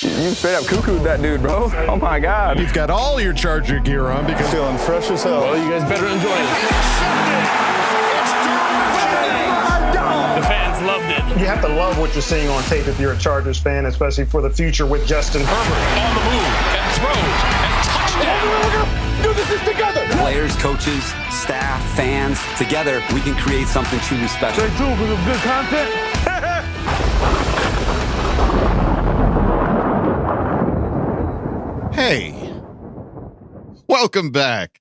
You straight up cuckooed that dude, bro. Oh my God. You've got all your Charger gear on because Feeling fresh as hell. Well, you guys better enjoy it. The fans loved it. You have to love what you're seeing on tape if you're a Chargers fan, especially for the future with Justin Herbert. On the move and throws and touchdown. Do this together. Players, coaches, staff, fans, together we can create something truly special. Stay tuned for some good content. hey, welcome back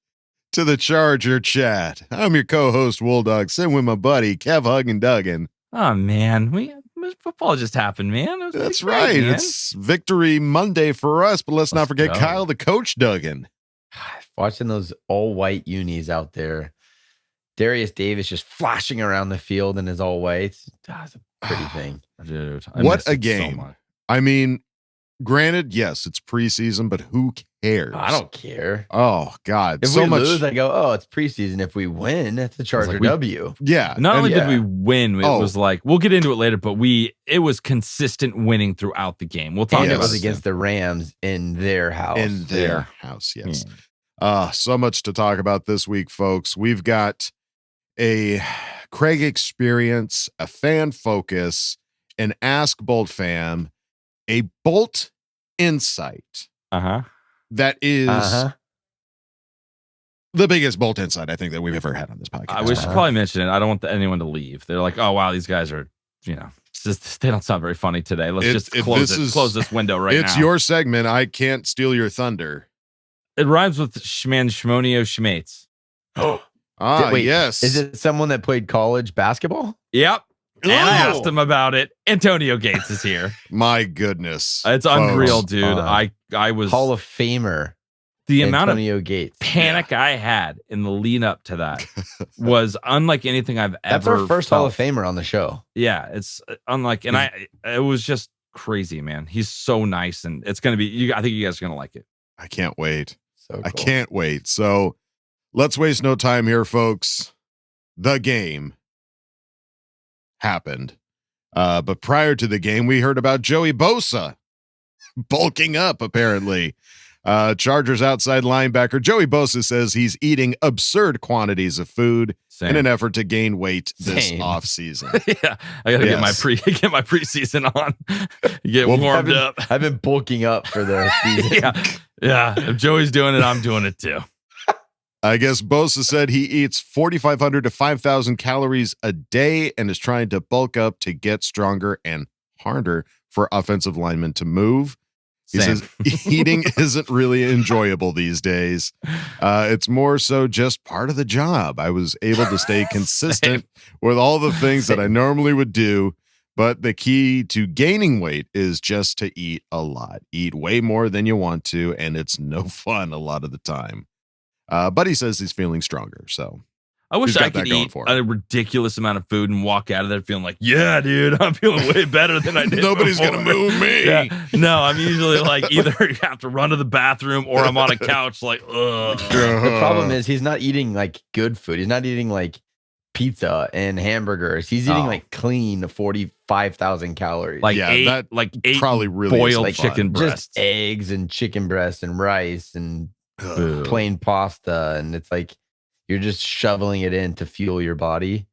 to the Charger Chat. I'm your co-host, Wolldog, sitting with my buddy, Kev Huggin Duggan. Oh, man. Football just happened, man. That's great, right. man. It's Victory Monday for us, but let's not forget go. Kyle, the coach, Duggan. Watching those all-white unis out there. Darius Davis just flashing around the field in his all-whites. That's a pretty thing. Dude, What a game. I mean, granted, yes, it's preseason, but who cares? I don't care. Oh, God. If so we much. lose, I go, oh, it's preseason. If we win, it's a Charger W. Yeah. Not only and- did we win, it Oh. was like, we'll get into it later, but it was consistent winning throughout the game. We'll talk And it about was it against the Rams in their house. In their house, yes. So much to talk about this week, folks. We've got a Craig experience, a fan focus, an Ask Boltfam, a Bolt insight Uh-huh. that is the biggest Bolt insight I think that we've ever had on this podcast. We should probably mention it. I don't want anyone to leave. They're like, oh, wow, these guys are, it's just, they don't sound very funny today. Let's close this window right now. It's your segment. I can't steal your thunder. It rhymes with Schman Schmonio Schmates. Wait, yes. Is it someone that played college basketball? Yep. And I Oh. asked him about it. Antonio Gates is here. My goodness. It's folks. unreal, dude. I was Hall of Famer. the amount of Antonio Gates. panic I had in the lead up to that was unlike anything I've That's ever our first felt. Hall of Famer on the show. Yeah, it's unlike, and it was just crazy, man. He's so nice, and it's gonna be. I think you guys are gonna like it. I can't wait. So cool. I can't wait. So let's waste no time here, folks. The game happened. But prior to the game, we heard about Joey Bosa bulking up, apparently. Chargers outside linebacker Joey Bosa says he's eating absurd quantities of food in an effort to gain weight this offseason. Yeah, I gotta get my preseason on, get warmed up. I've been bulking up for the season. Yeah. If Joey's doing it, I'm doing it too. I guess Bosa said he eats 4,500 to 5,000 calories a day and is trying to bulk up to get stronger and harder for offensive linemen to move. He says eating isn't really enjoyable these days. It's more so just part of the job. I was able to stay consistent with all the things that I normally would do, but the key to gaining weight is just to eat a lot. Eat way more than you want to, and it's no fun a lot of the time. But he says he's feeling stronger, so I wish he's got I could that going eat for him. a ridiculous amount of food and walk out of there feeling like, yeah, dude, I'm feeling way better than I did. Nobody's before. gonna move me. Yeah. No, I'm usually like either you have to run to the bathroom or I'm on a couch like, ugh. The problem is he's not eating like good food. He's not eating like pizza and hamburgers. He's eating like clean 45,000 calories. Like Yeah, eight, that like eight probably really boiled isn't fun. chicken breasts. just eggs and chicken breasts and rice and plain pasta. And it's like you're just shoveling it in to fuel your body.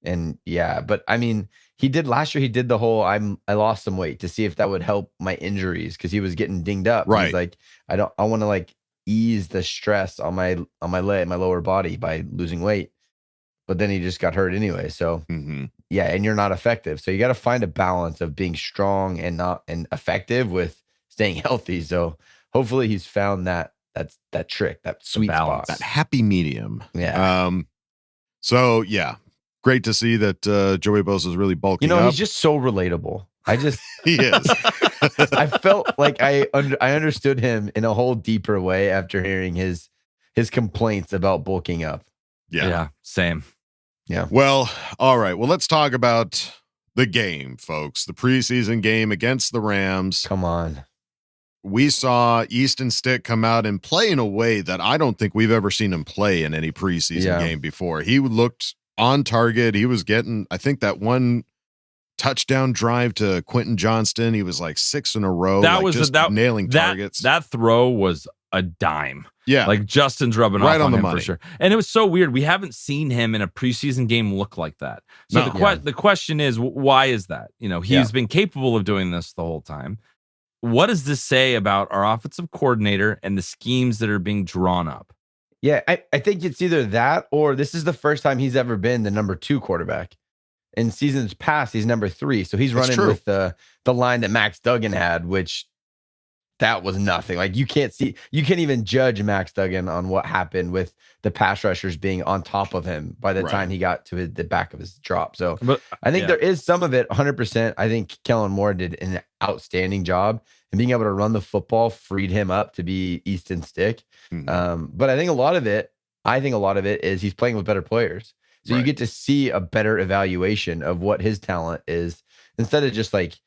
And yeah, but I mean, he did last year. He did the whole I lost some weight to see if that would help my injuries because he was getting dinged up. Right. He's like, I want to like ease the stress on my leg, my lower body by losing weight. But then he just got hurt anyway. So yeah, and you're not effective. So you got to find a balance of being strong and effective with staying healthy. So hopefully he's found that trick, that sweet spot, that happy medium. Yeah. So yeah, great to see that Joey Bosa is really bulking up. He's just so relatable. He is. I felt like I understood him in a whole deeper way after hearing his complaints about bulking up. Yeah, same. Yeah. Well, all right. Well, let's talk about the game, folks. The preseason game against the Rams. Come on. We saw Easton Stick come out and play in a way that I don't think we've ever seen him play in any preseason game before. He looked on target. He was getting, I think, that one touchdown drive to Quentin Johnston. He was like 6 in a row. That like was just nailing targets. That throw was a dime. Yeah. Like Justin's rubbing right off on the him money. for sure. And it was so weird. We haven't seen him in a preseason game look like that. So the question is, why is that? He's been capable of doing this the whole time. What does this say about our offensive coordinator and the schemes that are being drawn up? Yeah, I think it's either that or this is the first time he's ever been the number 2 quarterback. In seasons past, he's number 3. So he's running with the line that Max Duggan had, which that was nothing. Like you can't even judge Max Duggan on what happened with the pass rushers being on top of him by the time he got to the back of his drop. So I think there is some of it, 100%. I think Kellen Moore did an outstanding job, and being able to run the football freed him up to be Easton Stick. But I think a lot of it is he's playing with better players. So you get to see a better evaluation of what his talent is instead of just like,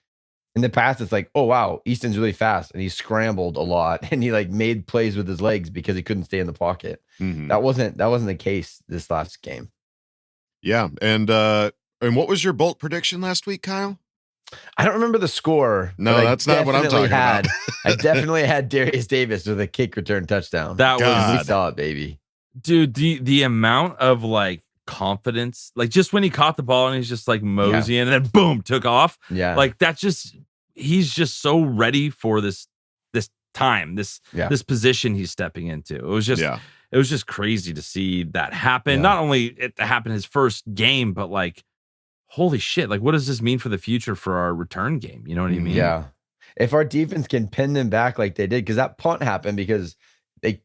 in the past, it's like, oh, wow, Easton's really fast and he scrambled a lot and he like made plays with his legs because he couldn't stay in the pocket. That wasn't the case this last game. Yeah. And what was your Bolt prediction last week, Kyle? I don't remember the score. No, that's not what I'm talking about. I definitely had Darius Davis with a kick return touchdown. We saw it, baby. Dude, the amount of like confidence, like just when he caught the ball and he's just like moseying and then boom, took off. Yeah. Like he's just so ready for this time, this position he's stepping into. It was just crazy to see that happen. Not only it happened his first game, but like, holy shit, like what does this mean for the future for our return game? You know what I mean? Yeah. If our defense can pin them back like they did, because that punt happened because they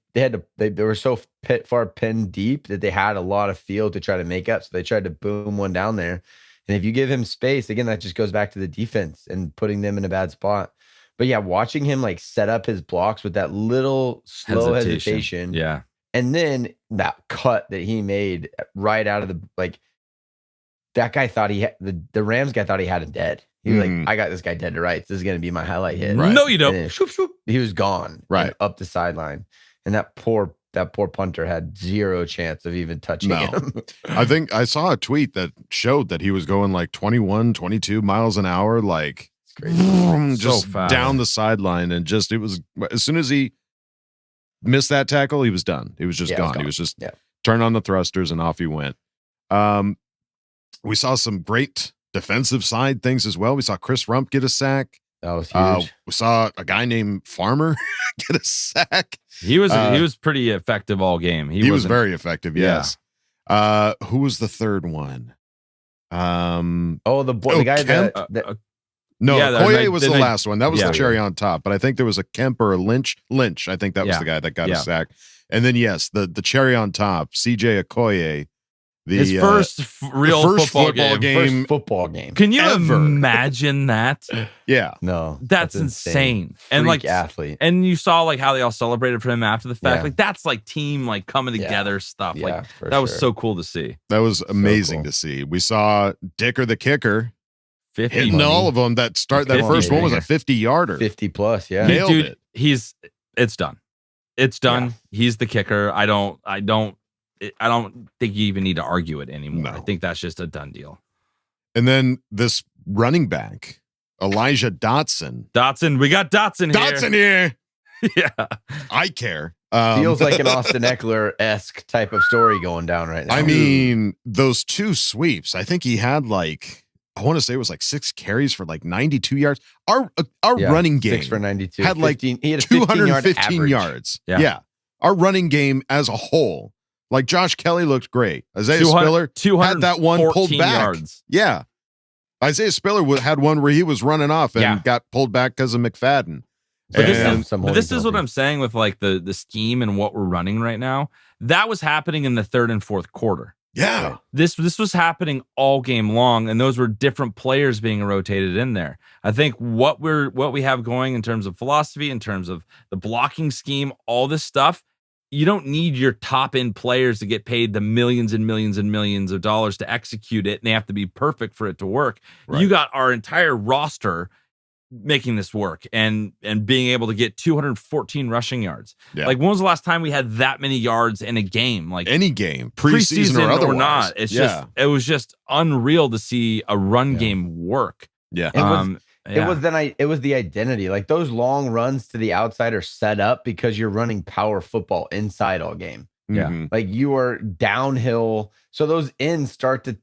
were so far pinned deep that they had a lot of field to try to make up. So they tried to boom one down there. And if you give him space, again, that just goes back to the defense and putting them in a bad spot. But yeah, watching him like set up his blocks with that little slow hesitation. Yeah. And then that cut that he made right out of the, like, that guy thought he had, the Rams guy thought he had him dead. He was like, I got this guy dead to rights. This is going to be my highlight hit. Right. No, you don't. And then, shoop, shoop, he was gone. Right. Up the sideline. And that poor punter had zero chance of even touching him. I think I saw a tweet that showed that he was going like 21, 22 miles an hour, like just so down the sideline. And just, it was, as soon as he missed that tackle, he was done. He was just gone. He was just turn on the thrusters and off he went. We saw some great defensive side things as well. We saw Chris Rump get a sack. That was huge. We saw a guy named Farmer get a sack. He was pretty effective all game. He was very effective. Yes. Who was the third one? The guy that Okoye was the last one. That was the cherry on top. But I think there was a Kemp or a Lynch. I think that was the guy that got a sack. And then the cherry on top, CJ Okoye. His first real football game. First football game. Can you imagine that? Yeah. No. That's insane. And like athlete. And you saw like how they all celebrated for him after the fact. Like that's like team like coming together stuff. Like that was so cool to see. That was amazing to see. We saw Dicker the kicker 50 hitting all of them that first one was a 50-yarder. 50 plus, yeah. Nailed it. It's done. It's done. Yeah. He's the kicker. I don't think you even need to argue it anymore. No. I think that's just a done deal. And then this running back, Elijah Dotson. We got Dotson here. Yeah. I care. Feels like an Austin Eckler-esque type of story going down right now. I mean, those two sweeps, I think he had like, I want to say it was like 6 carries for like 92 yards. Our running game 6 for 92 had like 215 yards. Yeah. Our running game as a whole. Like Josh Kelly looked great. Isaiah Spiller had that one pulled back. Yards. Yeah. Isaiah Spiller had one where he was running off and got pulled back because of McFadden. But this is what I'm saying with like the scheme and what we're running right now. That was happening in the third and fourth quarter. Yeah. Right. This was happening all game long, and those were different players being rotated in there. I think what we have going in terms of philosophy, in terms of the blocking scheme, all this stuff, you don't need your top end players to get paid the millions and millions and millions of dollars to execute it, and they have to be perfect for it to work. Right. You got our entire roster making this work and being able to get 214 rushing yards. Yeah. Like, when was the last time we had that many yards in a game? Like, any game, preseason or otherwise. not. It's just, it was just unreal to see a run game work. Yeah. It was the identity. Like, those long runs to the outside are set up because you're running power football inside all game. Yeah. Like, you are downhill. So those ends start to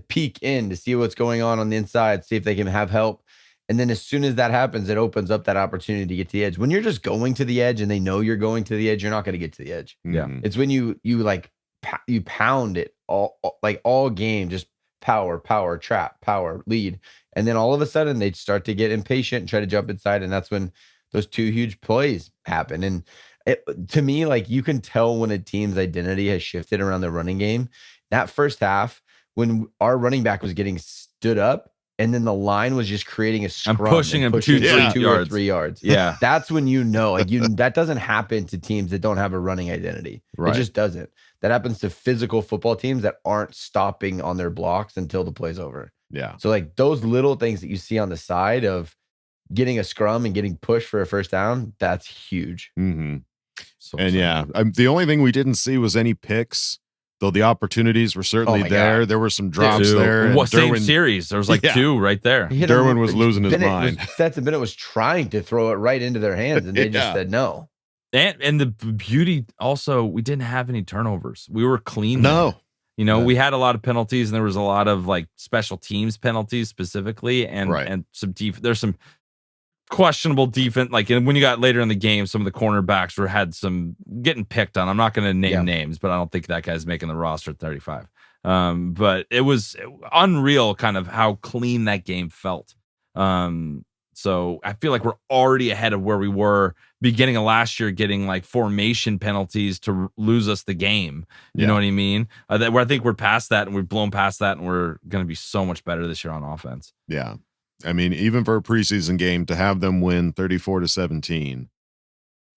peek in to see what's going on the inside, see if they can have help. And then as soon as that happens, it opens up that opportunity to get to the edge. When you're just going to the edge and they know you're going to the edge, you're not going to get to the edge. Yeah. It's when you pound it all game, just power, trap, power, lead. And then all of a sudden they start to get impatient and try to jump inside. And that's when those two huge plays happen. And to me, like, you can tell when a team's identity has shifted around the running game. That first half, when our running back was getting stood up, and then the line was just creating a scrum and pushing him 2 or 3 yards. Yeah. That's when that doesn't happen to teams that don't have a running identity. Right. It just doesn't. That happens to physical football teams that aren't stopping on their blocks until the play's over. Yeah. So, like, those little things that you see on the side of getting a scrum and getting pushed for a first down, that's huge. Mm-hmm. So the only thing we didn't see was any picks. Though the opportunities were certainly there. God. There were some drops there. Same series. There was like 2 right there. Derwin was losing his mind. Stetson Bennett was trying to throw it right into their hands, and they just said no. And the beauty also, we didn't have any turnovers. We were clean. No. We had a lot of penalties, and there was a lot of like special teams penalties specifically, and some there's some questionable defense. Like, when you got later in the game, some of the cornerbacks had some getting picked on. I'm not going to name names, but I don't think that guy's making the roster at 35. But it was unreal kind of how clean that game felt. So I feel like we're already ahead of where we were beginning of last year, getting like formation penalties to lose us the game. You know what I mean? I think we're past that, and we've blown past that, and we're going to be so much better this year on offense. Yeah. I mean, even for a preseason game, to have them win 34-17,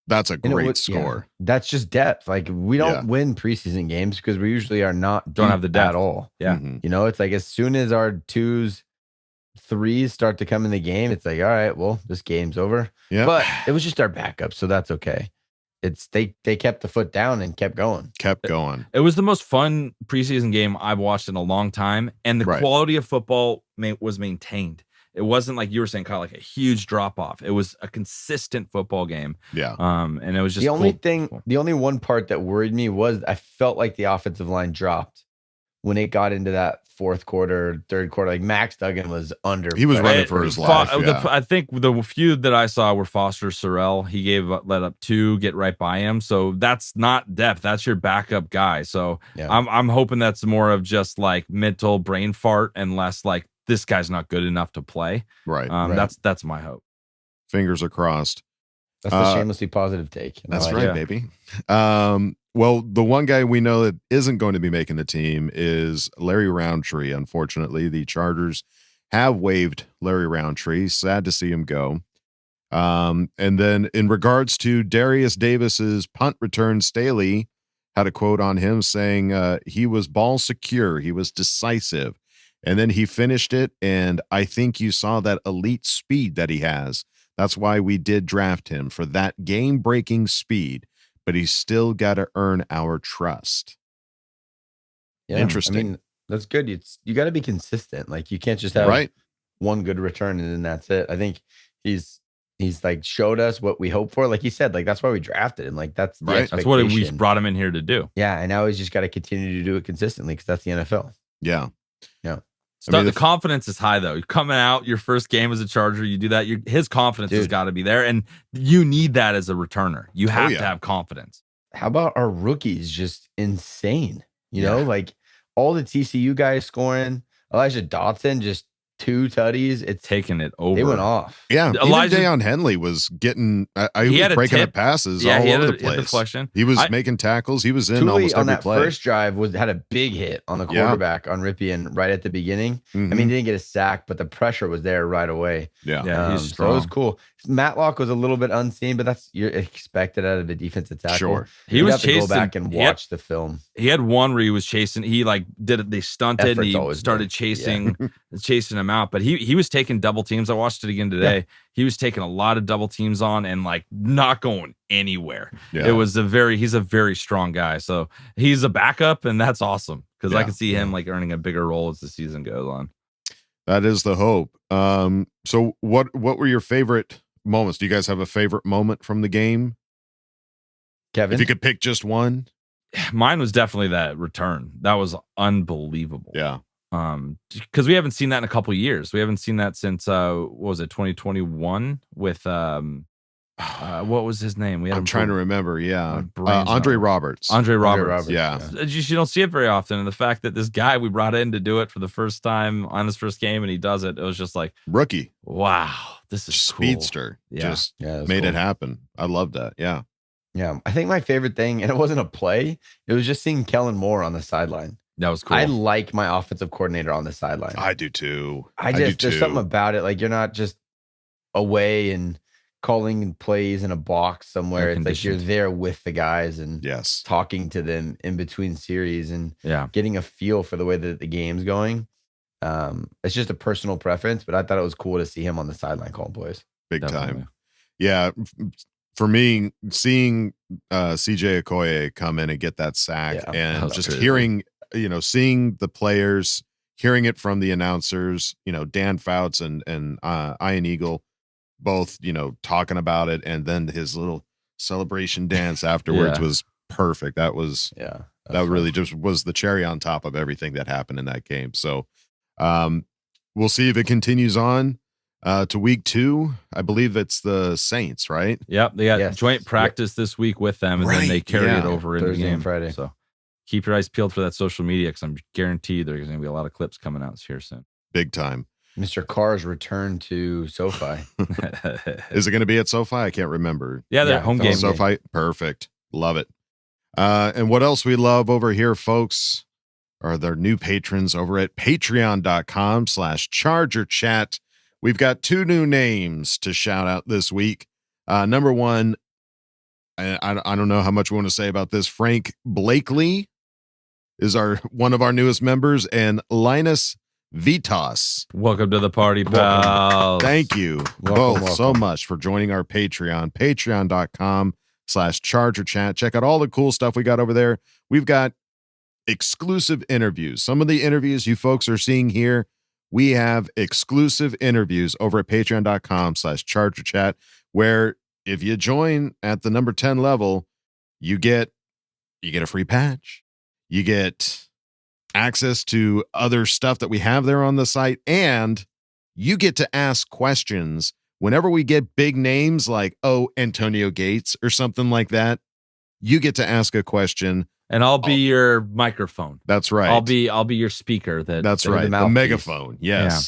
that's a great score. Yeah. That's just depth. Like, we don't win preseason games because we usually are not don't have the depth at all. Yeah. It's like, as soon as our 2s, 3s start to come in the game, it's like, all right, well, this game's over. Yeah. But it was just our backup, so that's okay. It's they kept the foot down and kept going. It was the most fun preseason game I've watched in a long time, and the quality of football was maintained. It wasn't like you were saying, Kyle, like a huge drop off. It was a consistent football game. Yeah. And it was just the only one part that worried me was I felt like the offensive line dropped when it got into that fourth quarter, third quarter. Like, Max Duggan was under. He was running for his life. I think the few that I saw were Foster Sorrell. He let up 2, get right by him. So that's not depth. That's your backup guy. So I'm hoping that's more of just like mental brain fart and less like, this guy's not good enough to play. Right. That's my hope. Fingers are crossed. That's the shamelessly positive take. That's right, baby. Well, the one guy we know that isn't going to be making the team is Larry Roundtree. Unfortunately, the Chargers have waived Larry Roundtree. Sad to see him go. And then in regards to Darius Davis's punt return, Staley had a quote on him saying he was ball secure. He was decisive. And then he finished it, and I think you saw that elite speed that he has. That's why we did draft him, for that game-breaking speed, but he's still got to earn our trust. Yeah, interesting. I mean, that's good. You got to be consistent. Like, you can't just have one good return and then that's it. I think he's like showed us what we hope for. Like he said, like, that's why we drafted him. Like, that's the expectation. That's what we brought him in here to do. Yeah, and now he's just got to continue to do it consistently because that's the NFL. Yeah. The confidence is high, though. You're coming out your first game as a Charger, you do that. His confidence has got to be there, and you need that as a returner. You have to have confidence. How about our rookies? Just insane. You know, like all the TCU guys scoring. Elijah Dotson just 2 tutties. It's taking it over. They went off. Yeah, Elijah Deion Henley was getting. He was breaking up passes all over the place. Deflection. He was making tackles. He was in almost every play. On that first drive had a big hit on the quarterback on Ripien right at the beginning. Mm-hmm. I mean, he didn't get a sack, but the pressure was there right away. Yeah, he's strong. So it was cool. Matlock was a little bit unseen, but you're expected out of a defensive tackle. Sure, he was chasing. Go back and watch the film. He had one where he was chasing. He like did it. They stunted. And he started chasing him him out, but he was taking double teams. I watched it again today. Yeah. He was taking a lot of double teams on and like not going anywhere. Yeah. He's a very strong guy. So he's a backup, and that's awesome because I can see him like earning a bigger role as the season goes on. That is the hope. So what were your favorite moments? Do you guys have a favorite moment from the game? Kevin? If you could pick just one. Mine was definitely that return. That was unbelievable. Yeah. Because we haven't seen that in a couple of years. We haven't seen that since what was it, 2021 with what was his name? I'm trying to remember. Yeah. Andre Roberts. Andre Roberts. Yeah. You don't see it very often. And the fact that this guy we brought in to do it for the first time on his first game and he does it, it was just like rookie. Wow. This is speedster. Cool. Just made it happen. I love that. Yeah. Yeah. I think my favorite thing, and it wasn't a play, it was just seeing Kellen Moore on the sideline. That was cool. I like my offensive coordinator on the sideline. I do too. There's something about it. Like you're not just away and calling plays in a box somewhere. It's like you're there with the guys and talking to them in between series and getting a feel for the way that the game's going. It's just a personal preference, but I thought it was cool to see him on the sideline calling plays. Big time. Yeah. For me, seeing CJ Okoye come in and get that sack and just hearing, seeing the players, hearing it from the announcers, Dan Fouts and Ian Eagle, both, talking about it. And then his little celebration dance afterwards was perfect. That was, that really just was the cherry on top of everything that happened in that game. So we'll see if it continues on to week 2. I believe it's the Saints, right? Yep. They got joint practice this week with them, and then they carry it over in the game Friday. So keep your eyes peeled for that social media because I'm guaranteed there's going to be a lot of clips coming out here soon. Big time. Mr. Carr's return to SoFi. Is it going to be at SoFi? I can't remember. Yeah, they're home game. SoFi. Perfect. Love it. And what else we love over here, folks, are their new patrons over at patreon.com/ChargerChat. We've got 2 new names to shout out this week. Number one, I don't know how much we want to say about this. Frank Blakely is one of our newest members, and Linus Vitas. Welcome to the party, pal. Thank you both so much for joining our Patreon. Patreon.com/ChargerChat. Check out all the cool stuff we got over there. We've got exclusive interviews. Some of the interviews you folks are seeing here, we have exclusive interviews over at patreon.com/ChargerChat, where if you join at the number 10 level, you get a free patch. You get access to other stuff that we have there on the site, and you get to ask questions whenever we get big names like, Antonio Gates or something like that. You get to ask a question. And I'll be your microphone. That's right. I'll be your speaker. That's right. The megaphone. Yes. Yeah.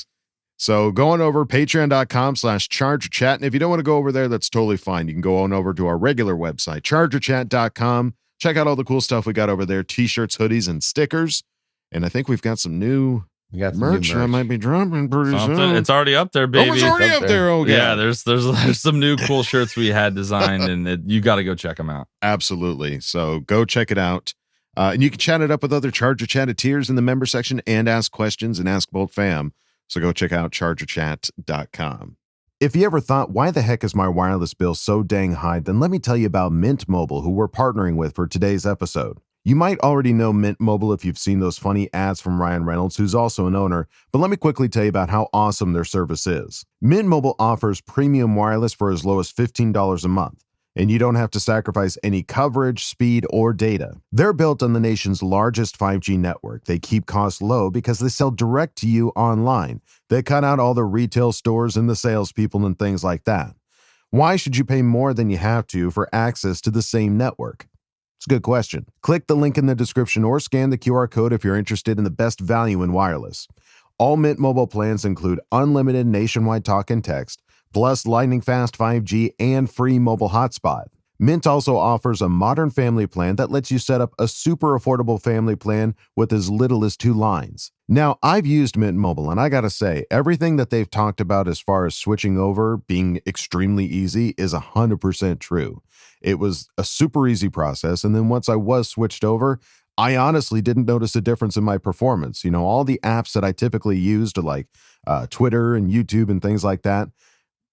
So going over patreon.com/ChargerChat. And if you don't want to go over there, that's totally fine. You can go on over to our regular website, chargerchat.com. Check out all the cool stuff we got over there. T-shirts, hoodies, and stickers. And I think we've got some new merch that might be dropping pretty soon. It's already up there, baby. Oh, it's already up there. Okay. Yeah, there's some new cool shirts we had designed, and you got to go check them out. Absolutely. So go check it out. And you can chat it up with other Charger Chatteteers in the member section and ask questions and Ask Boltfam. So go check out chargerchat.com. If you ever thought, why the heck is my wireless bill so dang high? Then let me tell you about Mint Mobile, who we're partnering with for today's episode. You might already know Mint Mobile if you've seen those funny ads from Ryan Reynolds, who's also an owner, but let me quickly tell you about how awesome their service is. Mint Mobile offers premium wireless for as low as $15 a month, and you don't have to sacrifice any coverage, speed, or data. They're built on the nation's largest 5G network. They keep costs low because they sell direct to you online. They cut out all the retail stores and the salespeople and things like that. Why should you pay more than you have to for access to the same network? It's a good question. Click the link in the description or scan the QR code if you're interested in the best value in wireless. All Mint Mobile plans include unlimited nationwide talk and text, plus lightning fast 5G and free mobile hotspot. Mint also offers a modern family plan that lets you set up a super affordable family plan with as little as 2 lines. Now, I've used Mint Mobile, and I gotta say, everything that they've talked about as far as switching over being extremely easy is 100% true. It was a super easy process, and then once I was switched over, I honestly didn't notice a difference in my performance. You know, all the apps that I typically used, like Twitter and YouTube and things like that,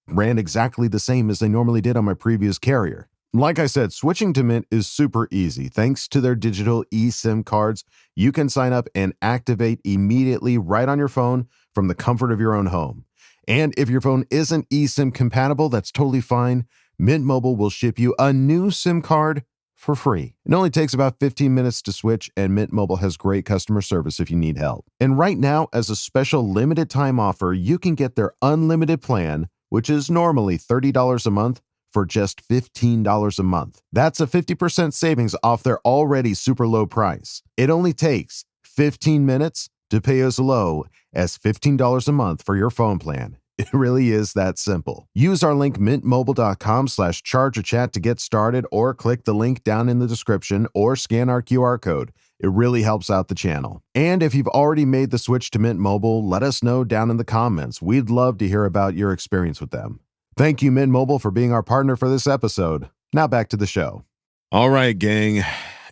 ran exactly the same as they normally did on my previous carrier. Like I said, switching to Mint is super easy. Thanks to their digital eSIM cards, you can sign up and activate immediately right on your phone from the comfort of your own home. And if your phone isn't eSIM compatible, that's totally fine. Mint Mobile will ship you a new SIM card for free. It only takes about 15 minutes to switch, and Mint Mobile has great customer service if you need help. And right now, as a special limited time offer, you can get their unlimited plan, which is normally $30 a month, for just $15 a month. That's a 50% savings off their already super low price. It only takes 15 minutes to pay as low as $15 a month for your phone plan. It really is that simple. Use our link mintmobile.com/chargerchat to get started, or click the link down in the description, or scan our QR code. It really helps out the channel. And if you've already made the switch to Mint Mobile, let us know down in the comments. We'd love to hear about your experience with them. Thank you, Mint Mobile, for being our partner for this episode. Now back to the show. All right, gang.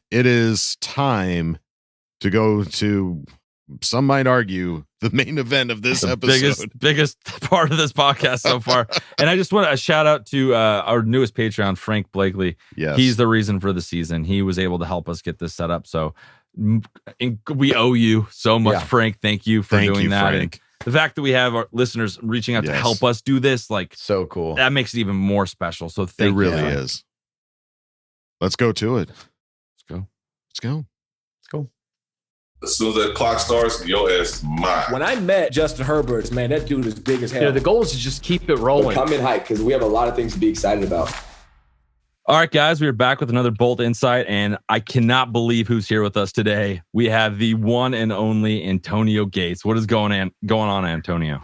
It is time to go to, some might argue, the main event of this episode. Biggest part of this podcast so far. And I just want a shout out to our newest Patreon, Frank Blakely. Yes. He's the reason for the season. He was able to help us get this set up. So we owe you so much, Frank. Thank you for doing that. Frank. And the fact that we have our listeners reaching out to help us do this, like, so cool. That makes it even more special. So thank you. It really is. Let's go to it. Let's go. As soon as that clock starts, your ass is mine. When I met Justin Herbert, man, that dude is big as hell. You know, the goal is to just keep it rolling. Come in hype, because we have a lot of things to be excited about. All right, guys, we are back with another Bolt Insight, and I cannot believe who's here with us today. We have the one and only Antonio Gates. What is going on, Antonio?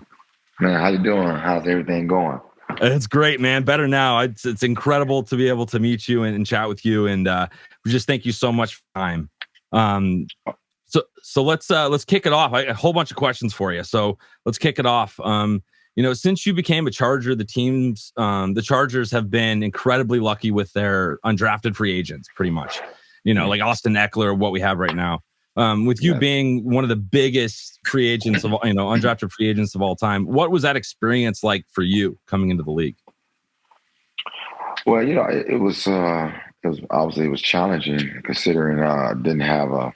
Man, how you doing? How's everything going? It's great, man. Better now. It's incredible to be able to meet you and chat with you, and we just thank you so much for time. So let's kick it off. A whole bunch of questions for you. So let's kick it off. You know, since you became a Charger, the Chargers have been incredibly lucky with their undrafted free agents, pretty much. You know, like Austin Eckler, what we have right now. With you being one of the biggest free agents of, undrafted free agents of all time, what was that experience like for you coming into the league? Well, it was obviously it was challenging considering I didn't have a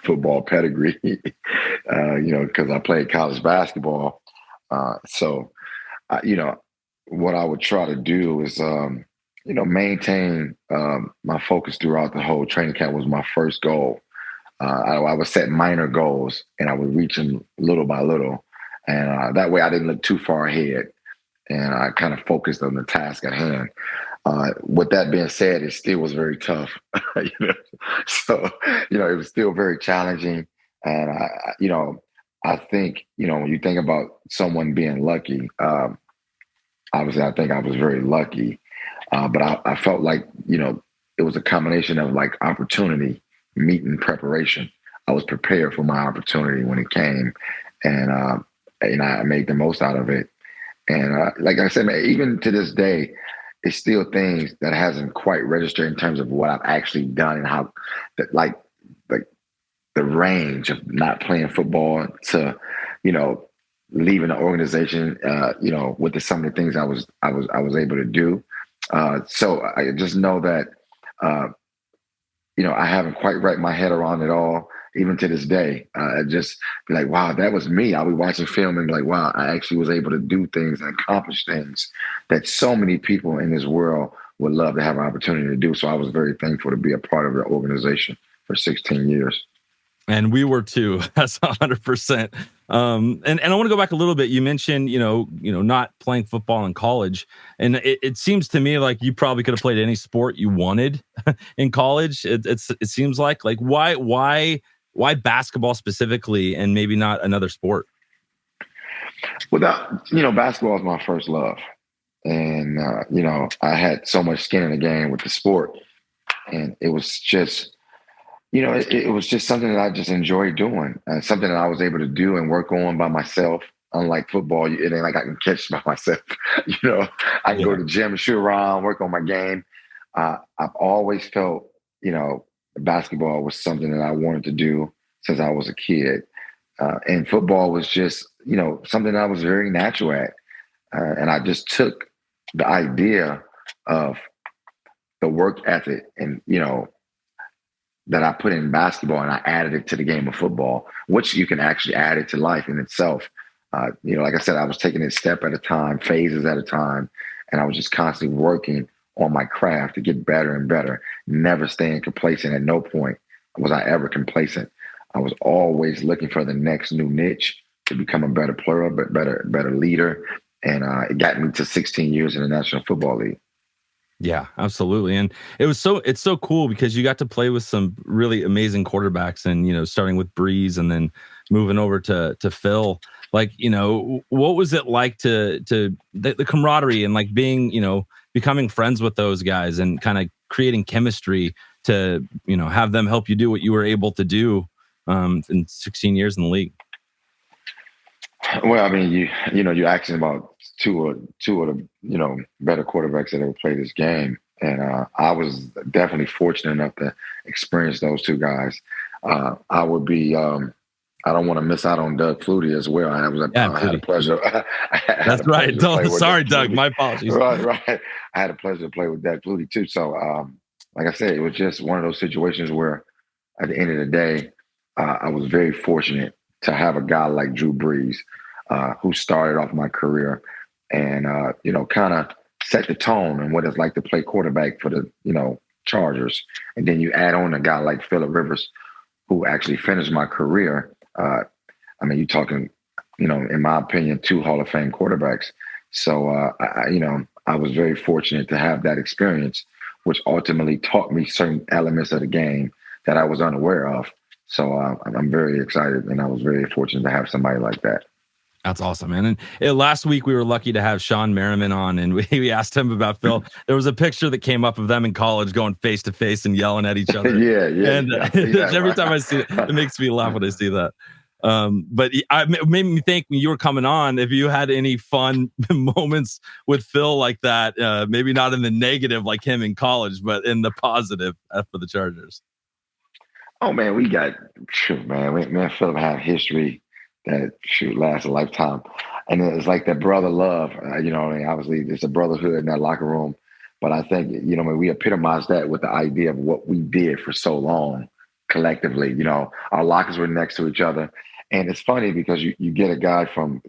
football pedigree, because I played college basketball. So what I would try to do is, maintain my focus throughout the whole training camp was my first goal. I would set minor goals and I would reach them little by little. And that way I didn't look too far ahead and I kind of focused on the task at hand. With that being said, it still was very tough. So, it was still very challenging. And, I think, when you think about someone being lucky, obviously I think I was very lucky. But I felt like, it was a combination of like opportunity, meeting, preparation. I was prepared for my opportunity when it came, and I made the most out of it. And like I said, man, even to this day, it's still things that hasn't quite registered in terms of what I've actually done and how, like the range of not playing football to, leaving the organization, with some of the things I was able to do. So I just know that, I haven't quite wrapped my head around it all, even to this day. I just be like, wow, that was me. I'll be watching film and be like, wow, I actually was able to do things and accomplish things that so many people in this world would love to have an opportunity to do. So I was very thankful to be a part of the organization for 16 years. And we were too. That's 100%. And I want to go back a little bit. You mentioned, not playing football in college, and it seems to me like you probably could have played any sport you wanted in college. It seems like why basketball specifically, and maybe not another sport? Well, basketball is my first love, and I had so much skin in the game with the sport, and it was just. It was just something that I just enjoyed doing, something that I was able to do and work on by myself. Unlike football, it ain't like I can catch by myself. I can go to the gym, shoot around, work on my game. I've always felt, basketball was something that I wanted to do since I was a kid. And football was just, something I was very natural at. And I just took the idea of the work ethic and, that I put in basketball, and I added it to the game of football, which you can actually add it to life in itself. Like I said, I was taking it step at a time, phases at a time, and I was just constantly working on my craft to get better and better, never staying complacent. At no point was I ever complacent. I was always looking for the next new niche to become a better player, but better leader. And it got me to 16 years in the National Football League. Yeah, absolutely. And it's so cool because you got to play with some really amazing quarterbacks, and, starting with Breeze and then moving over to Phil. Like, what was it like to the camaraderie and like being, becoming friends with those guys and kind of creating chemistry to, have them help you do what you were able to do in 16 years in the league? Well, I mean, you're asking about two of the, better quarterbacks that ever played this game. And I was definitely fortunate enough to experience those two guys. I would be, I don't want to miss out on Doug Flutie as well. I had a pleasure. That's right. Sorry, Doug. My apologies. Right. I had a pleasure to play with Doug Flutie too. So, like I said, it was just one of those situations where at the end of the day, I was very fortunate to have a guy like Drew Brees, who started off my career and, kind of set the tone and what it's like to play quarterback for the, Chargers. And then you add on a guy like Phillip Rivers, who actually finished my career. I mean, you're talking, in my opinion, 2 Hall of Fame quarterbacks. So, I was very fortunate to have that experience, which ultimately taught me certain elements of the game that I was unaware of. So I'm very excited, and I was very fortunate to have somebody like that. That's awesome, man. And last week we were lucky to have Sean Merriman on, and we asked him about Phil. There was a picture that came up of them in college going face to face and yelling at each other. Yeah. And every time I see it, it makes me laugh when I see that. But it made me think when you were coming on, if you had any fun moments with Phil like that, maybe not in the negative like him in college, but in the positive for the Chargers. Oh man, we got Philip had history that lasts a lifetime, and it's like that brother love. Obviously there's a brotherhood in that locker room, but I think we epitomized that with the idea of what we did for so long collectively. Our lockers were next to each other, and it's funny because you get a guy from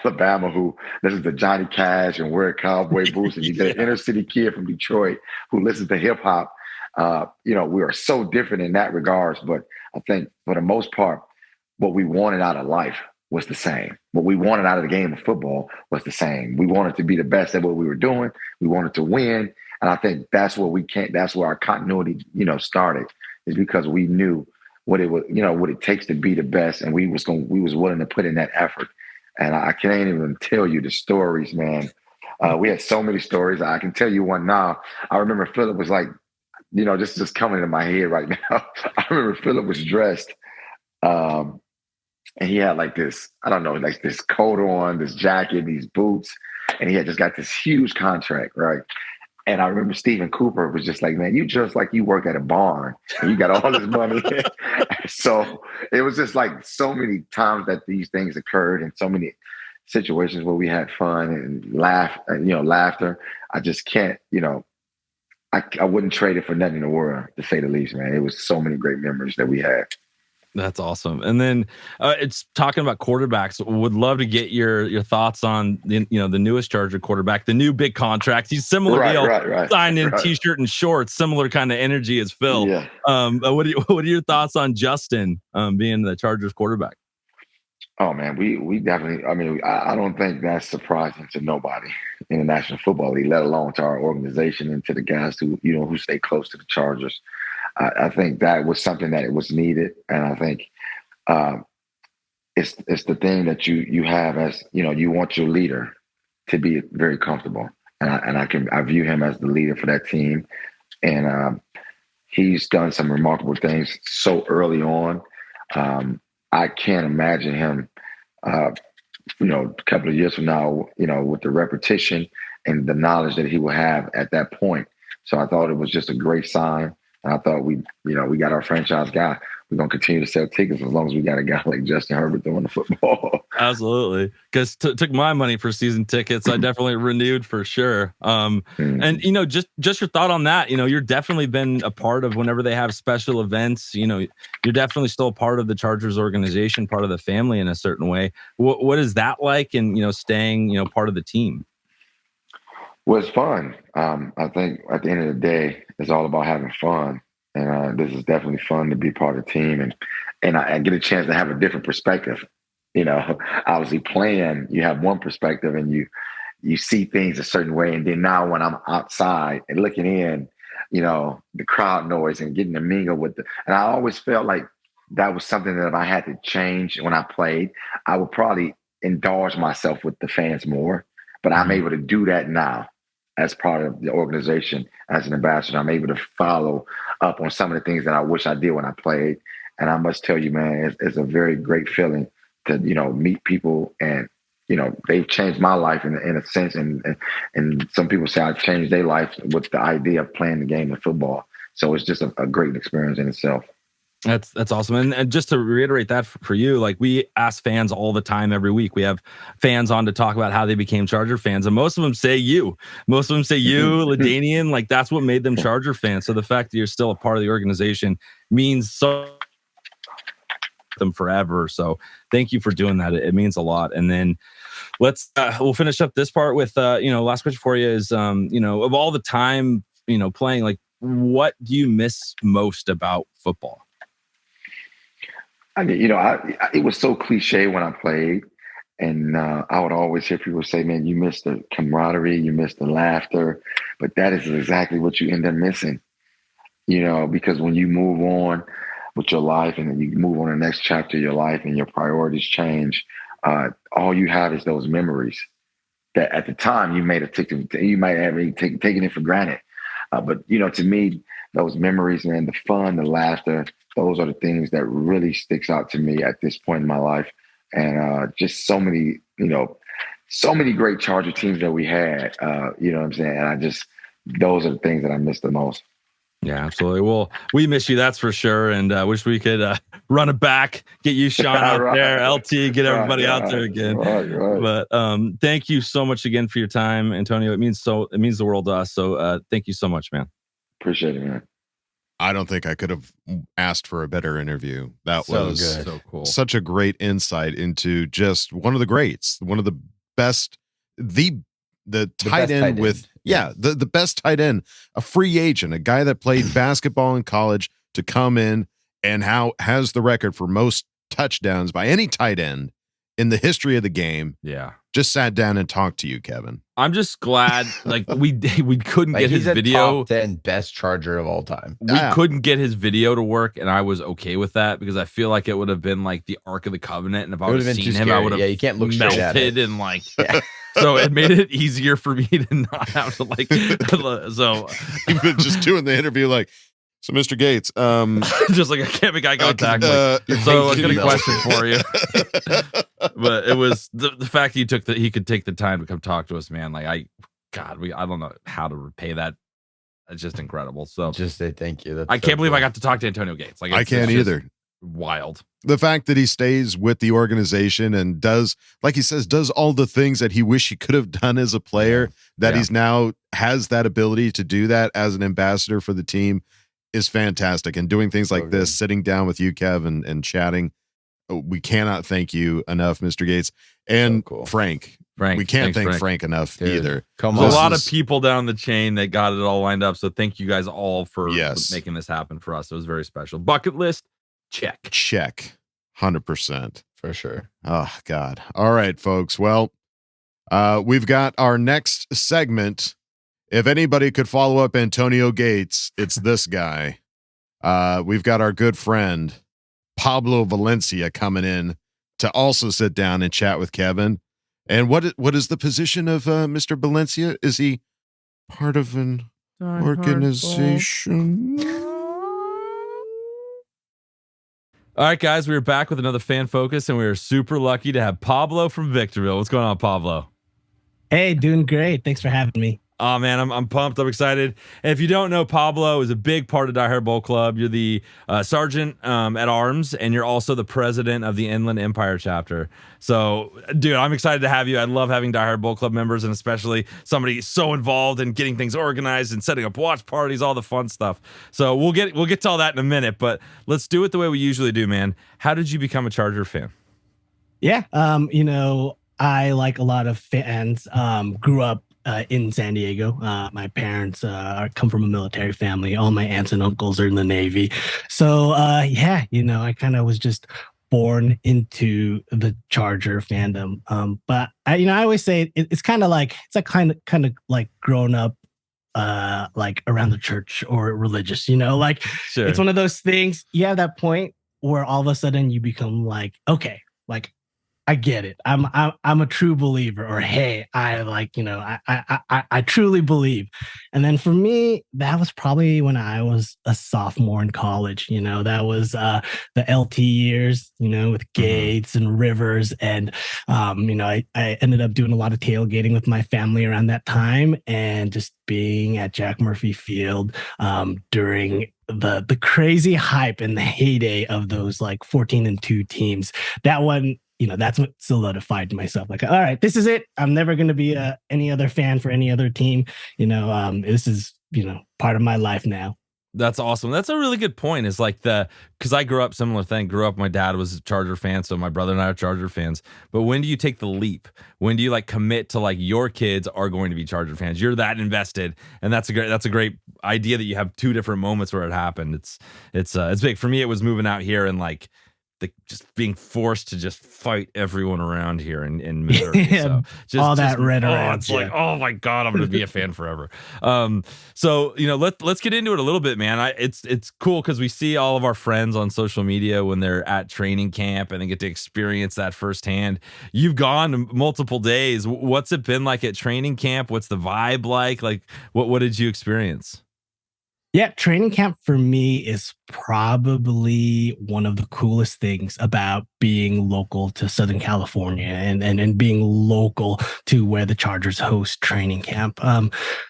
Alabama who listens to Johnny Cash and wear cowboy boots, and you get an inner city kid from Detroit who listens to hip hop. We are so different in that regards, but I think for the most part, what we wanted out of life was the same. What we wanted out of the game of football was the same. We wanted to be the best at what we were doing. We wanted to win. And I think that's where that's where our continuity, started, is because we knew what it was, what it takes to be the best. And we was willing to put in that effort. And I can't even tell you the stories, man. We had so many stories. I can tell you one now. I remember Philip was like, this is just coming into my head right now. I remember Philip was dressed, and he had like this, I don't know, like this coat on, this jacket, these boots, and he had just got this huge contract, right? And I remember Stephen Cooper was just like, man, you just like you work at a barn and you got all this money. So it was just like so many times that these things occurred and so many situations where we had fun and laughter. I just can't, I wouldn't trade it for nothing in the world, to say the least, man. It was so many great memories that we had. That's awesome. And then it's talking about quarterbacks. Would love to get your thoughts on the newest Charger quarterback, the new big contract. He's similar deal, signed in t-shirt and shorts, similar kind of energy as Phil. Yeah. What are your thoughts on Justin being the Chargers quarterback? Oh man, we definitely. I mean, I don't think that's surprising to nobody in the National Football League, let alone to our organization and to the guys who stay close to the Chargers. I think that was something that it was needed, and I think it's the thing that you have as you want your leader to be very comfortable, and I view him as the leader for that team, and he's done some remarkable things so early on. I can't imagine him, a couple of years from now, with the repetition and the knowledge that he will have at that point. So I thought it was just a great sign And I thought we got our franchise guy. We're going to continue to sell tickets as long as we got a guy like Justin Herbert throwing the football. Absolutely. Because took my money for season tickets. I definitely renewed for sure. And, just your thought on that, you're definitely been a part of whenever they have special events, you're definitely still a part of the Chargers organization, part of the family in a certain way. What is that like? And, staying, part of the team? Well, it's fun. I think at the end of the day, it's all about having fun. And this is definitely fun to be part of the team. And I get a chance to have a different perspective. Obviously playing, you have one perspective and you see things a certain way. And then now when I'm outside and looking in, the crowd noise and getting to mingle with and I always felt like that was something that if I had to change when I played, I would probably indulge myself with the fans more. But I'm able to do that now as part of the organization, as an ambassador. I'm able to follow up on some of the things that I wish I did when I played. And I must tell you, man, it's a very great feeling to, meet people and, they've changed my life in a sense. And some people say I've changed their life with the idea of playing the game of football. So it's just a great experience in itself. That's awesome. And just to reiterate that for you, like we ask fans all the time, every week. We have fans on to talk about how they became Charger fans. And most of them say you. Most of them say you, LaDainian. Like that's what made them Charger fans. So the fact that you're still a part of the organization means so them forever. So thank you for doing that. It means a lot. And then we'll finish up this part with last question for you is of all the time playing, like what do you miss most about football? I mean, it was so cliche when I played, and I would always hear people say, man, you miss the camaraderie, you miss the laughter, but that is exactly what you end up missing, because when you move on with your life and then you move on to the next chapter of your life and your priorities change, all you have is those memories that at the time you might have taken it for granted. But, to me, those memories and the fun, the laughter, those are the things that really sticks out to me at this point in my life. And just so many great Charger teams that we had, you know what I'm saying? And those are the things that I miss the most. Yeah, absolutely. Well, we miss you, that's for sure. And wish we could run it back, get you, Sean, out there, LT, get everybody out there again. Right. But thank you so much again for your time, Antonio. It means the world to us. So thank you so much, man. Appreciate it, man. I don't think I could have asked for a better interview. That was good. So cool. Such a great insight into just one of the greats, one of the best, the tight end with, the best tight end, a free agent, a guy that played basketball in college to come in and has the record for most touchdowns by any tight end in the history of the game. Yeah. Just sat down and talked to you, Kevin. I'm just glad we couldn't get his video. Top 10 best Charger of all time. We couldn't get his video to work, and I was okay with that because I feel like it would have been like the Ark of the Covenant, and if I would have seen him, I would have you can't look straight at it. And like so it made it easier for me to not have to like so you've been just doing the interview like, so Mr. Gates, just like I can't make eye contact. So I got a question for you. But it was the fact he could take the time to come talk to us, man. Like I don't know how to repay that. It's just incredible. So just say thank you. I can't believe I got to talk to Antonio Gates. Like I can't either. Wild. The fact that he stays with the organization and does, like he says, does all the things that he wish he could have done as a player, that he's now has that ability to do that as an ambassador for the team is fantastic. And doing things like this, sitting down with you, Kev, and chatting, we cannot thank you enough, Mr. Gates. And Frank, we can't thank Frank enough either. There's a lot of people down the chain that got it all lined up. So thank you guys all for making this happen for us. It was very special. Bucket list, check. 100%. For sure. Oh, God. All right, folks. Well, we've got our next segment. If anybody could follow up Antonio Gates, it's this guy. We've got our good friend Pablo Valencia coming in to also sit down and chat with Kevin. And what is the position of Mr. Valencia? Is he part of an organization? All right, guys, we are back with another Fan Focus, and we are super lucky to have Pablo from Victorville. What's going on, Pablo? Hey, doing great. Thanks for having me. Oh man, I'm pumped. I'm excited. And if you don't know, Pablo is a big part of Die Hard Bowl Club. You're the sergeant at arms, and you're also the president of the Inland Empire chapter. So, dude, I'm excited to have you. I love having Die Hard Bowl Club members, and especially somebody so involved in getting things organized and setting up watch parties, all the fun stuff. So we'll get to all that in a minute, but let's do it the way we usually do, man. How did you become a Charger fan? Yeah, I, like a lot of fans, grew up in San Diego. My parents come from a military family. All my aunts and uncles are in the Navy. So I kind of was just born into the Charger fandom. But I always say it's kind of like grown up like around the church or religious. Sure. It's one of those things. You have that point where all of a sudden you become like, okay, like I get it. I'm a true believer, or hey, I truly believe. And then for me, that was probably when I was a sophomore in college. That was the LT years, with Gates and Rivers, and I ended up doing a lot of tailgating with my family around that time, and just being at Jack Murphy Field during the crazy hype and the heyday of those like 14-2 teams. That one. That's what solidified myself. Like, all right, this is it. I'm never going to be any other fan for any other team. This is, part of my life now. That's awesome. That's a really good point. Is like because I grew up similar thing. My dad was a Charger fan, so my brother and I are Charger fans. But when do you take the leap? When do you like commit to like your kids are going to be Charger fans? You're that invested, and that's a great idea that you have two different moments where it happened. It's big for me. It was moving out here and like. Just being forced to just fight everyone around here in Missouri. Yeah, so all that red around. It's like, oh my God, I'm going to be a fan forever. So let's get into it a little bit, man. It's cool because we see all of our friends on social media when they're at training camp and they get to experience that firsthand. You've gone multiple days. What's it been like at training camp? What's the vibe like? Like, what did you experience? Yeah, training camp for me is probably one of the coolest things about being local to Southern California and being local to where the Chargers host training camp.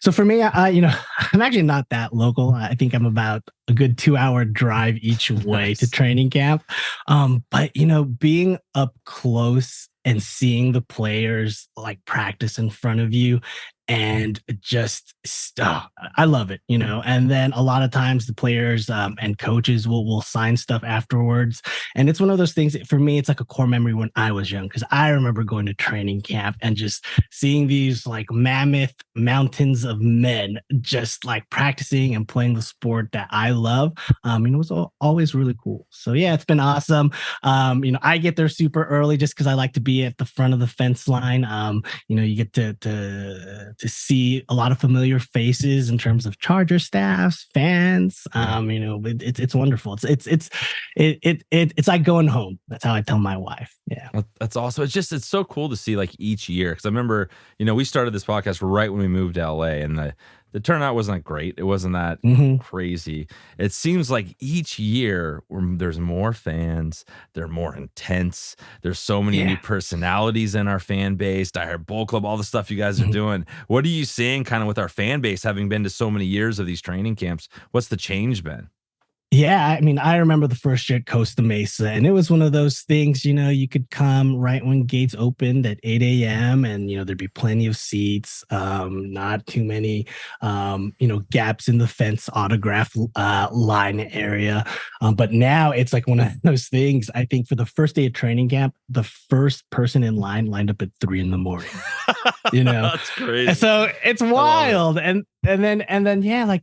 So for me, I'm actually not that local. I think I'm about a good 2-hour drive each way to training camp. But being up close and seeing the players like practice in front of you and just I love it, and then a lot of times the players and coaches will sign stuff afterwards. And it's one of those things for me, it's like a core memory when I was young, because I remember going to training camp and just seeing these like mammoth mountains of men just like practicing and playing the sport that I love. It was always really cool. So yeah, it's been awesome. I get there super early just because I like to be at the front of the fence line. You get to see a lot of familiar faces in terms of Charger staffs, fans. It's wonderful. It's like going home. That's how I tell my wife. Yeah, that's awesome. It's so cool to see like each year, because I remember we started this podcast right when we moved to LA, and the turnout wasn't that great. It wasn't that crazy. It seems like each year there's more fans. They're more intense. There's so many new personalities in our fan base. Die Hard Bowl Club, all the stuff you guys are doing. What are you seeing kind of with our fan base, having been to so many years of these training camps? What's the change been? Yeah, I remember the first year at Costa Mesa, and it was one of those things, you could come right when gates opened at 8 a.m. and, there'd be plenty of seats, not too many, gaps in the fence autograph line area. But now it's like one of those things. I think for the first day of training camp, the first person in line lined up at 3 a.m. That's crazy. And so it's wild. And then, yeah,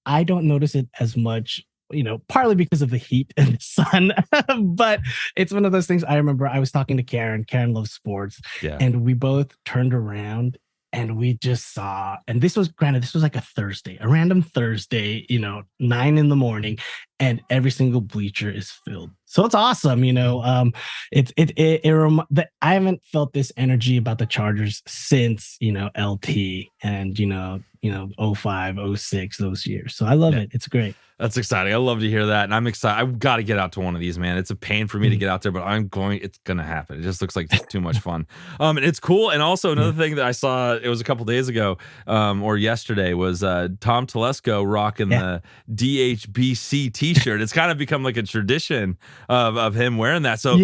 I don't notice it as much, partly because of the heat and the sun, but it's one of those things. I remember I was talking to Karen. Karen loves sports, and we both turned around and we just saw, and this was like a random Thursday, 9 a.m, and every single bleacher is filled. So it's awesome, I haven't felt this energy about the Chargers since, LT and, 05, 06, those years. So I love it. It's great. That's exciting. I love to hear that. And I'm excited. I've got to get out to one of these, man. It's a pain for me to get out there, but it's going to happen. It just looks like too much fun. And it's cool. And also another thing that I saw, it was a couple days ago or yesterday, was Tom Telesco rocking the DHBC t-shirt. It's kind of become like a tradition of him wearing that. So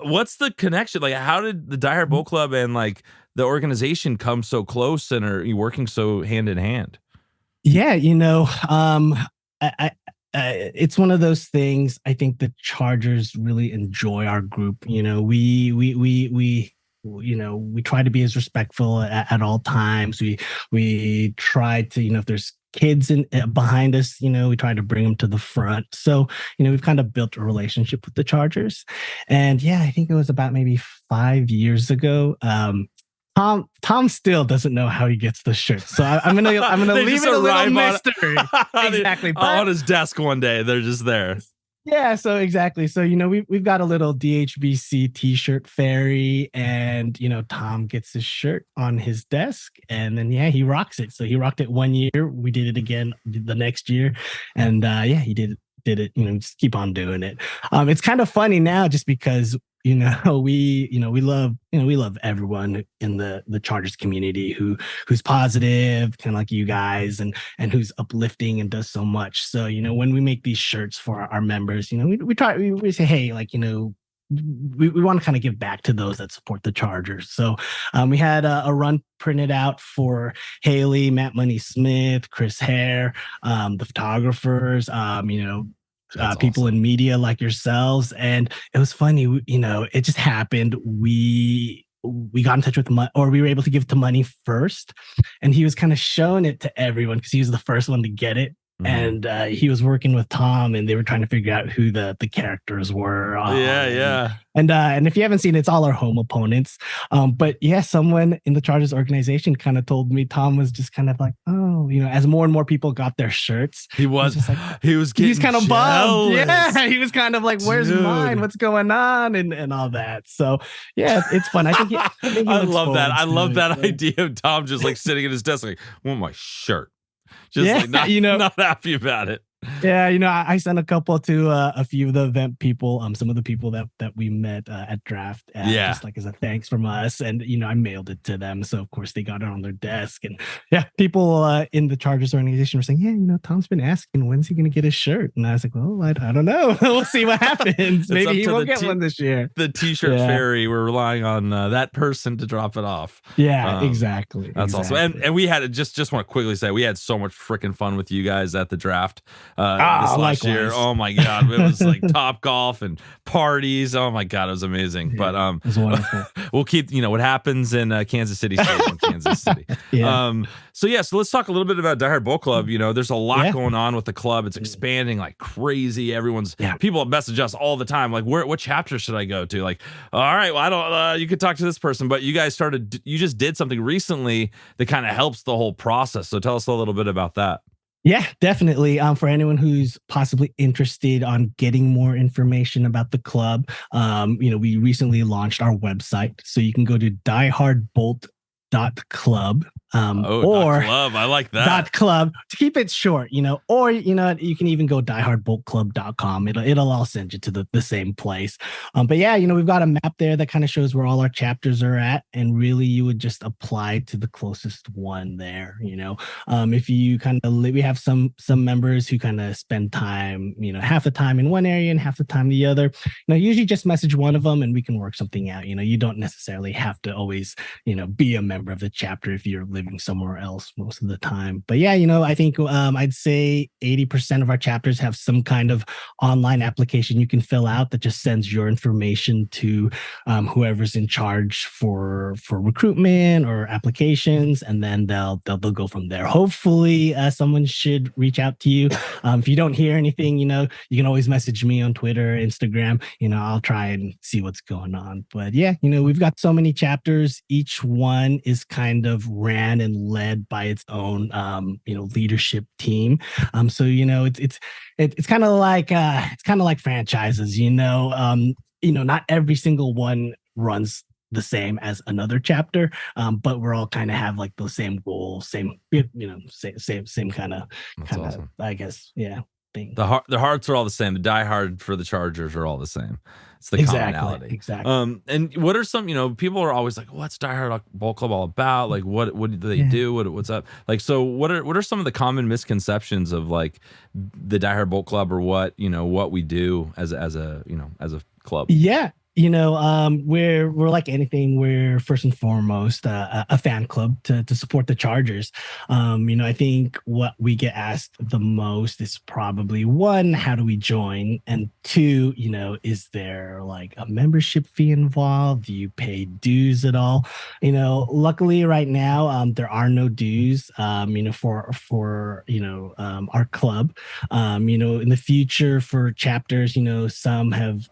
what's the connection? Like, how did the Die Hard Bolt Club and like the organization come so close, and are you working so hand in hand? Yeah, it's one of those things. I think the Chargers really enjoy our group. We try to be as respectful at all times. We try to, if there's kids behind us, we try to bring them to the front. So, we've kind of built a relationship with the Chargers. And I think it was about maybe 5 years ago. Tom still doesn't know how he gets the shirt, so I'm gonna leave it a little mystery. Exactly, on his desk one day, they're just there. Yeah, so exactly. So we've got a little DHBC T-shirt fairy, and Tom gets his shirt on his desk, and then he rocks it. So he rocked it 1 year. We did it again the next year, and he did it. Just keep on doing it. It's kind of funny now, just because. We love everyone in the Chargers community who's positive, kind of like you guys, and who's uplifting and does so much. So, when we make these shirts for our members, we say, hey, like, we want to kind of give back to those that support the Chargers. So we had a run printed out for Haley, Matt Money Smith, Chris Hare, the photographers, people in media like yourselves. And it was funny, it just happened. We got in touch with we were able to give it to Money first, and he was kind of showing it to everyone because he was the first one to get it. And he was working with Tom, and they were trying to figure out who the characters were. And if you haven't seen it, it's all our home opponents. But someone in the Chargers organization kind of told me Tom was just kind of like, oh, as more and more people got their shirts, he was kind of bummed. Yeah, he was kind of like, where's mine? What's going on? And all that. So it's fun. I think I love that. I love that idea of Tom just like sitting at his desk like, I want my shirt. Just like not happy about it. Yeah, I sent a couple to a few of the event people, some of the people that we met at draft, just like as a thanks from us, and I mailed it to them, so of course they got it on their desk, and people in the Chargers organization were saying, Tom's been asking when's he gonna get his shirt, and I was like, well, I don't know, we'll see what happens. Maybe he will get one this year. The T-shirt fairy, we're relying on that person to drop it off. Exactly. That's awesome. And we had just want to quickly say we had so much freaking fun with you guys at the draft. This last year. Oh my God. It was like Top Golf and parties. Oh my God. It was amazing. But it was wonderful. We'll keep, what happens in Kansas City stays in Kansas City. So let's talk a little bit about Die Hard Bolt Club. There's a lot going on with the club. It's expanding like crazy. People message us all the time. Like, what chapter should I go to? Like, all right, well, I don't, you could talk to this person, but you guys you just did something recently that kind of helps the whole process. So tell us a little bit about that. Yeah, definitely. For anyone who's possibly interested on getting more information about the club, we recently launched our website, so you can go to diehardbolt.club. Or .club. I like that. .club to keep it short, or you can even go diehardboltclub.com. It'll all send you to the same place. But we've got a map there that kind of shows where all our chapters are at, and really you would just apply to the closest one there. If you we have some members who kind of spend time, half the time in one area and half the time the other. Usually just message one of them and we can work something out. You don't necessarily have to always, be a member of the chapter if you're living somewhere else most of the time. But I think I'd say 80% of our chapters have some kind of online application you can fill out that just sends your information to whoever's in charge for recruitment or applications, and then they'll go from there. Hopefully someone should reach out to you. If you don't hear anything, you can always message me on Twitter, Instagram. I'll try and see what's going on. But we've got so many chapters. Each one is kind of ran ran and led by its own, leadership team. So it's kind of like franchises. Not every single one runs the same as another chapter, but we're all kind of have like those same goals, same kind of awesome. I guess, thing. The hearts are all the same. The diehard for the Chargers are all the same. It's the commonality. Exactly. And what are some, people are always like, what's Die Hard Bolt Club all about? Like, what do they do? What's up? Like, so what are some of the common misconceptions of like the Die Hard Bolt Club, or what we do as a club? Yeah. We're like anything. We're first and foremost a fan club to support the Chargers. I think what we get asked the most is probably, one, how do we join? And two, is there like a membership fee involved? Do you pay dues at all? Luckily right now, there are no dues, for our club. In the future for chapters, some have,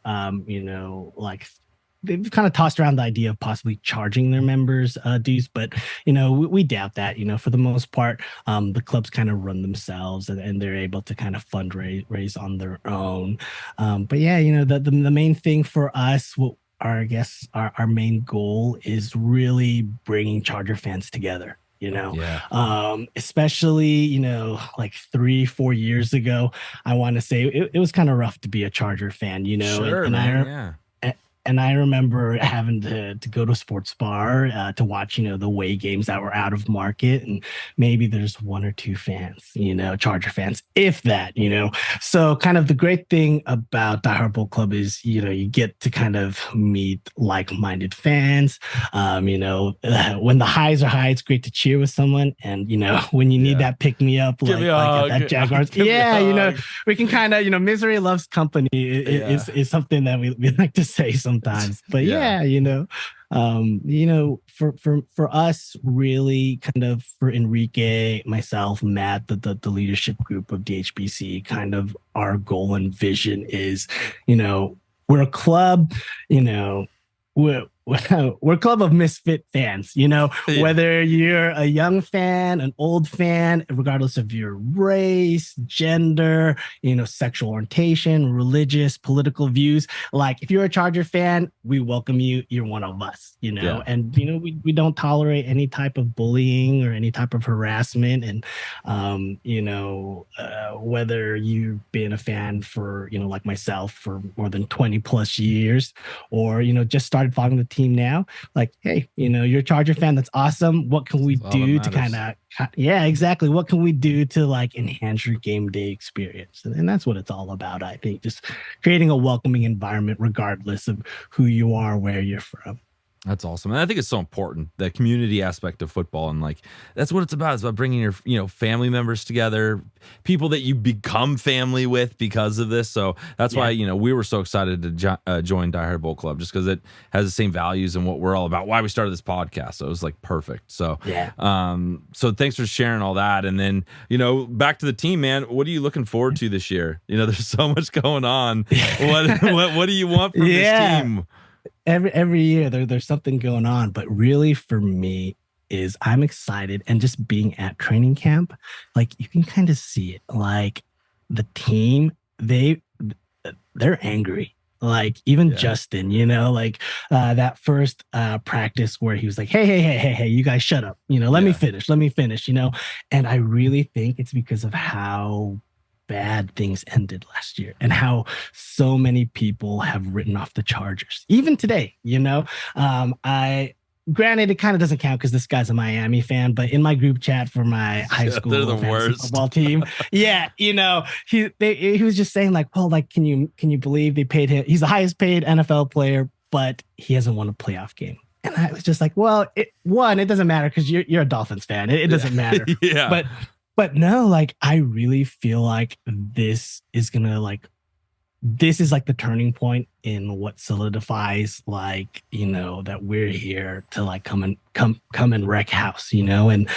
they've kind of tossed around the idea of possibly charging their members dues, but we doubt that. For the most part, the clubs kind of run themselves, and they're able to kind of fundraise on their own. But yeah, the main thing for us, our main goal is really bringing Charger fans together. Especially, like 3-4 years ago, I want to say it was kind of rough to be a Charger fan, Sure, and I remember having to go to a sports bar to watch, the away games that were out of market, and maybe there's 1 or 2 fans, Charger fans, if that, So kind of the great thing about Die Hard Bolt Club is, you get to kind of meet like-minded fans. When the highs are high, it's great to cheer with someone, and when you need that pick me up, like at that Jaguars, we can kind of, misery loves company is something that we like to say sometimes. But for us, really kind of for Enrique, myself, Matt, the leadership group of DHBC, kind of our goal and vision is, we're a club, we're a club of misfit fans, whether you're a young fan, an old fan, regardless of your race, gender, sexual orientation, religious, political views. Like, if you're a Charger fan, we welcome you. You're one of us, and, we don't tolerate any type of bullying or any type of harassment. And, whether you've been a fan for, like myself, for more than 20 plus years, or, just started following the team now, like, hey, you're a Charger fan, that's awesome. What can we do to kind of exactly, what can we do to like enhance your game day experience? And that's what it's all about. I think just creating a welcoming environment regardless of who you are, where you're from. That's awesome. And I think it's so important, the community aspect of football. And like, that's what it's about. It's about bringing your, family members together, people that you become family with because of this. So that's why, we were so excited to join Die Hard Bolt Club, just because it has the same values and what we're all about, why we started this podcast. So it was like perfect. So, so thanks for sharing all that. And then, back to the team, man, what are you looking forward to this year? There's so much going on. What do you want from this team? Every year there's something going on, but really for me is I'm excited, and just being at training camp, like, you can kind of see it, like the team, they're angry. Like, even Justin, that first practice where he was like, hey, you guys shut up, let me finish, and I really think it's because of how bad things ended last year and how so many people have written off the Chargers. Even today, granted, it kind of doesn't count because this guy's a Miami fan, but in my group chat for my high school football team, he was just saying like, well, like, can you believe they paid him? He's the highest paid NFL player, but he hasn't won a playoff game. And I was just like, well, it doesn't matter because you're a Dolphins fan. It doesn't matter. But no, like, I really feel like this is like the turning point in what solidifies, like, that we're here to like come and wreck house, and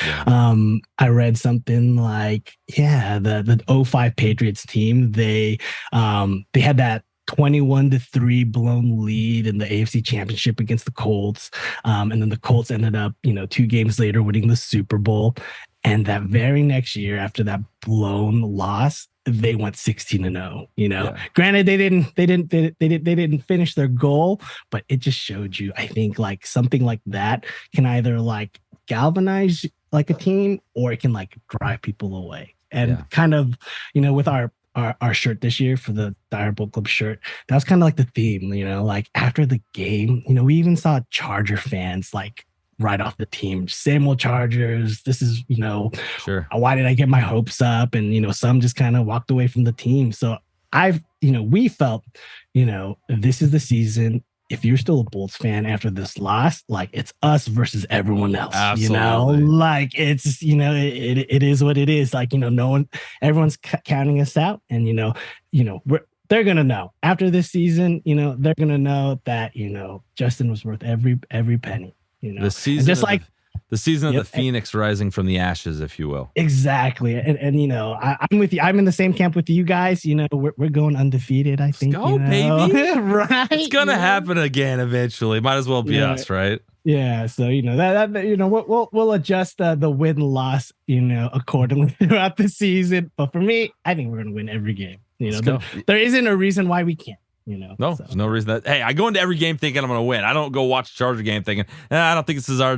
I read something like, the 05 Patriots team, they had that 21-3 blown lead in the AFC Championship against the Colts. And then the Colts ended up, 2 games later winning the Super Bowl. And that very next year, after that blown loss, they went 16-0. Granted, they didn't finish their goal, but it just showed you, I think, like something like that can either like galvanize like a team, or it can like drive people away. And kind of, with our shirt this year for the Die Hard Bolt Club shirt, that was kind of like the theme, like after the game, we even saw Charger fans like right off the team, same old Chargers. This is, sure. Why did I get my hopes up? And, some just kind of walked away from the team. So we felt, this is the season. If you're still a Bolts fan after this loss, like it's us versus everyone else. Absolutely. Like it's, it is what it is. Like, everyone's counting us out, and they're gonna know after this season. They're gonna know that Justin was worth every penny. The season, just like the season of the Phoenix rising from the ashes, if you will. Exactly. And I'm with you. I'm in the same camp with you guys. We're going undefeated, I think. Let's go, baby. Right. It's gonna happen again eventually. Might as well be us, right? Yeah. So, we'll adjust the win-loss, accordingly throughout the season. But for me, I think we're gonna win every game. There isn't a reason why we can't. No, there's no reason that. Hey, I go into every game thinking I'm going to win. I don't go watch a Charger game thinking, I don't think this is our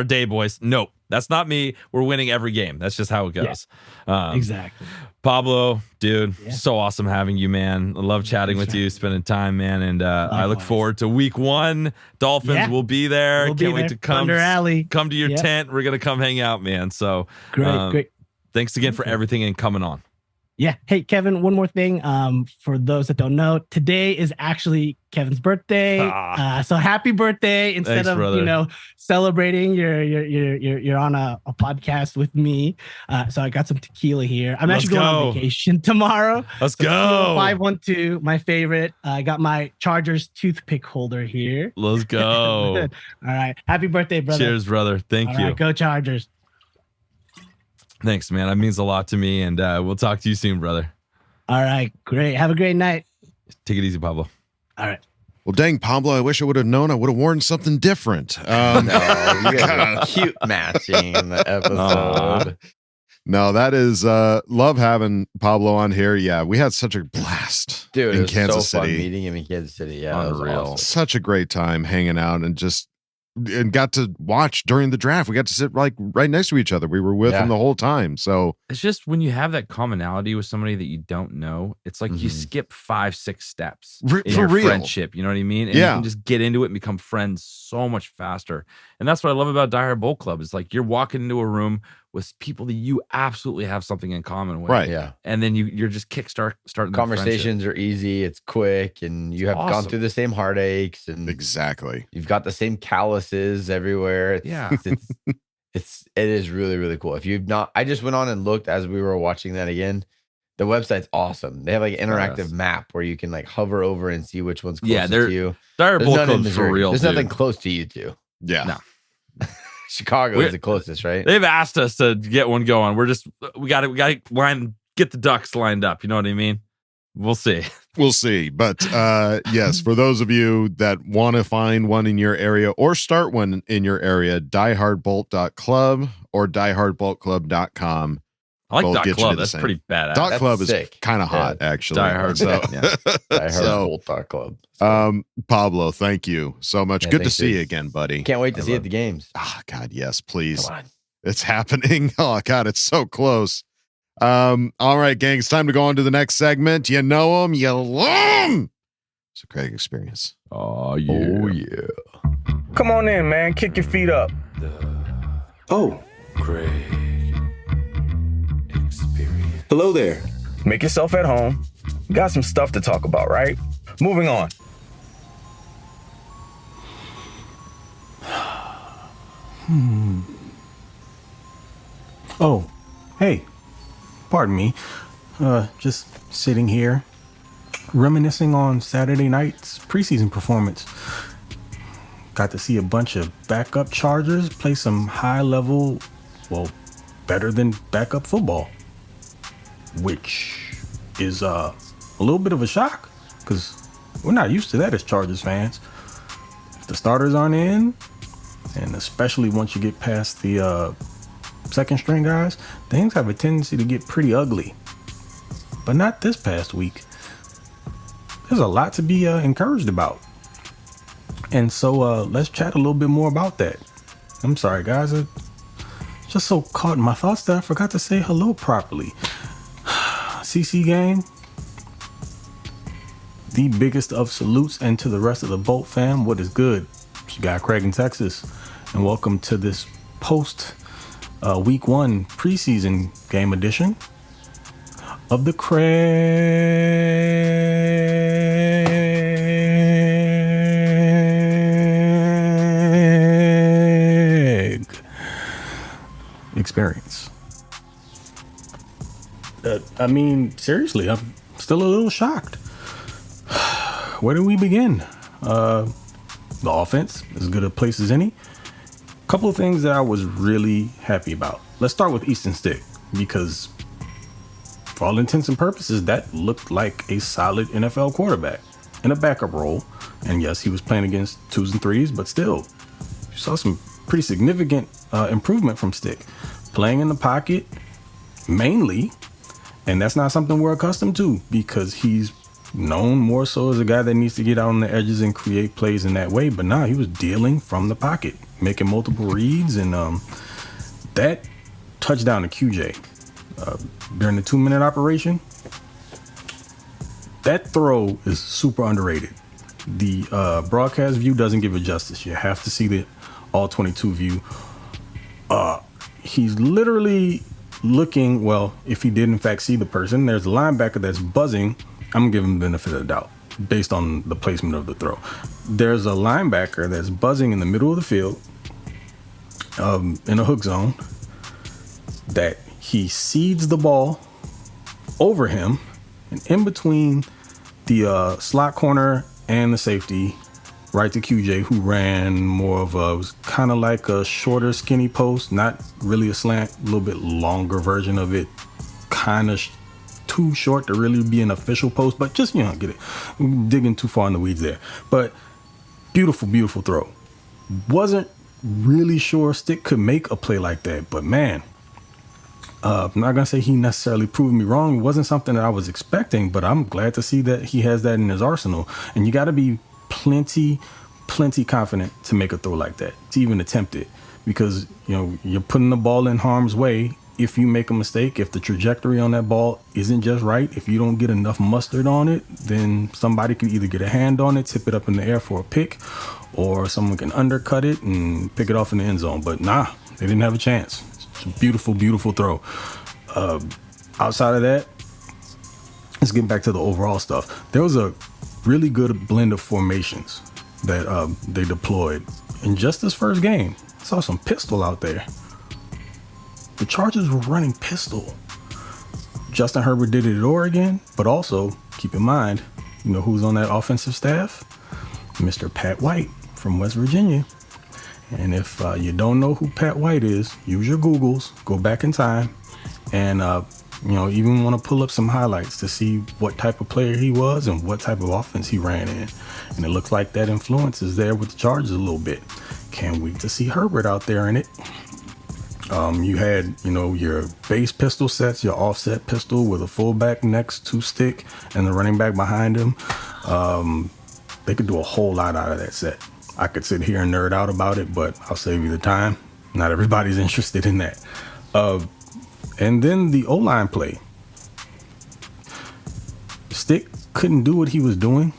day, boys. Nope, that's not me. We're winning every game. That's just how it goes. Yeah, exactly. Pablo, dude, so awesome having you, man. I love chatting with you, spending time, man. And I look forward to week 1. Dolphins will be there. Can't wait to come to your tent. We're going to come hang out, man. So great. Thanks again for everything and coming on. Yeah. Hey, Kevin, one more thing. For those that don't know, today is actually Kevin's birthday. So happy birthday. Instead of, brother. Celebrating, you're on a podcast with me. So I got some tequila here. I'm actually going on vacation tomorrow. Let's go. 512, my favorite. I got my Chargers toothpick holder here. Let's go. All right. Happy birthday, brother. Cheers, brother. Thank you. All right, go Chargers. Thanks, man. That means a lot to me, and we'll talk to you soon, brother. All right, great. Have a great night. Take it easy, Pablo. All right. Well, dang, Pablo, I wish I would have known. I would have worn something different. No, you guys are cute matching the episode. No, that is love having Pablo on here. Yeah, we had such a blast, dude. In it was Kansas so City. Fun meeting him in Kansas City. Yeah, unreal. awesome. Such a great time hanging out and got to watch during the draft. We got to sit like right next to each other. We were with him the whole time. So it's just when you have that commonality with somebody that you don't know, it's like you skip 5-6 steps in your friendship. You know what I mean? And you can just get into it and become friends so much faster. And that's what I love about Die Hard Bolt Club. Is like you're walking into a room with people that you absolutely have something in common with. Right. Yeah. And then you're just starting conversations are easy, it's quick, and you have gone through the same heartaches, and exactly. You've got the same calluses everywhere. It is really, really cool. If you've not, I just went on and looked as we were watching that again. The website's awesome. They have like an interactive map where you can like hover over and see which one's closest to you. Die Hard Bolt Club's for real. There's nothing close to you two. Yeah. No. Chicago is the closest, right? They've asked us to get one going. We got to get the ducks lined up. You know what I mean? We'll see. We'll see. But yes, for those of you that want to find one in your area or start one in your area, diehardbolt.club or diehardboltclub.com. I like .club. That's pretty badass. .club is kind of hot, actually. Die Hard. So, diehardbolt.club. Pablo, thank you so much. Yeah, good to see you again, buddy. Can't wait to see you at the games. Oh, God, yes, please. Come on. It's happening. Oh, God, it's so close. All right, gang, it's time to go on to the next segment. You know them, you love them. It's a Craig experience. Oh, yeah. Oh, yeah. Come on in, man. Kick your feet up. Oh, Craig experience. hello there. Make yourself at home. Got some stuff to talk about, right? Moving on. Oh, hey. Pardon me. Just sitting here, reminiscing on Saturday night's preseason performance. Got to see a bunch of backup Chargers play some high-level, well, better than backup football. Which is a little bit of a shock, because We're not used to that as Chargers fans. If the starters aren't in, and especially once you get past the second string guys, things have a tendency to get pretty ugly. But not this past week. There's a lot to be encouraged about. And so let's chat a little bit more about that. I'm sorry, guys. I just so caught in my thoughts that I forgot to say hello properly. CC gang, the biggest of salutes, and to the rest of the Bolt fam, what is good? It's your guy Craig in Texas, and welcome to this post week 1 preseason game edition of the Craig experience. I mean, seriously, I'm still a little shocked. Where do we begin? The offense, as good a place as any. Couple of things that I was really happy about. Let's start with Easton Stick, because for all intents and purposes, that looked like a solid NFL quarterback in a backup role. And yes, he was playing against 2s and 3s, but still, you saw some pretty significant improvement from Stick. Playing in the pocket, mainly, and that's not something we're accustomed to, because he's known more so as a guy that needs to get out on the edges and create plays in that way. But nah, he was dealing from the pocket, making multiple reads, and that touchdown to QJ during the 2-minute operation, that throw is super underrated. The broadcast view doesn't give it justice. You have to see the all 22 view. He's literally looking, well, if he did in fact see the person, there's a linebacker that's buzzing. I'm gonna give him the benefit of the doubt based on the placement of the throw. There's a linebacker that's buzzing in the middle of the field in a hook zone, that he seeds the ball over him, and in between the slot corner and the safety, right to QJ, who ran more of a, was kind of like a shorter, skinny post, not really a slant, a little bit longer version of it, kind of too short to really be an official post, but just, get it. I'm digging too far in the weeds there. But beautiful, beautiful throw. Wasn't really sure Stick could make a play like that, but man, I'm not gonna say he necessarily proved me wrong. It wasn't something that I was expecting, but I'm glad to see that he has that in his arsenal. And you got to be plenty confident to make a throw like that, to even attempt it, because you're putting the ball in harm's way. If you make a mistake, if the trajectory on that ball isn't just right, if you don't get enough mustard on it, then somebody can either get a hand on it, tip it up in the air for a pick, or someone can undercut it and pick it off in the end zone. But nah, they didn't have a chance. It's a beautiful, beautiful throw. Outside of that, let's get back to the overall stuff. There was a really good blend of formations that they deployed in just this first game. I saw some pistol out there. The Chargers were running pistol. Justin Herbert did it at Oregon, but also keep in mind, who's on that offensive staff? Mr. Pat White from West Virginia. And if you don't know who Pat White is, use your Googles, go back in time, and even want to pull up some highlights to see what type of player he was and what type of offense he ran in. And it looks like that influence is there with the Chargers a little bit. Can't wait to see Herbert out there in it. You had, your base pistol sets, your offset pistol with a fullback next to Stick and the running back behind him. They could do a whole lot out of that set. I could sit here and nerd out about it, but I'll save you the time. Not everybody's interested in that. And then the O-line play. Stick couldn't do what he was doing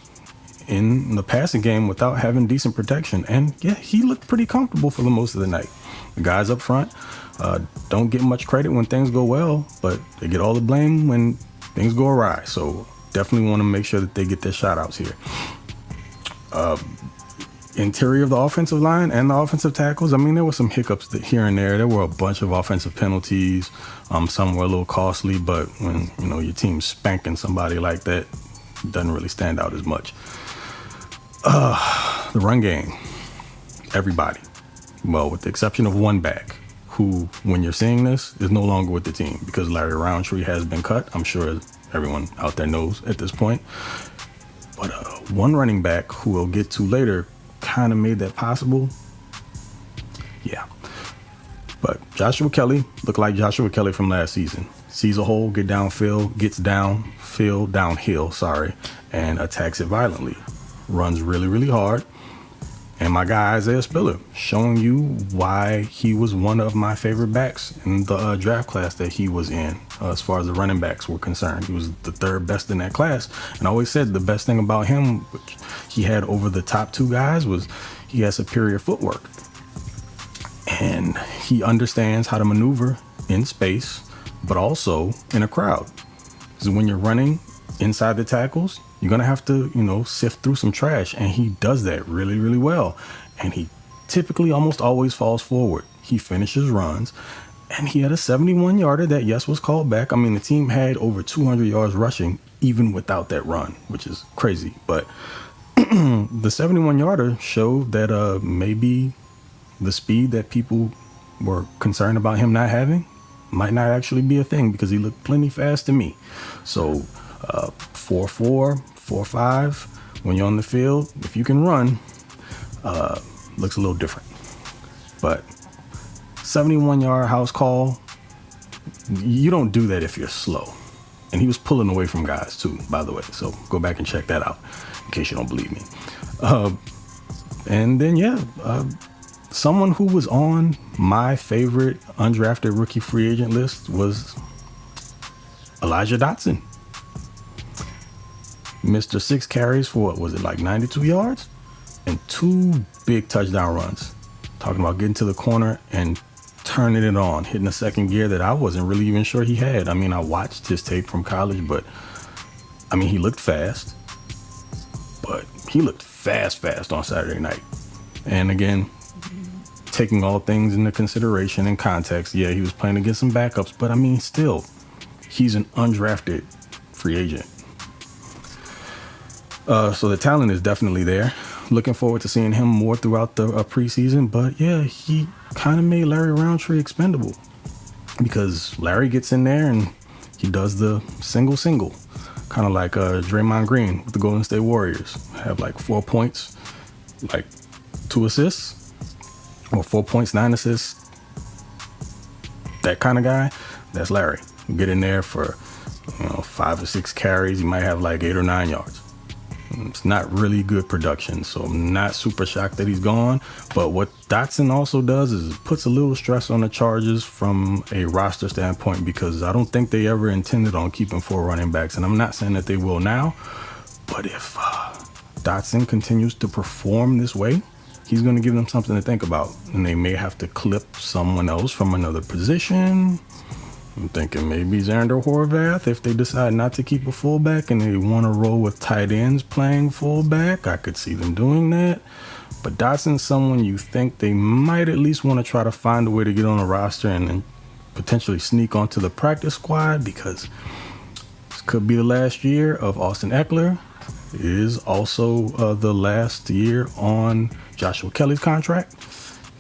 in the passing game without having decent protection. And yeah, he looked pretty comfortable for the most of the night. The guys up front don't get much credit when things go well, but they get all the blame when things go awry. So definitely want to make sure that they get their shout outs here. Interior of the offensive line and the offensive tackles, I mean, there were some hiccups here and there. There were a bunch of offensive penalties. Some were a little costly, but when your team's spanking somebody like that, it doesn't really stand out as much. The run game, everybody, well, with the exception of one back, who, when you're seeing this, is no longer with the team because Larry Roundtree has been cut. I'm sure everyone out there knows at this point. But one running back who we'll get to later kind of made that possible. Yeah. But Joshua Kelly looked like Joshua Kelly from last season. Sees a hole, gets downhill, and attacks it violently. Runs really, really hard. And my guy, Isaiah Spiller, showing you why he was one of my favorite backs in the draft class that he was in, as far as the running backs were concerned. He was the third best in that class. And I always said the best thing about him, which he had over the top two guys, was he has superior footwork. And he understands how to maneuver in space, but also in a crowd. So when you're running inside the tackles, you're going to have to, sift through some trash. And he does that really, really well. And he typically almost always falls forward. He finishes runs. And he had a 71-yarder that, yes, was called back. I mean, the team had over 200 yards rushing, even without that run, which is crazy. But the 71-yarder showed that maybe the speed that people were concerned about him not having might not actually be a thing, because he looked plenty fast to me. So 4.4, 4.5, when you're on the field, if you can run, looks a little different. But 71-yard house call, you don't do that if you're slow. And he was pulling away from guys too, by the way. So go back and check that out in case you don't believe me. And then, someone who was on my favorite undrafted rookie free agent list was Elijah Dotson. Mr. 6 carries for, 92 yards? And 2 big touchdown runs. Talking about getting to the corner and turning it on, hitting a second gear that I wasn't really even sure he had. I mean, I watched his tape from college, but he looked fast. But he looked fast on Saturday night. And again, taking all things into consideration and context, he was playing against some backups, but still, he's an undrafted free agent. So the talent is definitely there. Looking forward to seeing him more throughout the preseason. But he kind of made Larry Roundtree expendable, because Larry gets in there and he does the single, kind of like Draymond Green with the Golden State Warriors. Have 4 points, 2 assists, or 4 points, 9 assists. That kind of guy, that's Larry. Get in there for 5 or 6 carries. He might have 8 or 9 yards. It's not really good production, so I'm not super shocked that he's gone. But what Dotson also does is puts a little stress on the Chargers from a roster standpoint, because I don't think they ever intended on keeping 4 running backs, and I'm not saying that they will now. But if Dotson continues to perform this way, he's going to give them something to think about, and they may have to clip someone else from another position. I'm thinking maybe Xander Horvath, if they decide not to keep a fullback and they want to roll with tight ends playing fullback. I could see them doing that. But Dotson's someone you think they might at least want to try to find a way to get on a roster and then potentially sneak onto the practice squad, because this could be the last year of Austin Eckler. It is also the last year on Joshua Kelly's contract.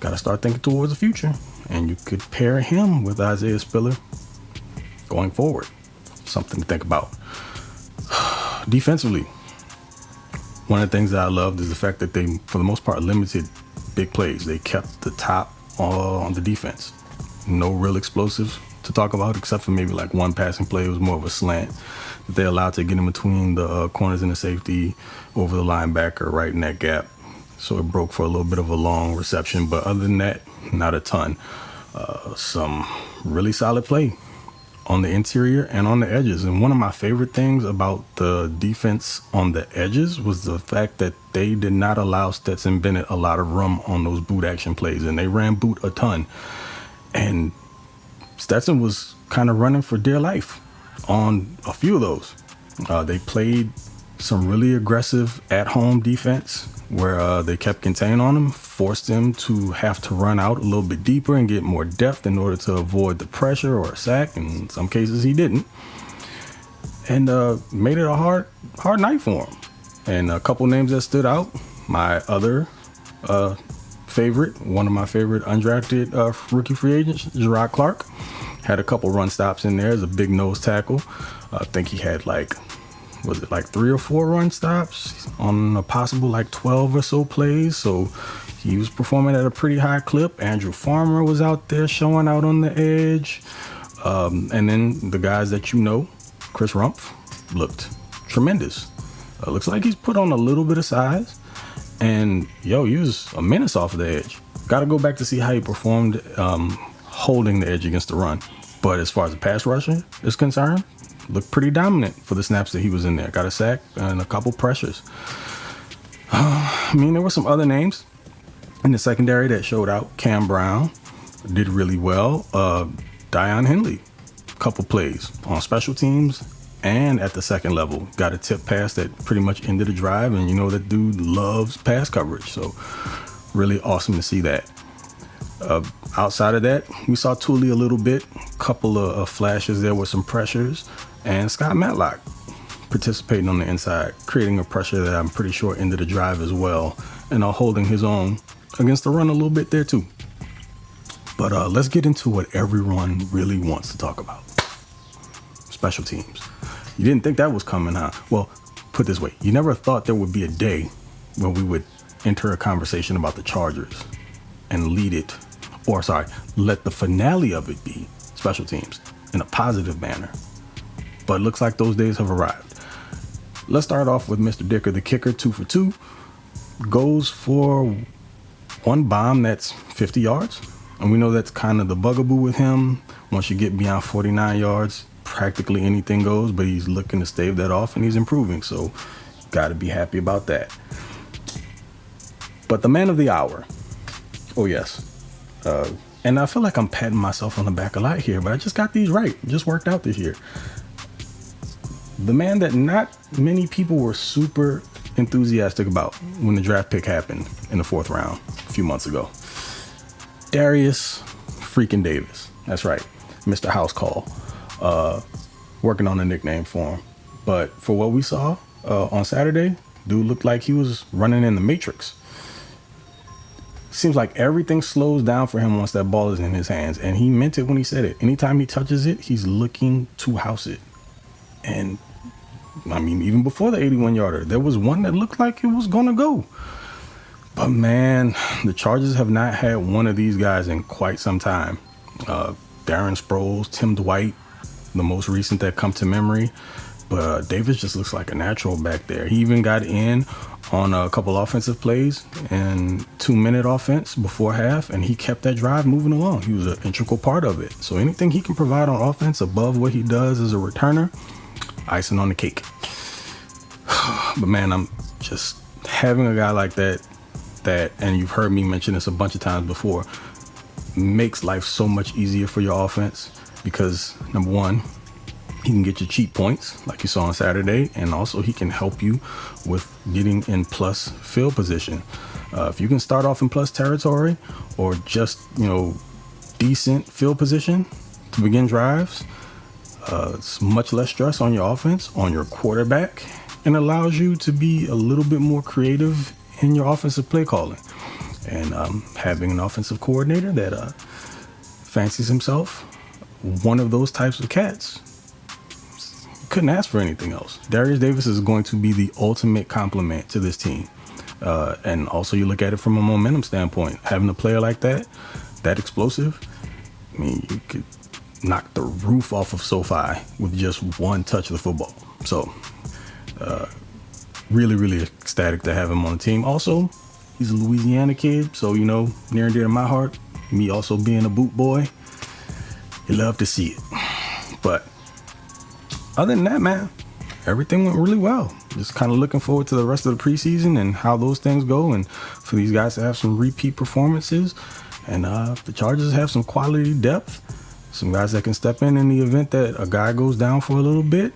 Got to start thinking towards the future. And you could pair him with Isaiah Spiller going forward. Something to think about. Defensively, one of the things that I loved is the fact that they, for the most part, limited big plays. They kept the top on the defense. No real explosives to talk about, except for maybe one passing play. It was more of a slant that they allowed to get in between the corners and the safety over the linebacker right in that gap. So it broke for a little bit of a long reception. But other than that, not a ton. Some really solid play on the interior and on the edges. And one of my favorite things about the defense on the edges was the fact that they did not allow Stetson Bennett a lot of room on those boot action plays, and they ran boot a ton. And Stetson was kind of running for dear life on a few of those. They played some really aggressive at-home defense where they kept contained on him, forced him to have to run out a little bit deeper and get more depth in order to avoid the pressure or a sack. In some cases, he didn't. And made it a hard night for him. And a couple names that stood out. My other favorite, one of my favorite undrafted rookie free agents, Gerard Clark, had a couple run stops in there as a big nose tackle. I think he had was it like 3 or 4 run stops on a possible like 12 or so plays. So he was performing at a pretty high clip. Andrew Farmer was out there showing out on the edge. And then the guys that you know, Chris Rumpf, looked tremendous. Looks like he's put on a little bit of size. And, he was a menace off the edge. Got to go back to see how he performed holding the edge against the run. But as far as the pass rushing is concerned, looked pretty dominant for the snaps that he was in there. Got a sack and a couple pressures. There were some other names in the secondary that showed out. Cam Brown did really well. Dion Henley, a couple plays on special teams and at the second level. Got a tip pass that pretty much ended the drive, and that dude loves pass coverage. So really awesome to see that. Outside of that, we saw Tooley a little bit, couple of flashes there with some pressures, and Scott Matlock participating on the inside, creating a pressure that I'm pretty sure ended the drive as well, and holding his own against the run a little bit there too. But let's get into what everyone really wants to talk about. Special teams. You didn't think that was coming, huh? Well, put it this way, you never thought there would be a day when we would enter a conversation about the Chargers and let the finale of it be special teams in a positive manner. But it looks like those days have arrived. Let's start off with Mr. Dicker, the kicker, 2 for 2. Goes for one bomb that's 50 yards. And we know that's kind of the bugaboo with him. Once you get beyond 49 yards, practically anything goes, but he's looking to stave that off and he's improving. So got to be happy about that. But the man of the hour. Oh, yes. And I feel like I'm patting myself on the back a lot here, but I just got these right. It just worked out this year. The man that not many people were super enthusiastic about when the draft pick happened in the 4th round a few months ago. Darius freaking Davis. That's right. Mr. House Call. Working on a nickname for him. But for what we saw on Saturday, dude looked like he was running in the Matrix. Seems like everything slows down for him once that ball is in his hands. And he meant it when he said it. Anytime he touches it, he's looking to house it. And even before the 81-yarder, there was one that looked like it was going to go. But man, the Chargers have not had one of these guys in quite some time. Darren Sproles, Tim Dwight, the most recent that come to memory. But Davis just looks like a natural back there. He even got in on a couple offensive plays and 2-minute offense before half, and he kept that drive moving along. He was an integral part of it. So anything he can provide on offense above what he does as a returner, icing on the cake. But man, I'm just having a guy like that, and you've heard me mention this a bunch of times before, makes life so much easier for your offense because, number one, he can get you cheap points like you saw on Saturday, and also he can help you with getting in plus field position. If you can start off in plus territory or just, decent field position to begin drives, it's much less stress on your offense, on your quarterback, and allows you to be a little bit more creative in your offensive play calling. And having an offensive coordinator that fancies himself one of those types of cats, couldn't ask for anything else. Darius Davis is going to be the ultimate complement to this team. And also you look at it from a momentum standpoint. Having a player like that explosive, you could knock the roof off of SoFi with just one touch of the football. So really, really ecstatic to have him on the team. Also, he's a Louisiana kid, so, near and dear to my heart. Me also being a boot boy, you love to see it. But other than that, man, everything went really well. Just kind of looking forward to the rest of the preseason and how those things go, and for these guys to have some repeat performances. And the Chargers have some quality depth, some guys that can step in the event that a guy goes down for a little bit.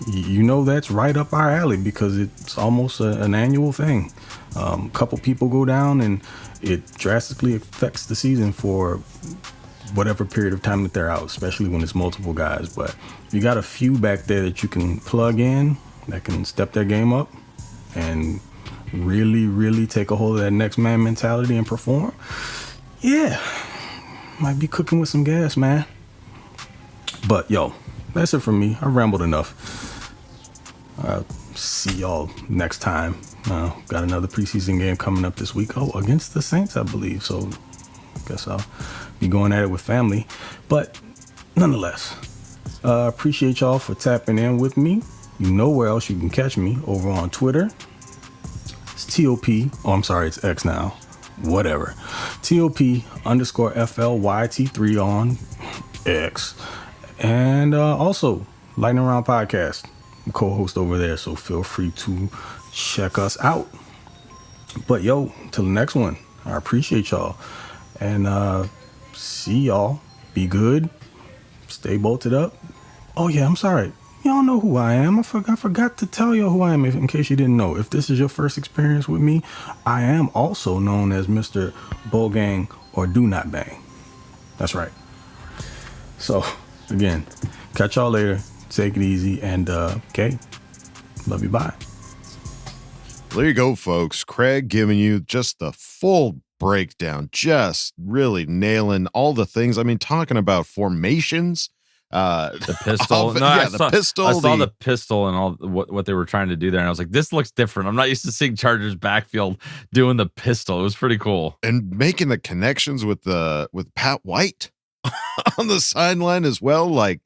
That's right up our alley because it's almost an annual thing. A couple people go down and it drastically affects the season for whatever period of time that they're out, especially when it's multiple guys. But if you got a few back there that you can plug in, that can step their game up and really, really take a hold of that next man mentality and perform, yeah, might be cooking with some gas, man. But yo, that's it from me. I rambled enough. See y'all next time. Got another preseason game coming up this week. Oh, against the Saints, I believe. So I guess I'll be going at it with family. But nonetheless, appreciate y'all for tapping in with me. You know where else you can catch me, over on Twitter. It's TOP. Oh, I'm sorry, it's X now. Whatever. TOP_FLYT3 on X. And also, Lightning Round Podcast, co-host over there. So feel free to check us out. But yo, till the next one, I appreciate y'all. And see y'all. Be good. Stay bolted up. Oh yeah, I'm sorry. Y'all know who I am. I forgot to tell y'all who I am in case you didn't know. If this is your first experience with me, I am also known as Mr. Bull Gang or Do Not Bang. That's right. So, again, catch y'all later. Take it easy. And, okay, love you. Bye. There you go, folks. Craig giving you just the full breakdown, just really nailing all the things. I mean, talking about formations. The pistol. The pistol. I saw the pistol and all what they were trying to do there, and I was like, "This looks different." I'm not used to seeing Chargers backfield doing the pistol. It was pretty cool, and making the connections with Pat White on the sideline as well. Like,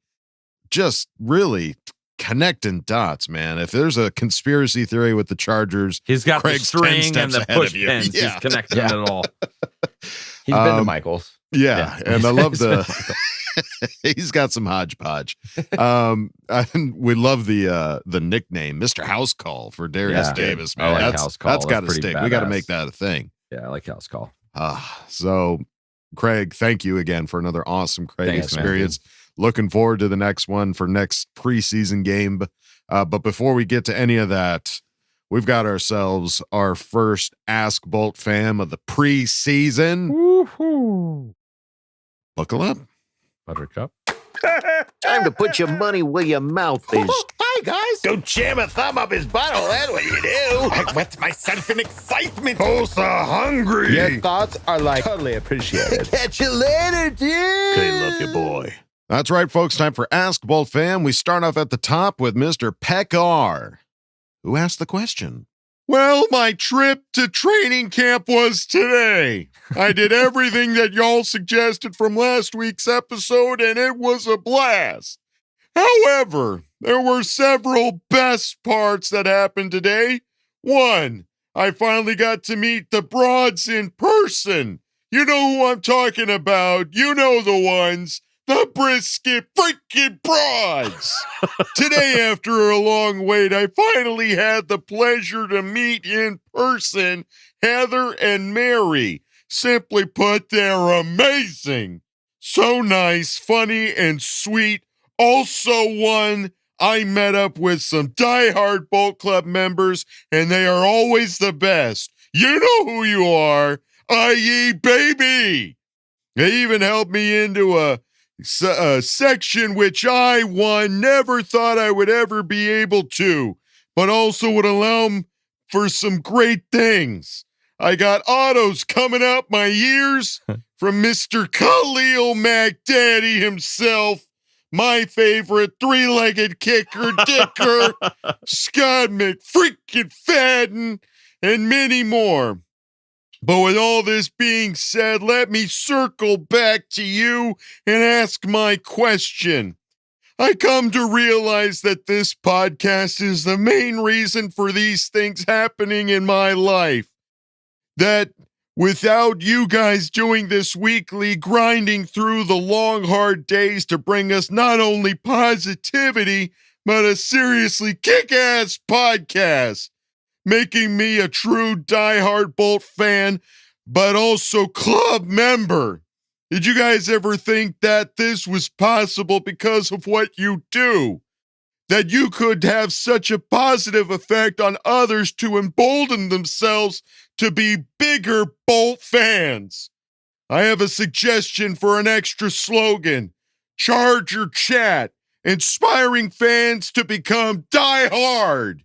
just really connecting dots, man. If there's a conspiracy theory with the Chargers, he's got Craig's the string and the push pins. Yeah. He's connecting it all. He's been to Michael's. Yeah, and I love he's got some hodgepodge. And we love the nickname, Mr. House Call for Darius Davis, man. I like House Call. That's got to stick. Badass. We got to make that a thing. Yeah, I like House Call. So, Craig, thank you again for another awesome Craig experience. Man. Looking forward to the next one for next preseason game. But before we get to any of that, we've got ourselves our first Ask Boltfam of the preseason. Woohoo! Buckle up. Buttercup. Time to put your money where your mouth is. Hi, guys. Don't jam a thumb up his butthole. That's what you do. I wet myself in excitement. Oh, so hungry. Your thoughts are like totally appreciated. Catch you later, dude. Okay, love you, boy. That's right, folks. Time for Ask Boltfam. We start off at the top with Mr. Peckar, who asked the question. Well, my trip to training camp was today. I did everything that y'all suggested from last week's episode, and it was a blast. However, there were several best parts that happened today. One, I finally got to meet the broads in person. You know who I'm talking about. You know the ones. The brisket freaking broads. Today, after a long wait, I finally had the pleasure to meet in person Heather and Mary. Simply put, they're amazing. So nice, funny, and sweet. Also one, I met up with some diehard Bolt Club members, and they are always the best. You know who you are, i.e. baby. They even helped me into a section which I, never thought I would ever be able to, but also would allow for some great things. I got autos coming out my ears from Mr. Khalil McDaddy himself, my favorite three-legged kicker, Dicker, Scott McFreaking-Fadden, and many more. But with all this being said, let me circle back to you and ask my question. I come to realize that this podcast is the main reason for these things happening in my life. That without you guys doing this weekly, grinding through the long, hard days to bring us not only positivity, but a seriously kick-ass podcast, making me a true diehard Bolt fan, but also club member. Did you guys ever think that this was possible because of what you do? That you could have such a positive effect on others to embolden themselves to be bigger Bolt fans? I have a suggestion for an extra slogan. Charger Chat, inspiring fans to become diehard.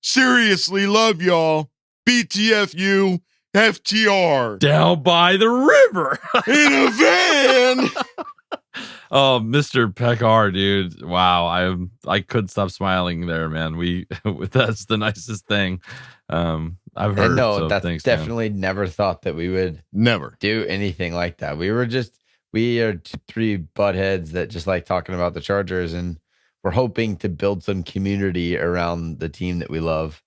Seriously, love y'all. BTFU, FTR. Down by the river. In a van. Oh, Mr. Pekar, dude. Wow. I couldn't stop smiling there, man. That's the nicest thing I've heard. And no, so that's thanks, definitely never thought that we would do anything like that. We are three buttheads that just like talking about the Chargers, and we're hoping to build some community around the team that we love.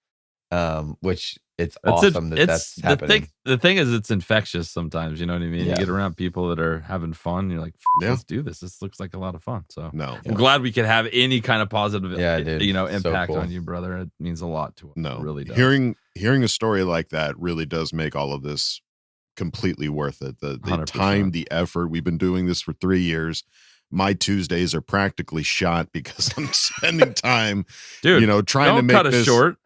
Which it's awesome that's happening. The thing is, it's infectious sometimes. You know what I mean? Yeah. You get around people that are having fun. And you're like, let's do this. This looks like a lot of fun. So I'm glad we could have any kind of positive, impact cool. on you, brother. It means a lot to us. No, it really does. Hearing a story like that really does make all of this completely worth it. The 100%. Time, the effort. We've been doing this for 3 years. My Tuesdays are practically shot because I'm spending time, dude. Trying to make cut us short.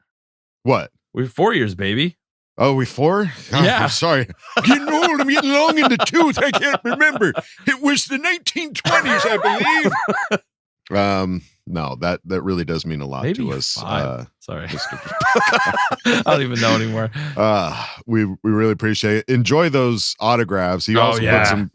What? We're 4 years, baby. Oh, we 4? Oh, yeah. I'm sorry. I'm getting old. I'm getting long in the tooth. I can't remember. It was the 1920s, I believe. No, that really does mean a lot to us. 5. Sorry. I don't even know anymore. We really appreciate it. Enjoy those autographs. He also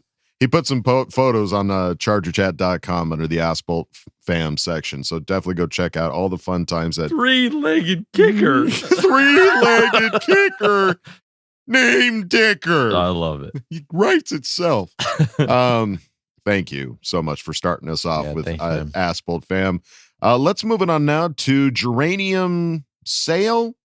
put some photos on chargerchat.com under the Ask Boltfam section. So definitely go check out all the fun times at 3-legged kicker. 3-legged kicker named Dicker. I love it. He writes itself. Thank you so much for starting us off with Ask Boltfam. Let's move it on now to geranium soil.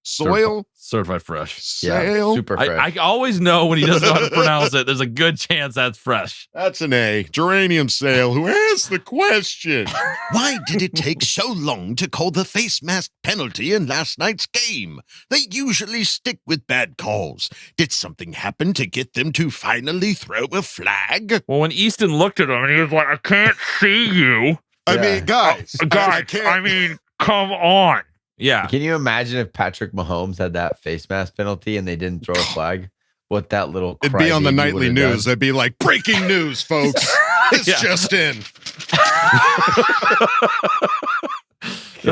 Certified fresh. Sale. Super fresh. I always know when he doesn't know how to pronounce it. There's a good chance that's fresh. That's an A. Geranium sale. Who asked the question? Why did it take so long to call the face mask penalty in last night's game? They usually stick with bad calls. Did something happen to get them to finally throw a flag? Well, when Easton looked at him and he was like, I can't see you. I mean, guys. I mean, come on. Yeah. Can you imagine if Patrick Mahomes had that face mask penalty and they didn't throw a flag? What that little it'd be on the nightly news. It'd be like breaking news, folks. It's just in.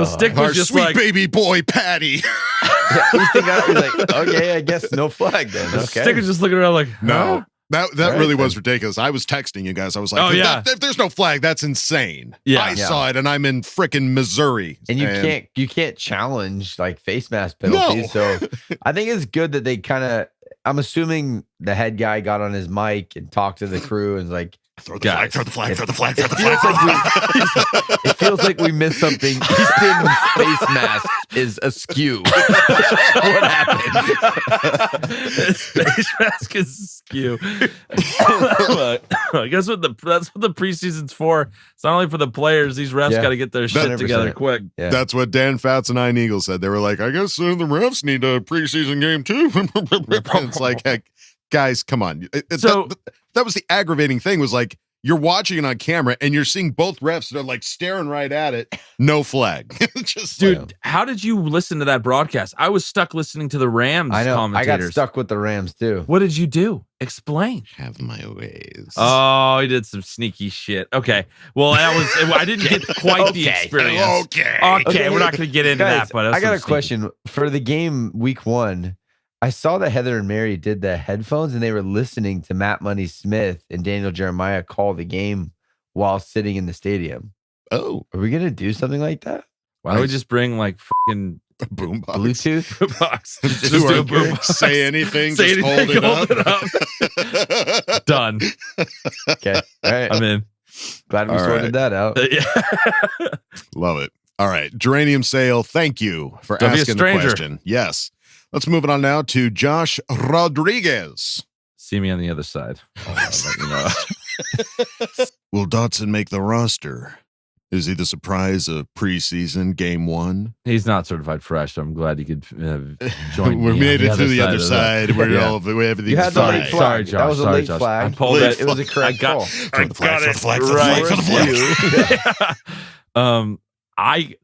Stick was our just sweet like baby boy Patty. He's like, okay, I guess no flag then. Okay. Stick was just looking around like, no. That really was ridiculous. I was texting you guys. I was like, if there's no flag, that's insane. Yeah. I saw it and I'm in frickin' Missouri. And you can't challenge like face mask penalties. No. So I think it's good that they I'm assuming the head guy got on his mic and talked to the crew and was like, throw the flag. It feels like we missed something. Easton's face mask is askew. What happened? His face mask is askew. I guess that's what the preseason's for. It's not only for the players. These refs got to get their shit together quick. Yeah. That's what Dan Fats and Ian Eagle said. They were like, I guess the refs need a preseason game too. It's like, heck, guys, come on. That was the aggravating thing was like, you're watching it on camera and you're seeing both refs that are like staring right at it. No flag. Dude, how did you listen to that broadcast? I was stuck listening to the Rams commentators. I got stuck with the Rams too. What did you do? Explain. Have my ways. Oh, he did some sneaky shit. Okay. Well, I didn't get quite the experience. Okay. We're not going to get into that. But I got a question for the game week 1. I saw that Heather and Mary did the headphones and they were listening to Matt Money Smith and Daniel Jeremiah call the game while sitting in the stadium. Oh, are we going to do something like that? Why don't we just bring like fucking boombox? Bluetooth? Boombox. Just do a boombox. Say anything. Just hold it up. Done. Okay. All right. I'm in. Glad we sorted that out. Yeah. Love it. All right. Geranium Sale. Thank you for asking the question. Yes. Let's move it on now to Josh Rodriguez. See me on the other side. Will Dotson make the roster? Is he the surprise of preseason game 1? He's not certified fresh. I'm glad he could join. We made it to the other side. Everything's fine. Sorry, Josh. That was a late flag. I pulled it. It was a correct call. Throw the flag.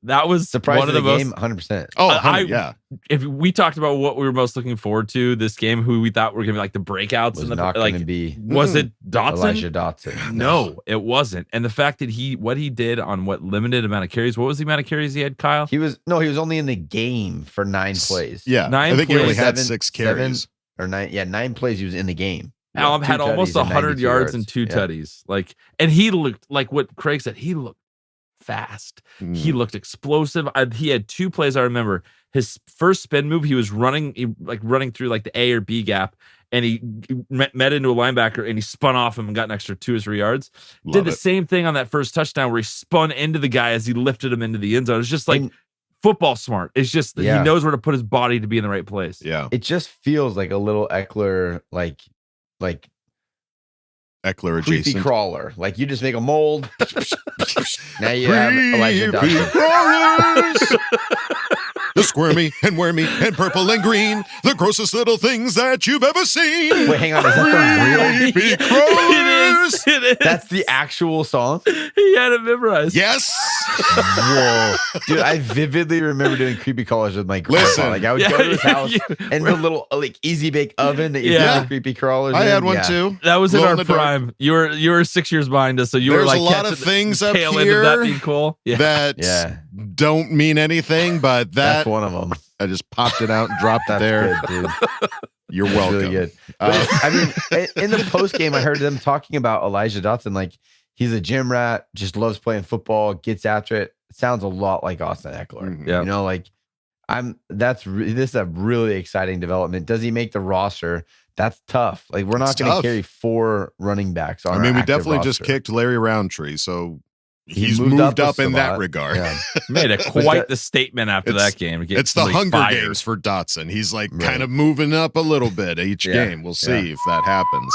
That was surprise one of the game, most 100%. Oh, yeah. If we talked about what we were most looking forward to this game, who we thought were going to be like the breakouts, was not going to be. Was it Dotson? Elijah Dotson? No, it wasn't. And the fact that what he did on what limited amount of carries? What was the amount of carries he had, Kyle? He was only in the game for 9 plays. Yeah, 9 I think plays, he only had 6 carries. 9 plays. He was in the game. had almost 100 yards and 2 tutties. Like, and he looked like what Craig said. He looked fast. He looked explosive. He had 2 plays. I remember his first spin move. He was running through like the A or B gap, and he met into a linebacker, and he spun off him and got an extra 2 or 3 yards. Did the same thing on that first touchdown where he spun into the guy as he lifted him into the end zone. It's just like football smart. It's just he knows where to put his body to be in the right place. Yeah, it just feels like a little Eckler, like Eckler creepy adjacent crawler. Like you just make a mold. Now you have Elijah Dawson. The squirmy and wormy and purple and green, the grossest little things that you've ever seen. Wait, hang on. Is that the real? Creepy crawlers. It is. That's the actual song? He had it memorized. Yes. Whoa. Dude, I vividly remember doing creepy crawlers with my grandpa. Listen. Like I would go to his house and the little like easy bake oven that you do creepy crawlers. I had one too. That was in our prime. You were 6 years behind us, so you were like a lot of things up tail end here of that being cool. that don't mean anything, but that's one of them. I just popped it out and dropped it there. Good, dude. You're welcome. Really good. But I mean, in the post game, I heard them talking about Elijah Dotson. Like he's a gym rat, just loves playing football, gets after it. Sounds a lot like Austin Eckler. Yeah. You know, like this is a really exciting development. Does he make the roster? That's tough. Like we're not going to carry 4 running backs on. I mean, we definitely roster. just kicked Larry Roundtree, so he's moved up in that regard. Yeah. Made quite the statement after that game. It's the Hunger Games for Dotson. He's like kind of moving up a little bit each game. We'll see if that happens.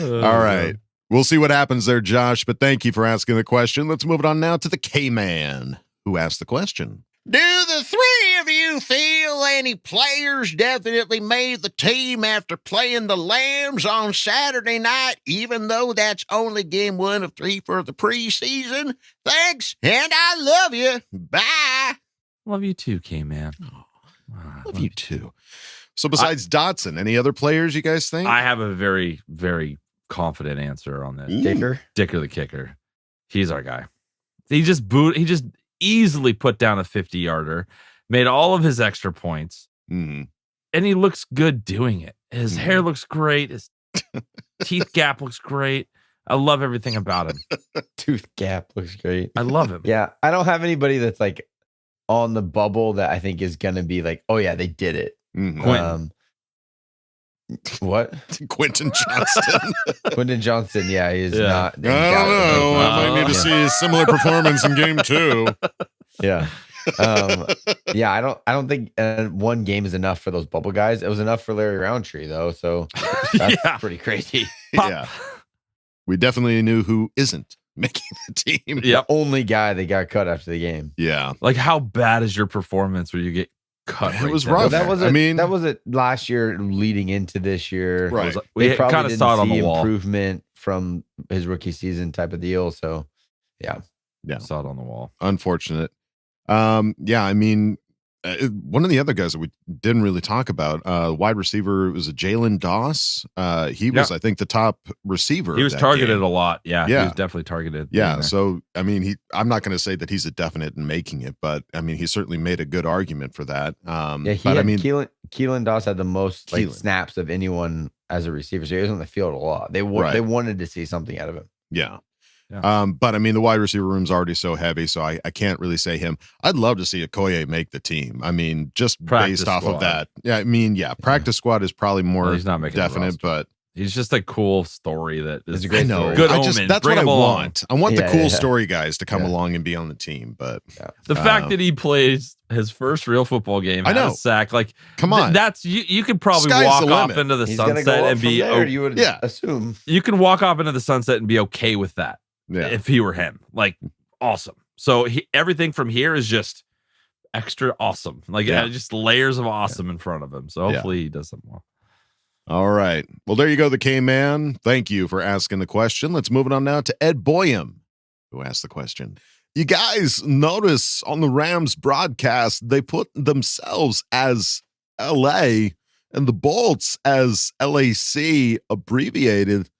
All right. We'll see what happens there, Josh, but thank you for asking the question. Let's move it on now to the K-Man, who asked the question. Do the 3 of you feel any players definitely made the team after playing the Lambs on Saturday night, even though that's only game 1 of 3 for the preseason? Thanks, and I love you. Bye. Love you too, K-Man. Love you too. So besides Dotson, any other players you guys think? I have a very, very confident answer on this. Dicker the kicker. He's our guy. He just easily put down a 50-yarder, made all of his extra points, and he looks good doing it. His hair looks great. His teeth gap looks great. I love everything about him. Tooth gap looks great. I love him. Yeah, I don't have anybody that's like on the bubble that I think is going to be like, oh yeah, they did it. What? Quentin Johnston. Quentin Johnston, yeah, he is not. I don't know. I might need to see a similar performance in game 2. Yeah. I don't think one game is enough for those bubble guys. It was enough for Larry Roundtree, though, so that's pretty crazy. Yeah. We definitely knew who isn't making the team. The only guy that got cut after the game. Yeah. Like, how bad is your performance where you get cut? It was rough. That was it last year leading into this year. Right. We kind of saw it on the wall. Improvement from his rookie season type of deal. So, yeah. Saw it on the wall. Unfortunate. I mean, one of the other guys that we didn't really talk about, wide receiver, was a Jalen Doss. He was, I think, the top receiver. He was targeted a lot. Yeah, he was definitely targeted. Yeah, so I mean, I'm not going to say that he's a definite in making it, but I mean, he certainly made a good argument for that. Keelan Doss had the most snaps of anyone as a receiver, so he was on the field a lot. They wanted to see something out of him. Yeah. But I mean, the wide receiver room's already so heavy, so I can't really say him. I'd love to see Okoye make the team. I mean, just based off of that. Yeah, I mean, practice squad is probably more he's not making definite, but he's just a cool story that is a great story. Good omen. That's Bring what I along. want. I want the cool story guys to come along and be on the team. But the fact that he plays his first real football game, I know, a sack, like, come on, that's you could probably Sky's walk the off limit. into the He's sunset go and be you would assume you can walk off into the sunset and be okay with that. Yeah. If he were him, like, awesome. So everything from here is just extra awesome. Like, just layers of awesome in front of him. So hopefully he does something well. All right. Well, there you go, the K-Man. Thank you for asking the question. Let's move it on now to Ed Boyum, who asked the question. You guys notice on the Rams broadcast, they put themselves as LA and the Bolts as LAC abbreviated.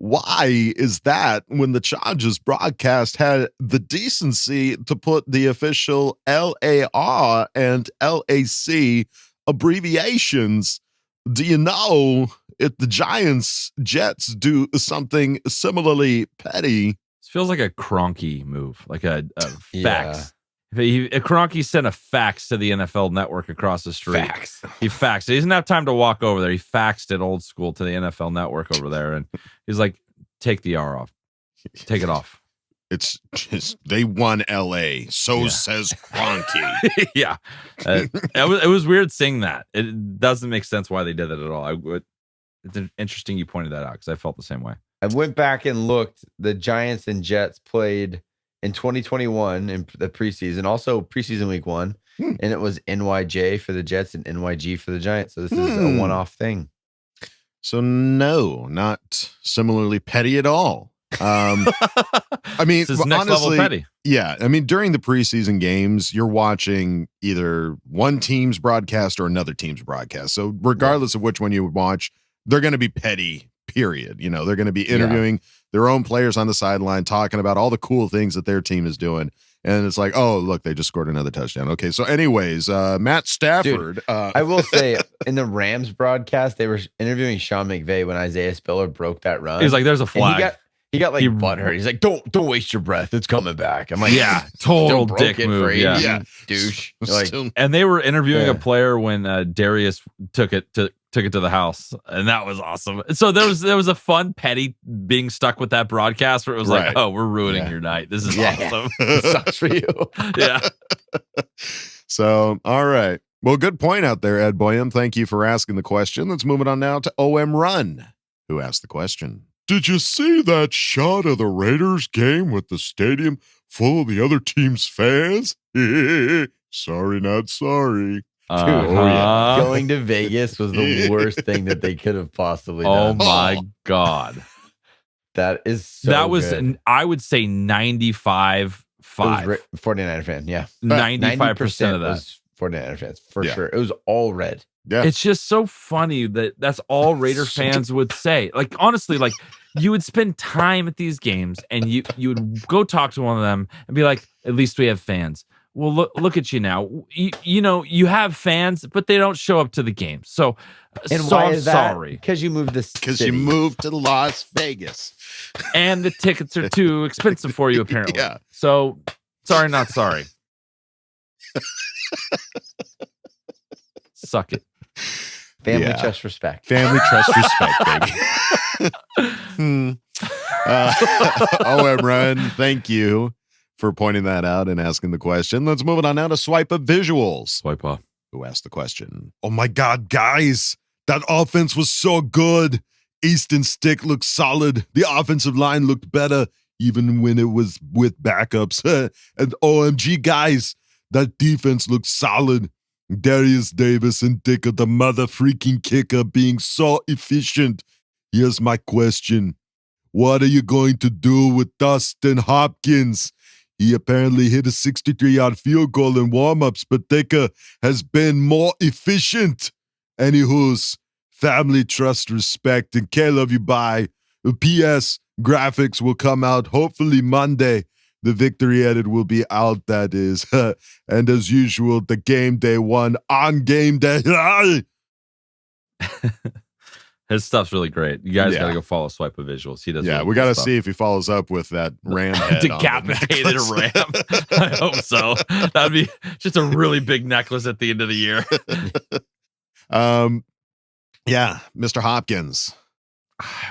Why is that when the Chargers broadcast had the decency to put the official LAR and LAC abbreviations? Do you know if the Giants Jets do something similarly petty? This feels like a Kroenke move, like a fax. Yeah. Kroenke sent a fax to the NFL Network across the street. He faxed. He didn't have time to walk over there. He faxed it old school to the NFL Network over there, and he's like, "Take the R off. Take it off." It's just they won LA. So says Kroenke. Yeah, it was weird seeing that. It doesn't make sense why they did that at all. It's interesting you pointed that out because I felt the same way. I went back and looked. The Giants and Jets played in 2021 in the preseason, also preseason week 1, and it was NYJ for the Jets and NYG for the Giants. So this is a one-off thing. So no, not similarly petty at all. I mean, This is next honestly, level petty. Yeah, I mean, during the preseason games, you're watching either one team's broadcast or another team's broadcast. So regardless of which one you would watch, they're going to be petty. Period. You know, they're going to be interviewing their own players on the sideline, talking about all the cool things that their team is doing. And it's like, oh, look, they just scored another touchdown. Okay, so anyways, Matt Stafford. Dude, I will say, in the Rams broadcast, they were interviewing Sean McVay when Isaiah Spiller broke that run. He's like, "There's a flag." He got like butthurt. He's like, "Don't waste your breath. It's coming back." I'm like, "Yeah, total dick move." Yeah, douche. Like, and they were interviewing a player when Darius took it to the house, and that was awesome. So there was a fun petty being stuck with that broadcast where it was like, "Oh, we're ruining your night. This is awesome." Sucks for you. Yeah. So, all right. Well, good point out there, Ed Boyum. Thank you for asking the question. Let's move it on now to OM Run, who asked the question. Did you see that shot of the Raiders game with the stadium full of the other team's fans? Sorry, not sorry. Going to Vegas was the worst thing that they could have possibly done. Oh my God. That is so that was good. I would say 95-5. 49er fan, yeah. 95% of that was 49er fans, for sure. It was all red. Yeah. It's just so funny that that's all Raider fans would say. Like, honestly, like, you would spend time at these games and you would go talk to one of them and be like, "At least we have fans." Well, look at you now. You know, you have fans, but they don't show up to the game. So, why I'm is that? sorry. Because you moved this. Because you moved to Las Vegas. And the tickets are too expensive for you, apparently. Yeah. So, sorry, not sorry. Suck it. Family trust respect. Family trust respect, baby. OM Run, thank you for pointing that out and asking the question. Let's move it on now to Swipe Up Visuals. Swipe Up. Who asked the question? Oh my God, guys, that offense was so good. Easton Stick looked solid. The offensive line looked better, even when it was with backups. And OMG, guys, that defense looked solid. Darius Davis and Dicker, the mother freaking kicker, being so efficient. Here's my question. What are you going to do with Dustin Hopkins? He apparently hit a 63-yard field goal in warm-ups, but Dicker has been more efficient. Anywho's, family, trust, respect, and care, love you, bye. P.S. Graphics will come out hopefully Monday. The victory edit will be out, that is. And as usual, the game day one on game day. His stuff's really great. You guys got to go follow Swipe of Visuals. He does. Yeah, really we cool got to stuff. see if he follows up with that ram head decapitated on the ram. I hope so. That'd be just a really big necklace at the end of the year. Yeah, Mr. Hopkins.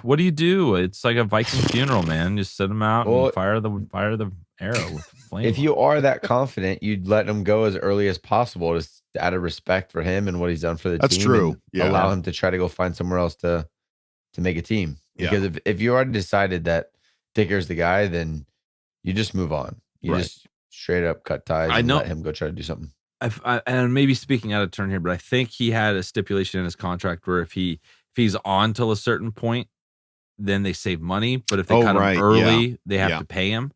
What do you do? It's like a Viking funeral, man. Just set him out and fire the arrow with flame. If you are that confident, you'd let him go as early as possible, just out of respect for him and what he's done for the team. That's true. Yeah. Allow him to try to go find somewhere else to make a team. Because if you already decided that Dicker's the guy, then you just move on. You just straight up cut ties and let him go try to do something. And maybe speaking out of turn here, but I think he had a stipulation in his contract where if he's on till a certain point, then they save money. But if they cut him early, they have to pay him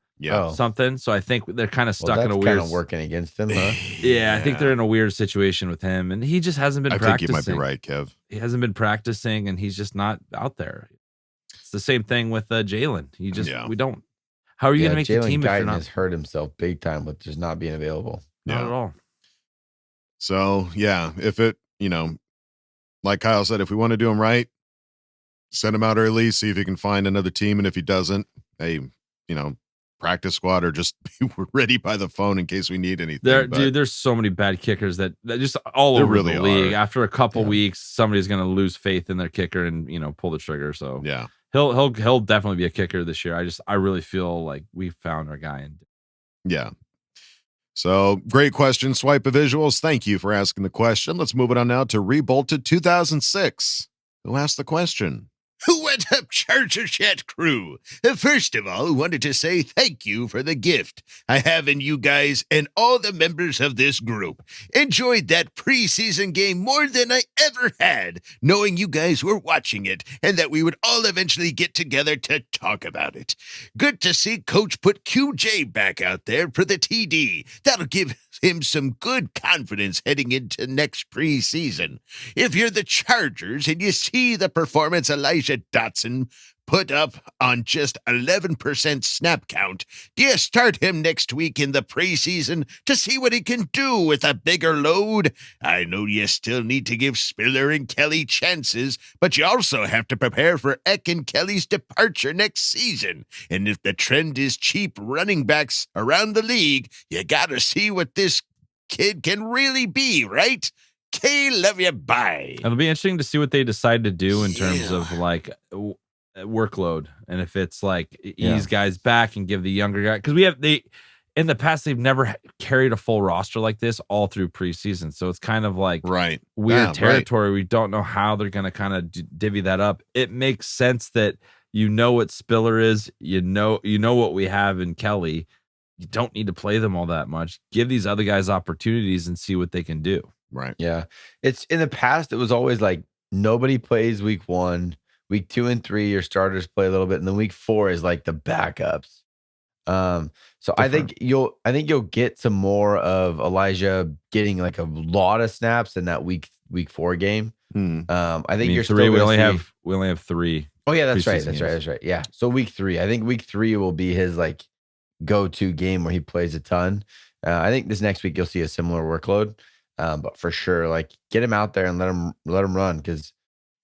something. So I think they're kind of stuck in a weird. Kind of working against him, huh? Yeah, I think they're in a weird situation with him, and he just hasn't been practicing. I think you might be right, Kev. He hasn't been practicing, and he's just not out there. It's the same thing with Jalen. We don't. How are you going to make the team if you're not? Has hurt himself big time with just not being available. Not at all. So yeah, if it, like Kyle said, if we want to do him right, send him out early, see if he can find another team, and if he doesn't, hey, practice squad or just be ready by the phone in case we need anything. Dude, there's so many bad kickers that just all over the league. After a couple weeks, somebody's going to lose faith in their kicker and pull the trigger. So yeah, he'll definitely be a kicker this year. I really feel like we found our guy. Yeah. So great question. Swipe of visuals. Thank you for asking the question. Let's move it on now to Rebolted 2006. Who asked the question? What up, Charger Chat crew? First of all, wanted to say thank you for the gift I have in you guys and all the members of this group. Enjoyed that preseason game more than I ever had, knowing you guys were watching it and that we would all eventually get together to talk about it. Good to see Coach put QJ back out there for the TD. That'll give him some good confidence heading into next preseason. If you're the Chargers and you see the performance Elijah Dotson put up on just 11% snap count, do you start him next week in the preseason to see what he can do with a bigger load? I know you still need to give Spiller and Kelly chances, but you also have to prepare for Eck and Kelly's departure next season. And if the trend is cheap running backs around the league, you gotta see what this kid can really be, right? K, love you, bye. It'll be interesting to see what they decide to do in terms of workload, and if it's ease guys back and give the younger guy, because in the past they've never carried a full roster like this all through preseason, so it's kind of weird territory. We don't know how they're going to kind of divvy that up. It makes sense that what Spiller is, what we have in Kelly. You don't need to play them all that much. Give these other guys opportunities and see what they can do. Right. Yeah. It's in the past, it was always nobody plays week 1, week 2 and 3, your starters play a little bit. And then week 4 is the backups. So I think you'll get some more of Elijah getting a lot of snaps in that week 4 game. I think you're three. We only have 3. Oh yeah, that's right. That's right. Yeah. So week 3, I think week 3 will be his go-to game where he plays a ton. I think this next week you'll see a similar workload. But for sure, get him out there and let him run, because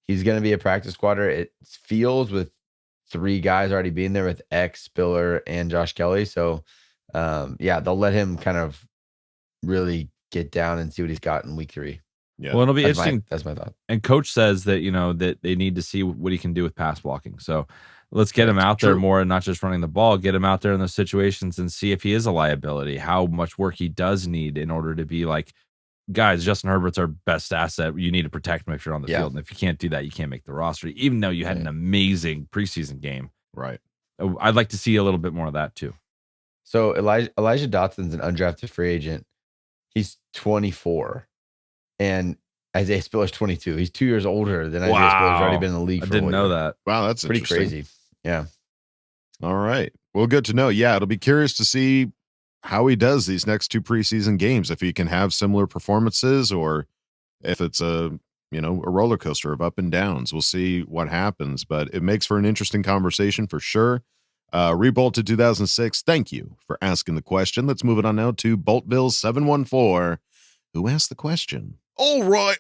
he's going to be a practice squatter. It feels with 3 guys already being there with X, Spiller, and Josh Kelly. So, they'll let him kind of really get down and see what he's got in week 3. Yeah. Well, it'll be interesting. That's my thought. And Coach says that that they need to see what he can do with pass blocking. So let's get him out there more and not just running the ball. Get him out there in those situations and see if he is a liability. How much work he does need in order to be guys, Justin Herbert's our best asset. You need to protect him if you're on the field. And if you can't do that, you can't make the roster, even though you had an amazing preseason game. Right. I'd like to see a little bit more of that too. So Elijah Dotson's an undrafted free agent. He's 24. And Isaiah Spiller's 22. He's 2 years older than Isaiah Spiller's already been in the league. I didn't know that. Wow, that's pretty crazy. Yeah. All right. Well, good to know. Yeah, it'll be curious to see how he does these next 2 preseason games, if he can have similar performances or if it's a roller coaster of up and downs. We'll see what happens, but it makes for an interesting conversation for sure. Rebolted 2006. Thank you for asking the question. Let's move it on now to Boltville 714, who asked the question. All right.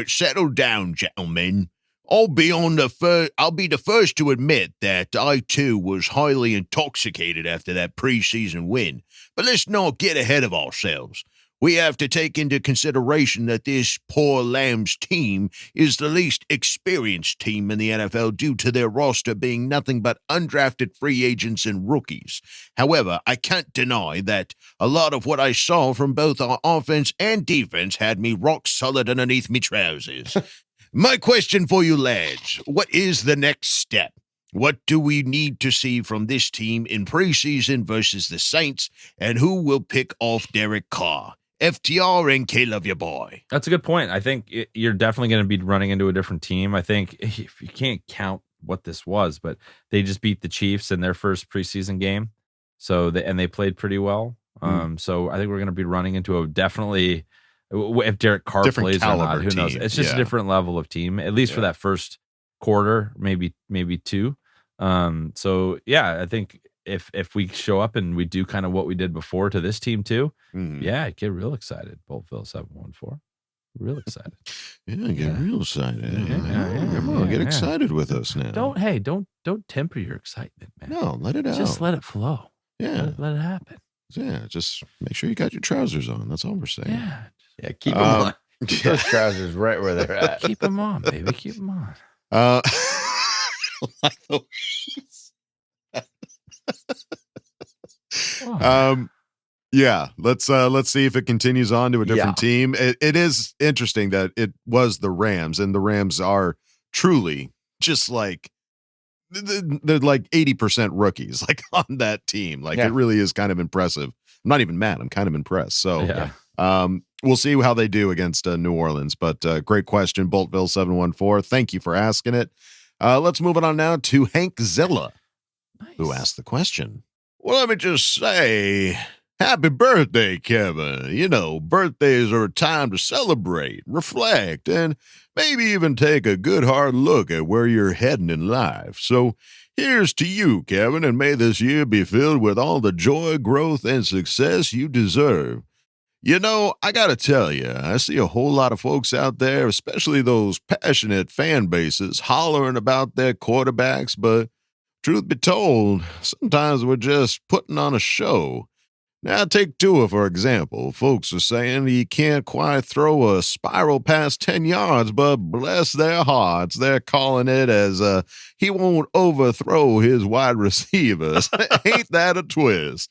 Settle down, gentlemen. I'll be the first to admit that I too was highly intoxicated after that preseason win. But let's not get ahead of ourselves. We have to take into consideration that this poor Lambs team is the least experienced team in the NFL due to their roster being nothing but undrafted free agents and rookies. However, I can't deny that a lot of what I saw from both our offense and defense had me rock solid underneath me trousers. My question for you lads, what is the next step? What do we need to see from this team in preseason versus the Saints, and who will pick off Derek Carr? FTR and K, love your boy. That's a good point. I think you're definitely going to be running into a different team. I think if you can't count what this was, but they just beat the Chiefs in their first preseason game. So they played pretty well. So I think we're going to be running into a definitely, if Derek Carr plays or not, who knows? It's just a different level of team, at least for that first quarter, maybe 2. So yeah, I think if we show up and we do kind of what we did before to this team too, yeah, I'd get real excited. Boltville 714. Real excited. Get real excited. Come on, get excited with us now. Don't temper your excitement, man. No, let it out. Just let it flow. Yeah. Let it happen. Yeah, just make sure you got your trousers on. That's all we're saying. Yeah. Keep them on. Keep those trousers right where they're at. Keep them on, baby. Keep them on. Yeah, let's see if it continues on to a different team. It is interesting that it was the Rams, and the Rams are truly just like they're like 80% rookies, like on that team. Like it really is kind of impressive. I'm not even mad. I'm kind of impressed. So we'll see how they do against New Orleans. But great question, Boltville 714. Thank you for asking it. Let's move it on now to Hank Zilla, who asked the question. Well, let me just say, happy birthday, Kevin. You know, birthdays are a time to celebrate, reflect, and maybe even take a good hard look at where you're heading in life. So here's to you, Kevin, and may this year be filled with all the joy, growth, and success you deserve. You know, I gotta tell you, I see a whole lot of folks out there, especially those passionate fan bases, hollering about their quarterbacks, but truth be told, sometimes we're just putting on a show. Now, take Tua, for example. Folks are saying he can't quite throw a spiral past 10 yards, but bless their hearts, they're calling it as he won't overthrow his wide receivers. Ain't that a twist?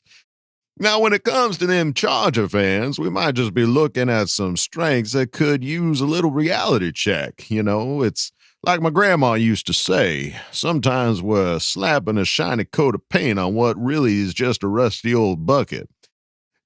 Now, when it comes to them Charger fans, we might just be looking at some strengths that could use a little reality check. You know, it's like my grandma used to say, sometimes we're slapping a shiny coat of paint on what really is just a rusty old bucket.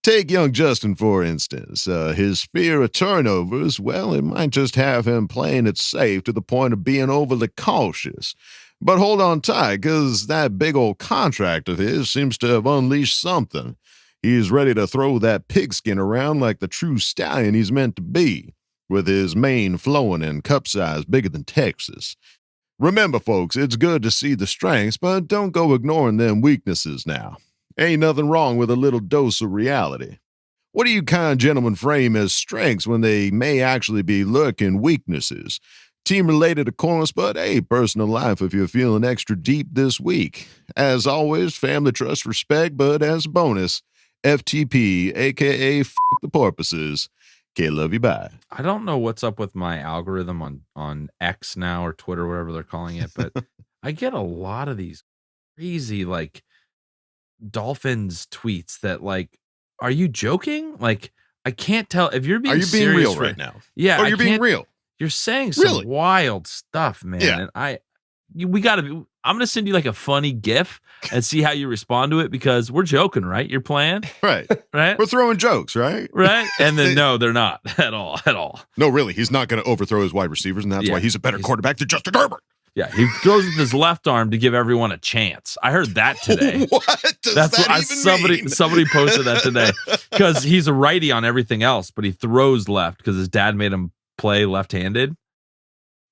Take young Justin, for instance. His fear of turnovers, well, it might just have him playing it safe to the point of being overly cautious. But hold on tight, because that big old contract of his seems to have unleashed something. He's ready to throw that pigskin around like the true stallion he's meant to be, with his mane flowing and cup size bigger than Texas. Remember, folks, it's good to see the strengths, but don't go ignoring them weaknesses now. Ain't nothing wrong with a little dose of reality. What do you kind gentlemen frame as strengths when they may actually be lurking weaknesses? Team-related, of course, but hey, personal life if you're feeling extra deep this week. As always, family, trust, respect, but as a bonus, FTP, a.k.a. F*** the porpoises. Okay, love you, bye. I don't know what's up with my algorithm on X now or Twitter, whatever they're calling it, but I get a lot of these crazy, like, Dolphins tweets that, like, are you joking? Like, I can't tell if you're being serious real right now. Yeah. Or you're being real. You're saying some wild stuff, man. Yeah. And I'm going to send you like a funny GIF and see how you respond to it, because we're joking, right? You're playing. Right. Right. We're throwing jokes, right? Right. And then, no, they're not at all. No, really. He's not going to overthrow his wide receivers, and that's why he's a better quarterback than Justin Herbert. Yeah. He throws with his left arm to give everyone a chance. I heard that today. What does that even mean? Somebody posted that today, because he's a righty on everything else, but he throws left because his dad made him play left-handed.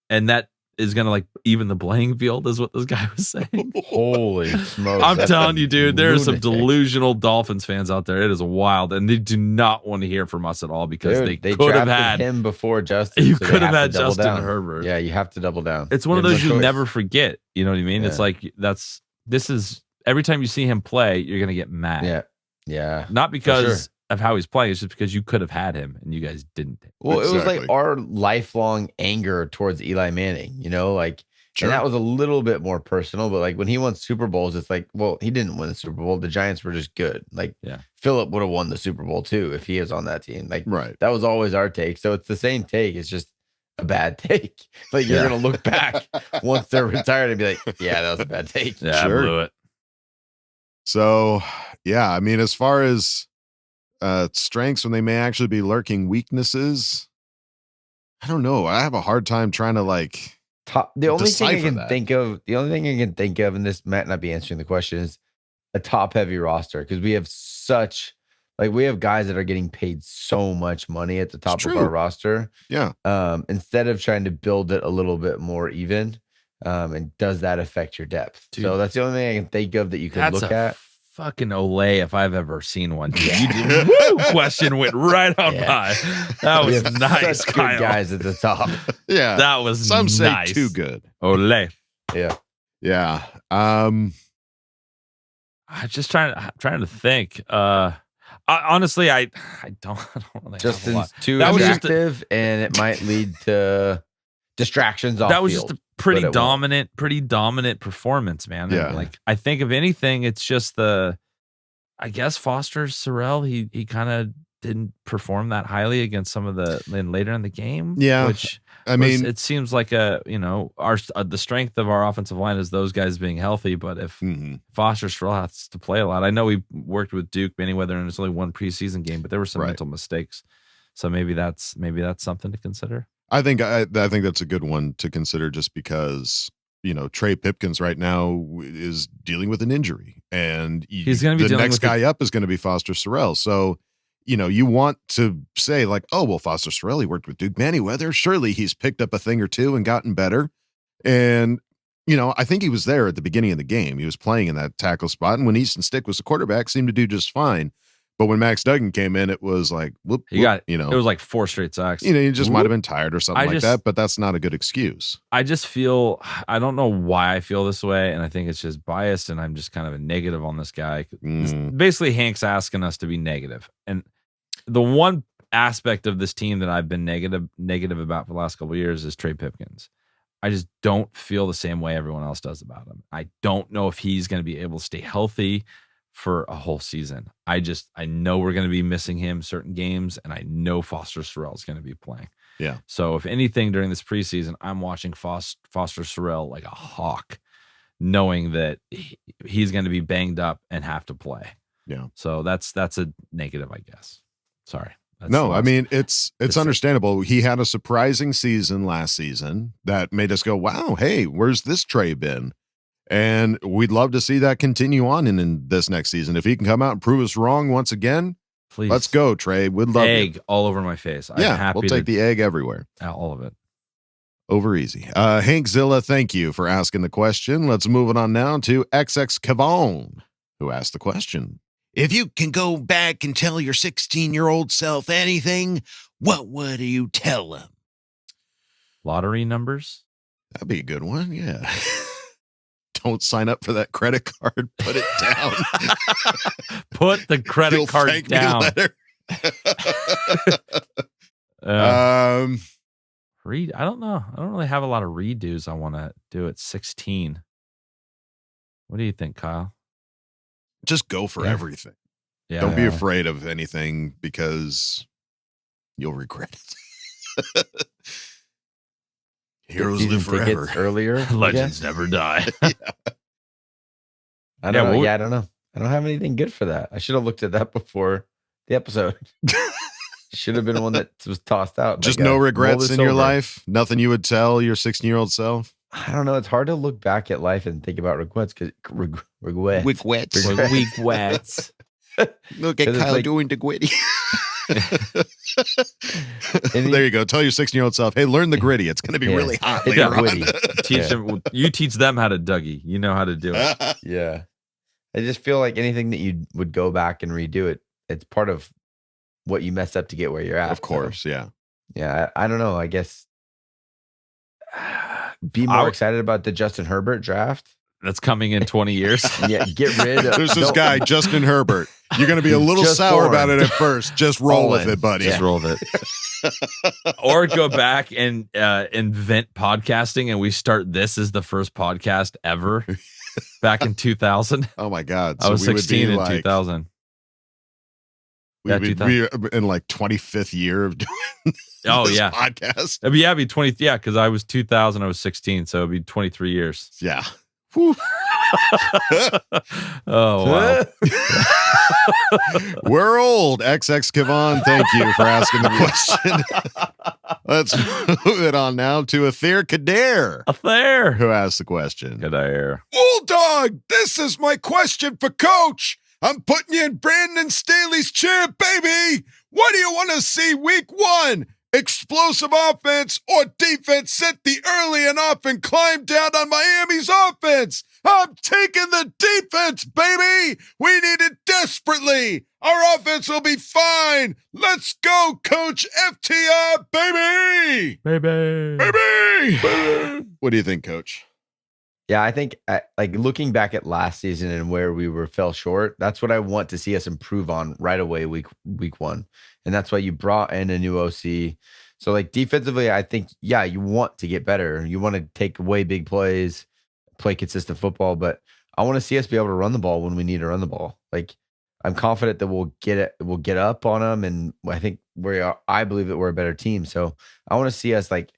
And that is going to like even the playing field, is what this guy was saying. Holy smokes. I'm telling you, dude, there are some delusional Dolphins fans out there. It is wild. And they do not want to hear from us at all, because they could have had him before Justin. You could have had Justin Herbert. Yeah, you have to double down. It's one of those you never forget. You know what I mean? Yeah. It's like, this is every time you see him play, you're going to get mad. Yeah. Yeah. Not because of how he's playing. It's just because you could have had him and you guys didn't. Well, it was like our lifelong anger towards Eli Manning, you know, like, and that was a little bit more personal, but like when he won Super Bowls, it's like, well, he didn't win the Super Bowl. The Giants were just good. Like, Phillip would have won the Super Bowl too if he was on that team. Like, that was always our take. So it's the same take. It's just a bad take. Like, you're going to look back once they're retired and be like, yeah, that was a bad take. Yeah, I blew it. So, yeah, I mean, as far as strengths when they may actually be lurking weaknesses, I don't know. I have a hard time trying to like the only thing I can think of, and this might not be answering the question, is a top heavy roster, because we have we have guys that are getting paid so much money at the top of our roster. Yeah. Instead of trying to build it a little bit more even, And does that affect your depth? Dude, so that's the only thing I can think of that you could look at. Fucking Olay, if I've ever seen one. Woo! Question went right on by. That was nice, such Kyle. Good guys at the top. Yeah, that was some nice. say too good. Olay. Yeah. I'm just trying to think. Honestly, I don't really Justin's have a lot. too that attractive, and it might lead to distractions off. That was field, just a pretty dominant performance, man. Yeah. And like, I think if anything, it's just I guess Foster Sorrell, he kind of didn't perform that highly against some of later in the game. Yeah. Which it seems like the strength of our offensive line is those guys being healthy. But if Foster Sorrell has to play a lot, I know we worked with Duke Manyweather and it's only one preseason game, but there were some mental mistakes. So maybe that's something to consider. I think that's a good one to consider, just because Trey Pipkins right now is dealing with an injury, and he's going to be the next guy up is going to be Foster Sorrell. So you want to say like, oh well, Foster Sorrell, he worked with Duke Manyweather, surely he's picked up a thing or two and gotten better. And I think he was there at the beginning of the game. He was playing in that tackle spot, and when Easton Stick was the quarterback, seemed to do just fine. But when Max Duggan came in, it was like, whoop, it was like 4 straight sacks. You just might have been tired or something like that, but that's not a good excuse. I just feel, I don't know why I feel this way, and I think it's just biased, and I'm just kind of a negative on this guy. Basically, Hank's asking us to be negative. And the one aspect of this team that I've been negative about for the last couple of years is Trey Pipkins. I just don't feel the same way everyone else does about him. I don't know if he's going to be able to stay healthy for a whole season. I know we're going to be missing him certain games, and I know Foster Sorrell is going to be playing. Yeah. So if anything during this preseason, I'm watching Foster Sorrell like a hawk, knowing that he's going to be banged up and have to play. Yeah. So that's a negative, I guess. Sorry. No, I mean, it's understandable. He had a surprising season last season that made us go, wow, hey, where's this Trey been? And we'd love to see that continue on in this next season. If he can come out and prove us wrong once again, please. Let's go, Trey. We'd love egg all over my face. We'll take the egg everywhere. All of it. Over easy. Hank Zilla, thank you for asking the question. Let's move it on now to XX Kavon, who asked the question. If you can go back and tell your 16-year-old self anything, what would you tell him? Lottery numbers? That'd be a good one, yeah. Don't sign up for that credit card. Put it down. Put the credit card down. Read. I don't know. I don't really have a lot of redos I want to do at 16. What do you think, Kyle? Just go for everything. Yeah. Don't be afraid of anything, because you'll regret it. Heroes live forever. Earlier, legends never die. I don't know. I don't know. I don't have anything good for that. I should have looked at that before the episode. Should have been one that was tossed out. Just no regrets in your life. Nothing you would tell your 16-year-old self. I don't know. It's hard to look back at life and think about regrets because regrets. Look at Kyle doing the gritty. There you go. Tell your 16-year-old self, hey, learn the gritty. It's going to be really hot later on. You teach them how to Dougie. You know how to do it. Yeah. I just feel like anything that you would go back and redo it, it's part of what you messed up to get where you're at. Of course, so, yeah. Yeah, I don't know. I guess be more excited about the Justin Herbert draft. That's coming in 20 years. Yeah, get rid of. There's this guy, Justin Herbert. You're going to be a little sour about it at first. Just roll with it, buddy. Just roll with it. Or go back and invent podcasting, and we start this as the first podcast ever back in 2000. Oh, my God. So I was 16 in 2000. We would be in like 25th year of doing this podcast. It'd be 20. Yeah, because I was 2000. I was 16. So it'd be 23 years. Yeah. Oh, wow. We're old. XX Kavon, thank you for asking the question. Let's move it on now to Ather Kader. Ather, who asked the question. Kader. Bulldog, this is my question for Coach. I'm putting you in Brandon Staley's chair, baby. What do you want to see week 1? explosive offense or defense set the early and often climb down on Miami's offense. I'm taking the defense, baby. We need it desperately. Our offense will be fine. Let's go, Coach FTR, baby. Baby. What do you think, Coach? Yeah, I think like looking back at last season and where we fell short, that's what I want to see us improve on right away week one. And that's why you brought in a new OC. So like defensively, I think, yeah, you want to get better. You want to take away big plays, play consistent football, but I want to see us be able to run the ball when we need to run the ball. Like I'm confident that we'll get up on them. And I believe that we're a better team. So I want to see us like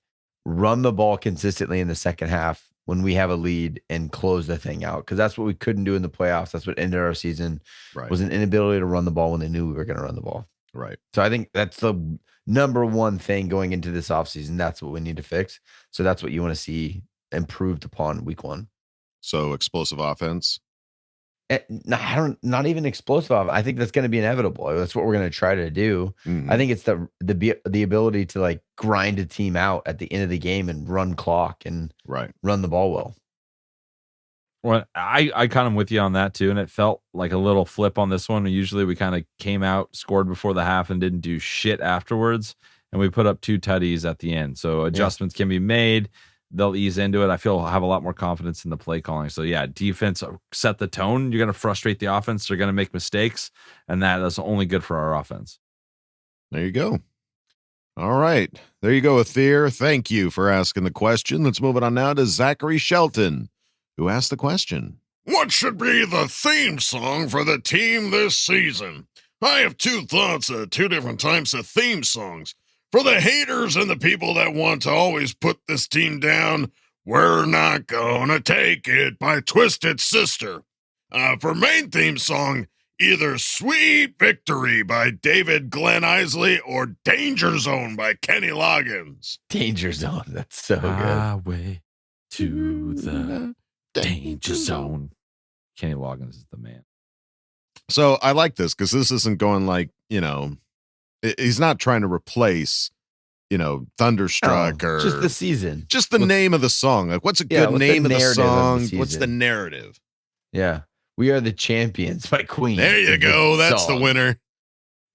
run the ball consistently in the second half when we have a lead and close the thing out. Cause that's what we couldn't do in the playoffs. That's what ended our season, was an inability to run the ball when they knew we were going to run the ball. Right. So I think that's the number one thing going into this offseason. That's what we need to fix. So that's what you want to see improved upon week one. So explosive offense. Not even explosive. I think that's going to be inevitable. That's what we're going to try to do. Mm-hmm. I think it's the ability to like grind a team out at the end of the game and run clock and run the ball well. Well, I kind of with you on that too, and it felt like a little flip on this one. Usually we kind of came out, scored before the half, and didn't do shit afterwards, and we put up 2 tutties at the end. So adjustments can be made. They'll ease into it. I feel I'll have a lot more confidence in the play calling. So yeah, defense set the tone. You're going to frustrate the offense. They're going to make mistakes, and that's only good for our offense. There you go. All right. There you go, Athir. Thank you for asking the question. Let's move it on now to Zachary Shelton, who asked the question. What should be the theme song for the team this season? I have 2 thoughts of 2 different types of theme songs. For the haters and the people that want to always put this team down, We're Not Gonna Take It by Twisted Sister. For main theme song, either Sweet Victory by David Glenn Isley or Danger Zone by Kenny Loggins. Danger Zone, that's so good. Highway to the Danger Zone. Kenny Loggins is the man. So I like this because this isn't going like, he's not trying to replace, Thunderstruck or just the season. Just the name of the song. Like, what's a good name of the song? What's the narrative? Yeah. We Are the Champions by Queen. There you go. That's the winner.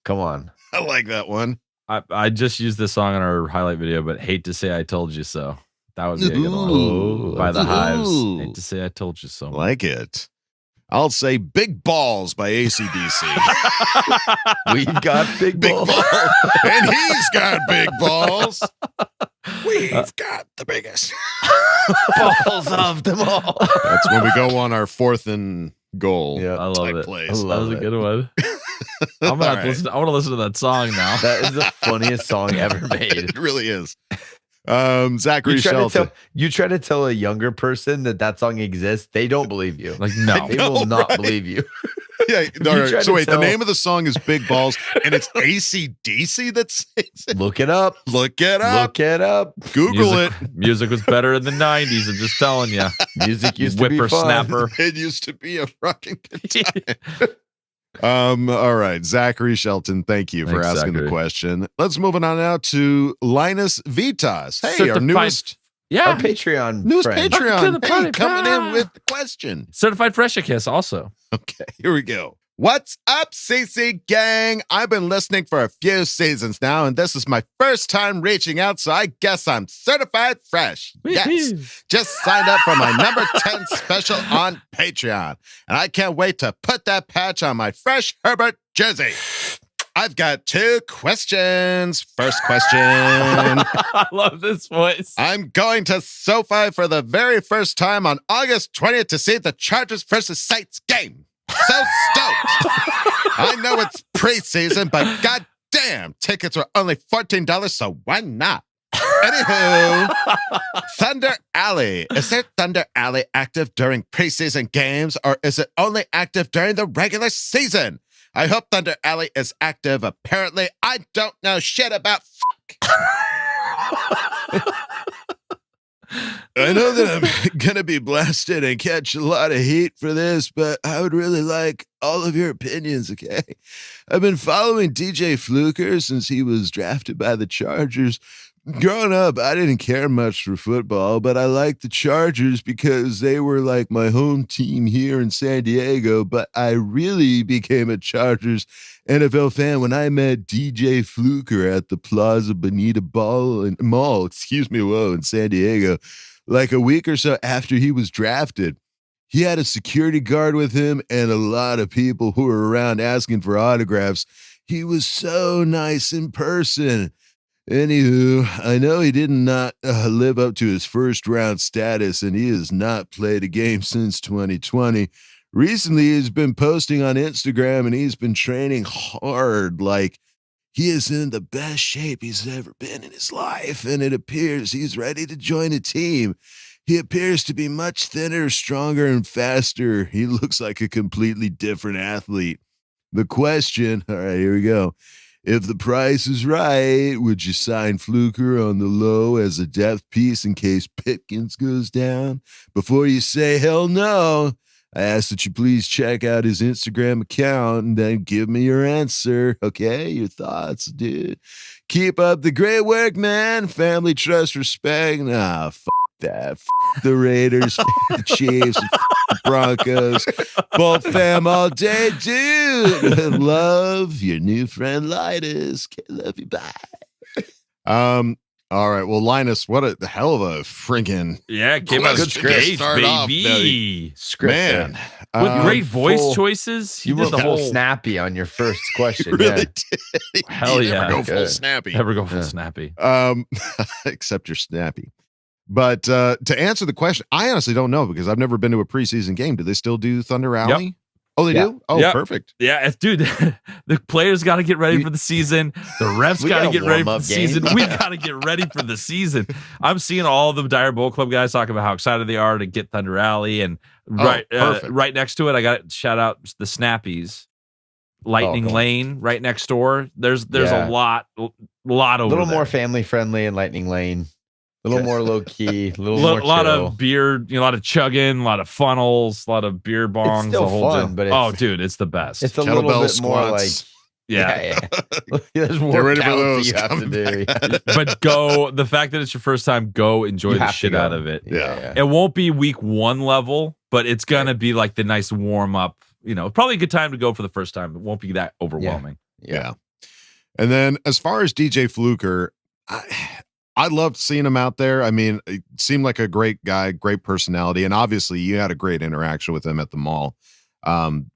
Come on. I like that one. I just used this song in our highlight video, but Hate to Say I Told You So. That would be a good one. By the Hives. Hate to Say I Told You So. Like it. I'll say Big Balls by AC/DC. We've got big balls. And he's got big balls. We've got the biggest balls of them all. That's when we go on our 4th and goal. Yeah, I love it. Plays. That was a good one. I'm gonna have to listen. I want to listen to that song now. That is the funniest song ever made. It really is. Zachary Shelton. You try to tell a younger person that song exists, they don't believe you. Like, no, they will not believe you. Yeah. Right. So wait, the name of the song is Big Balls, and it's AC/DC that sings it. Look it up. Look it up. Google it. Music was better in the 90s. I'm just telling you. Music used to be fun. Whippersnapper. It used to be a fucking good time. All right, Zachary Shelton, thank you for asking the question. Let's move on now to Linus Vitas. Hey, our newest our Patreon friend. Patreon. Hey, coming in with the question. Certified Fresher Kiss also. Okay, here we go. What's up, CC gang? I've been listening for a few seasons now, and this is my first time reaching out, so I guess I'm certified fresh. Yes, just signed up for my number 10 special on Patreon, and I can't wait to put that patch on my Fresh Herbert jersey. I've got 2 questions. First question. I love this voice. I'm going to SoFi for the very first time on August 20th to see the Chargers versus Saints game. So stoked. I know it's preseason, but goddamn, tickets were only $14, so why not? Anywho, Thunder Alley. Is there Thunder Alley active during preseason games, or is it only active during the regular season? I hope Thunder Alley is active. Apparently, I don't know shit about fuck. I know that I'm going to be blasted and catch a lot of heat for this, but I would really like all of your opinions, okay? I've been following DJ Fluker since he was drafted by the Chargers. Growing up, I didn't care much for football, but I liked the Chargers because they were like my home team here in San Diego, but I really became a Chargers NFL fan when I met DJ Fluker at the Plaza Bonita Mall, in San Diego. Like a week or so after he was drafted, he had a security guard with him and a lot of people who were around asking for autographs. He was so nice in person. Anywho, I know he did not live up to his first round status, and he has not played a game since 2020. Recently, he's been posting on Instagram, and he's been training hard. Like, he is in the best shape he's ever been in his life, and it appears he's ready to join a team. He appears to be much thinner, stronger, and faster. He looks like a completely different athlete. The question, all right, here we go. If the price is right, would you sign Fluker on the low as a depth piece in case Pitkins goes down? Before you say hell no, I ask that you please check out his Instagram account and then give me your answer. Okay, your thoughts, dude. Keep up the great work, man. Family, trust, respect. Nah, f*** that. F*** the Raiders, f*** the Chiefs, f*** the Broncos. Bolt fam all day, dude. Love your new friend, Linus. Love you, bye. All right. Well, Linus, what a hell of a friggin' came out good script, baby. Script, man. With great voice choices. You went full snappy on your first question. Really yeah. Hell yeah. Never go full snappy. Never go full snappy. Except you're snappy. But to answer the question, I honestly don't know because I've never been to a preseason game. Do they still do Thunder Alley? Yep. Oh, they do? Oh, perfect. Yeah, dude, the players got to get ready for the season. The refs got to get ready for the season. We got to get ready for the season. I'm seeing all the Dire Bowl Club guys talking about how excited they are to get Thunder Alley. And right next to it, I got to shout out the Snappies. Lightning Lane right next door. There's a lot over a little there. more family friendly in Lightning Lane. A little more low key, a little more lot of beer, a lot of chugging, a lot lot of beer bongs. It's still fun, but dude, it's the best. It's a little bit more like there's more ready for those. you have to do. But the fact that it's your first time, enjoy the shit out of it. Yeah. It won't be week 1 level, but it's gonna be like the nice warm up. Probably a good time to go for the first time. It won't be that overwhelming. Yeah. And then as far as DJ Fluker, I loved seeing him out there. I mean, it seemed like a great guy, great personality. And obviously you had a great interaction with him at the mall.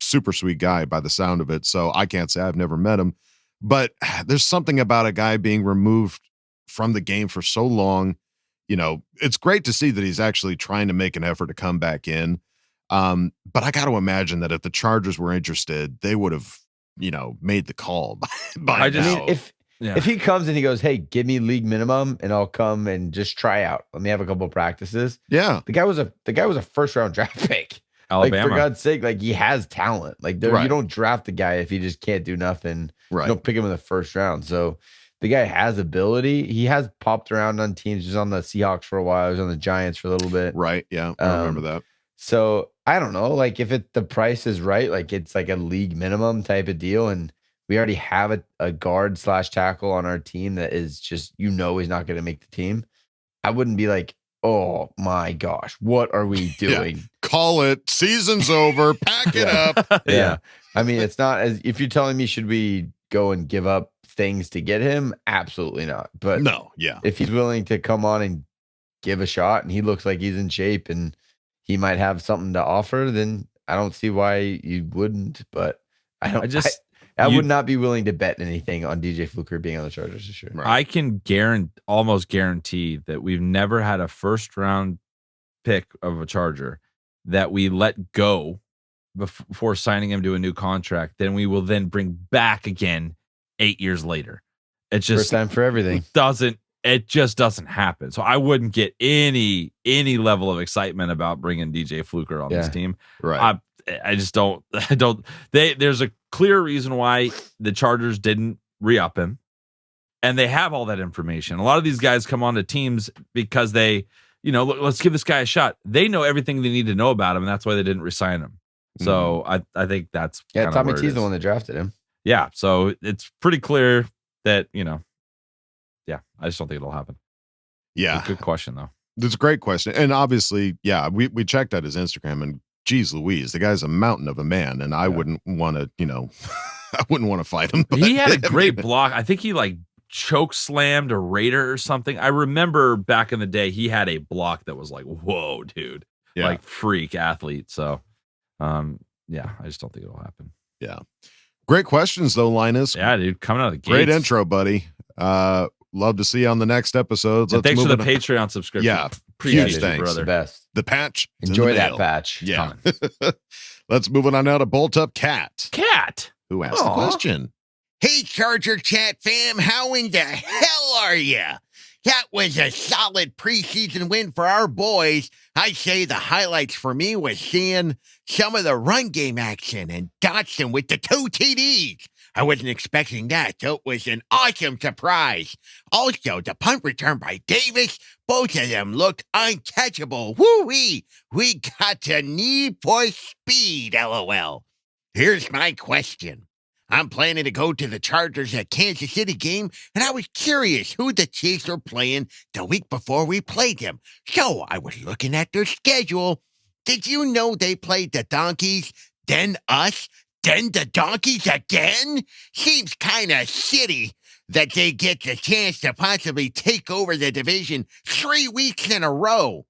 Super sweet guy by the sound of it. So I can't say I've never met him, but there's something about a guy being removed from the game for so long. It's great to see that he's actually trying to make an effort to come back in. But I got to imagine that if the Chargers were interested, they would have, made the call by now. If he comes and he goes, hey, give me league minimum and I'll come and just try out. Let me have a couple of practices. Yeah. The guy was a first round draft pick. Alabama. Like, for God's sake, like, he has talent. Like, you don't draft the guy if he just can't do nothing. Right. You don't pick him in the first round. So the guy has ability. He has popped around on teams. He was on the Seahawks for a while. He was on the Giants for a little bit. Right. Yeah. I remember that. So I don't know. Like, if the price is right, like, it's like a league minimum type of deal. And we already have a guard / tackle on our team that is just, he's not going to make the team. I wouldn't be like, oh my gosh, what are we doing? Yeah. Call it. Season's over. Pack it up. Yeah. I mean, it's not as if you're telling me, should we go and give up things to get him? Absolutely not. But no, yeah. If he's willing to come on and give a shot and he looks like he's in shape and he might have something to offer, then I don't see why you wouldn't. But I would not be willing to bet anything on DJ Fluker being on the Chargers this year. Right. I can almost guarantee that we've never had a first round pick of a Charger that we let go before signing him to a new contract. Then we will then bring back again 8 years later. It's just first time for everything. It just doesn't happen. So I wouldn't get any level of excitement about bringing DJ Fluker on this team. Right. I just don't. There's a clear reason why the Chargers didn't re-up him, and they have all that information. A lot of these guys come on to teams because they let's give this guy a shot. They know everything they need to know about him, and that's why they didn't resign him. So I think that's Tommy T's the one that drafted him. Yeah, so it's pretty clear that I just don't think it'll happen. Yeah, good question though. That's a great question, and obviously, we checked out his Instagram, and geez Louise, the guy's a mountain of a man, and I wouldn't want to, I wouldn't want to fight him. But he had a great block. I think he choke slammed a Raider or something. I remember back in the day, he had a block that was like, whoa, dude, freak athlete. So, I just don't think it'll happen. Yeah. Great questions though, Linus. Yeah, dude, coming out of the gates. Great intro, buddy. Love to see you on the the next episodes. Thanks for the Patreon subscription. Yeah, huge thanks, brother. Best. The patch. Enjoy that patch. Yeah. Let's move on now to Bolt Up Cat. Cat, who asked the question. Hey, Charger Chat fam, how in the hell are ya? That was a solid preseason win for our boys. I'd say the highlights for me was seeing some of the run game action and Dotson with the 2 TDs. I wasn't expecting that, so it was an awesome surprise. Also, the punt return by Davis, both of them looked untouchable. Woo-wee! We got the need for speed, LOL. Here's my question. I'm planning to go to the Chargers at Kansas City game, and I was curious who the Chiefs were playing the week before we played them. So I was looking at their schedule. Did you know they played the Donkeys, then us, then the Donkeys again? Seems kind of shitty that they get the chance to possibly take over the division 3 weeks in a row.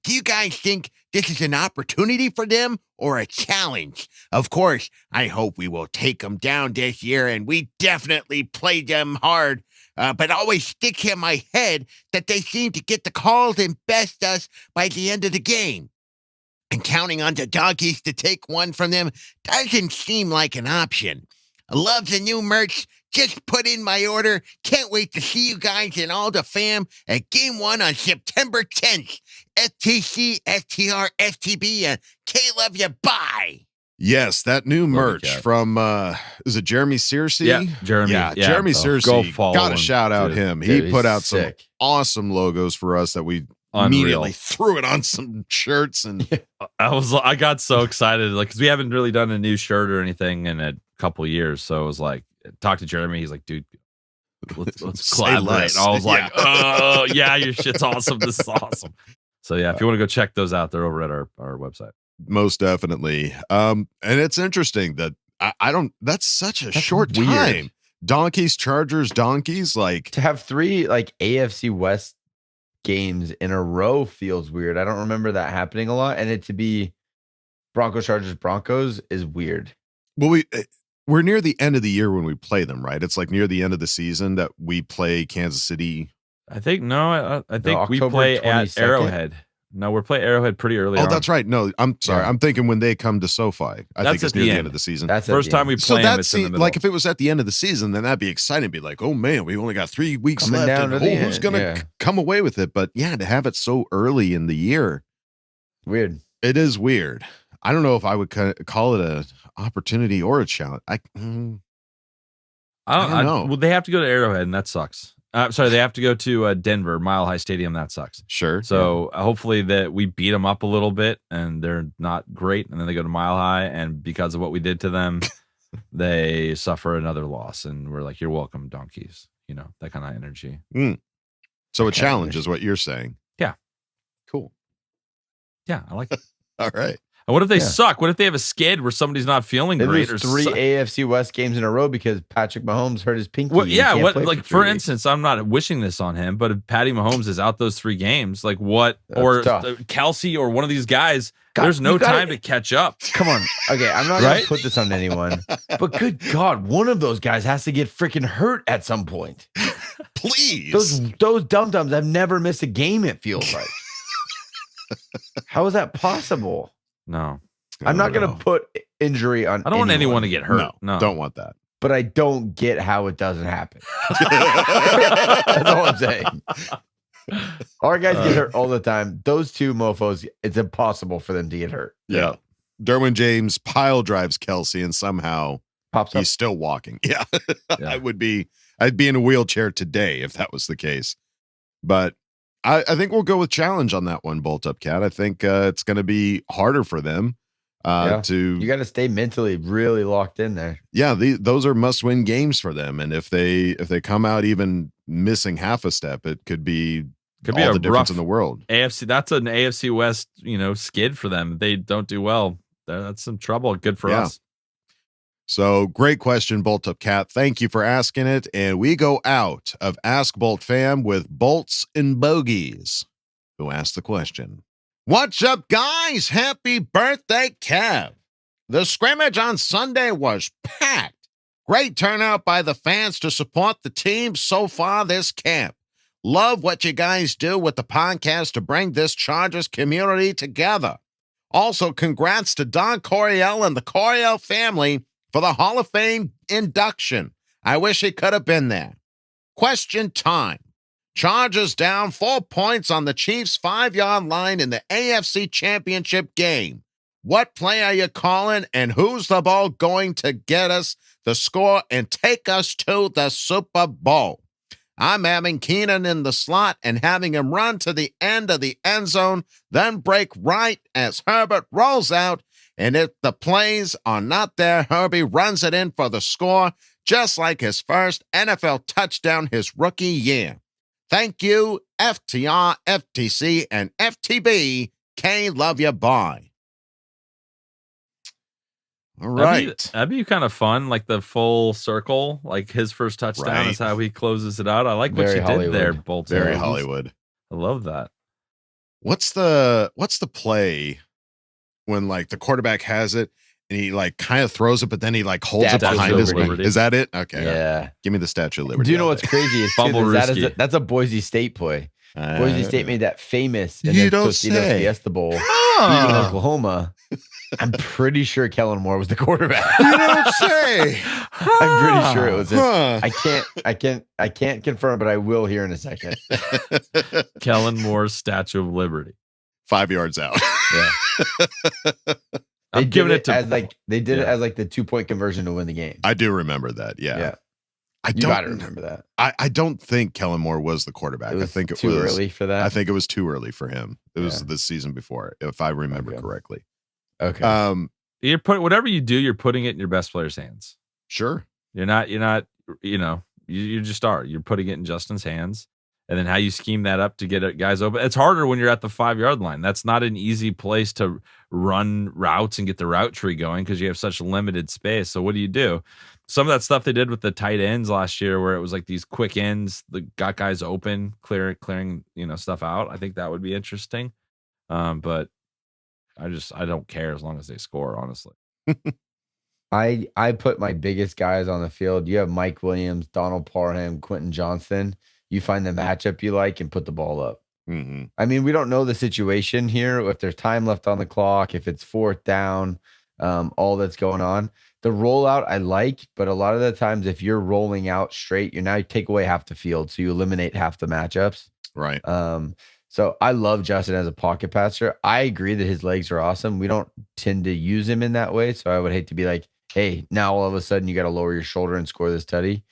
Do you guys think this is an opportunity for them or a challenge? Of course, I hope we will take them down this year, and we definitely play them hard. But always sticks in my head that they seem to get the calls and best us by the end of the game. And counting on the Donkeys to take one from them doesn't seem like an option. I love the new merch. Just put in my order. Can't wait to see you guys and all the fam at Game 1 on September 10th. FTC, FTR, FTB, and K-Love you. Bye. Yes, that new merch from, is it Jeremy Searcy? Yeah, Jeremy. Yeah, Jeremy Searcy. Go follow Got to him, shout out dude. him. Dude, He put out sick. some awesome logos for us that we Unreal. immediately threw it on some shirts. And I got so excited, because we haven't really done a new shirt or anything in a couple years. So it was like, talk to Jeremy. He's like, dude, let's Say collaborate. less. And I was like, Yeah. oh yeah, your shit's awesome. This is awesome. So yeah, if you want to go check those out, they're over at our website. most definitely. And it's interesting that I don't, that's such a short weird. time. Donkeys, Chargers, Donkeys, like to have 3 like AFC West games in a row feels weird. I don't remember that happening a lot, and it to be Broncos, Chargers, Broncos is weird. Well, we're near the end of the year when we play them, right? It's like near the end of the season that we play Kansas City. I think I think we October play 22nd? at Arrowhead. No, we're playing Arrowhead pretty early. Oh, on. that's right. No, I'm sorry. Yeah. I'm thinking when they come to SoFi. I That's think it's at near the the end. end of the season. That's First time we So play them. that It's in the seems middle. like if it was at the end of the season, then that'd be exciting. Be like, oh man, we only got 3 weeks Coming left. down And, to the who's end, gonna yeah. come away with it? But yeah, to have it so early in the year, Weird. it is weird. I don't know if I would call it a opportunity or a challenge. I don't know. Well, they have to go to Arrowhead, and that sucks. Sorry, they have to go to Denver, Mile High Stadium. That sucks. Sure. So hopefully that we beat them up a little bit, and they're not great, and then they go to Mile High, and because of what we did to them, they suffer another loss, and we're like, "You're welcome, Donkeys." You know, that kind of energy. So a challenge is what you're saying. Yeah. Cool. Yeah, I like it. All right. And what if they suck? What if they have a skid where somebody's not feeling They great? lose Or 3 suck? AFC West games in a row because Patrick Mahomes hurt his pinky. Well, and he yeah, can't what play like for for 3 weeks. instance, I'm not wishing this on him, but if Patty Mahomes is out those 3 games, like what, That's or tough. Kelsey or one of these guys, God, there's no you gotta- time to catch up. Come on. Okay, I'm not Right? going to put this on anyone, but good God, one of those guys has to get freaking hurt at some point. Please. Those dum-dums have never missed a game, it feels like. How is that possible? No, I'm not going to put injury on I don't want anyone to anyone, get hurt. No, Don't want that. but I don't get how it doesn't happen. That's all I'm saying. Our guys get hurt all the time. Those 2 mofos, it's impossible for them to get hurt. Yeah. Derwin James pile drives Kelsey and somehow Pops up. he's still walking. Yeah. Yeah. I'd be in a wheelchair today if that was the case. But I think we'll go with challenge on that one, Bolt Up Cat. I think it's going to be harder for them you got to stay mentally really locked in there. Yeah, those are must-win games for them, and if they come out even missing half a step, it could be all the difference in the world. AFC, that's an AFC West, skid for them. They don't do well. That's some trouble. Good for us. So great question, Bolt Up Cat. Thank you for asking it. And we go out of Ask Bolt Fam with Bolts and Bogies, who asked the question. What's up, guys? Happy birthday, Kev. The scrimmage on Sunday was packed. Great turnout by the fans to support the team so far this camp. Love what you guys do with the podcast to bring this Chargers community together. Also, congrats to Don Coryell and the Coryell family for the Hall of Fame induction. I wish he could have been there. Question time. Chargers down 4 points on the Chiefs' 5-yard line in the AFC Championship game. What play are you calling, and who's the ball going to get us the score and take us to the Super Bowl? I'm having Keenan in the slot and having him run to the end of the end zone, then break right as Herbert rolls out. And if the plays are not there, Herbie runs it in for the score, just like his first NFL touchdown his rookie year. Thank you, FTR, FTC, and FTB. K, love you, bye. All right. That'd be kind of fun, like the full circle, like his first touchdown is how he closes it out. I like what you did there, Bolton. Very Hollywood. I love that. What's the play when like the quarterback has it and he like kind of throws it, but then he like holds it behind his back? Is that it? Okay. Yeah. Give me the Statue of Liberty. Do you know what's crazy? That's a Boise State play. Boise State made that famous in the Tostitos Fiesta Bowl beating Oklahoma. I'm pretty sure Kellen Moore was the quarterback. You don't say. I'm pretty sure it was him. I can't confirm, but I will here in a second. Kellen Moore's Statue of Liberty. 5 yards out. Yeah. I'm giving it to as like they did it as like the 2-point conversion to win the game. I do remember that. Yeah. Yeah. I gotta remember that. I don't think Kellen Moore was the quarterback. I think it too was early for that. I think it was too early for him. It was the season before, if I remember correctly. Okay. You're whatever you do, you're putting it in your best player's hands. Sure. You're not, you just are. You're putting it in Justin's hands. And then how you scheme that up to get guys open. It's harder when you're at the 5-yard line. That's not an easy place to run routes and get the route tree going because you have such limited space. So what do? Some of that stuff they did with the tight ends last year where it was like these quick ends that got guys open, clearing stuff out. I think that would be interesting. But I don't care as long as they score, honestly. I put my biggest guys on the field. You have Mike Williams, Donald Parham, Quentin Johnston. You find the matchup you like and put the ball up. Mm-hmm. I mean, we don't know the situation here. If there's time left on the clock, if it's 4th down, all that's going on. The rollout I like, but a lot of the times if you're rolling out straight, you take away half the field. So you eliminate half the matchups. Right. So I love Justin as a pocket passer. I agree that his legs are awesome. We don't tend to use him in that way. So I would hate to be like, hey, now all of a sudden you got to lower your shoulder and score this tutty.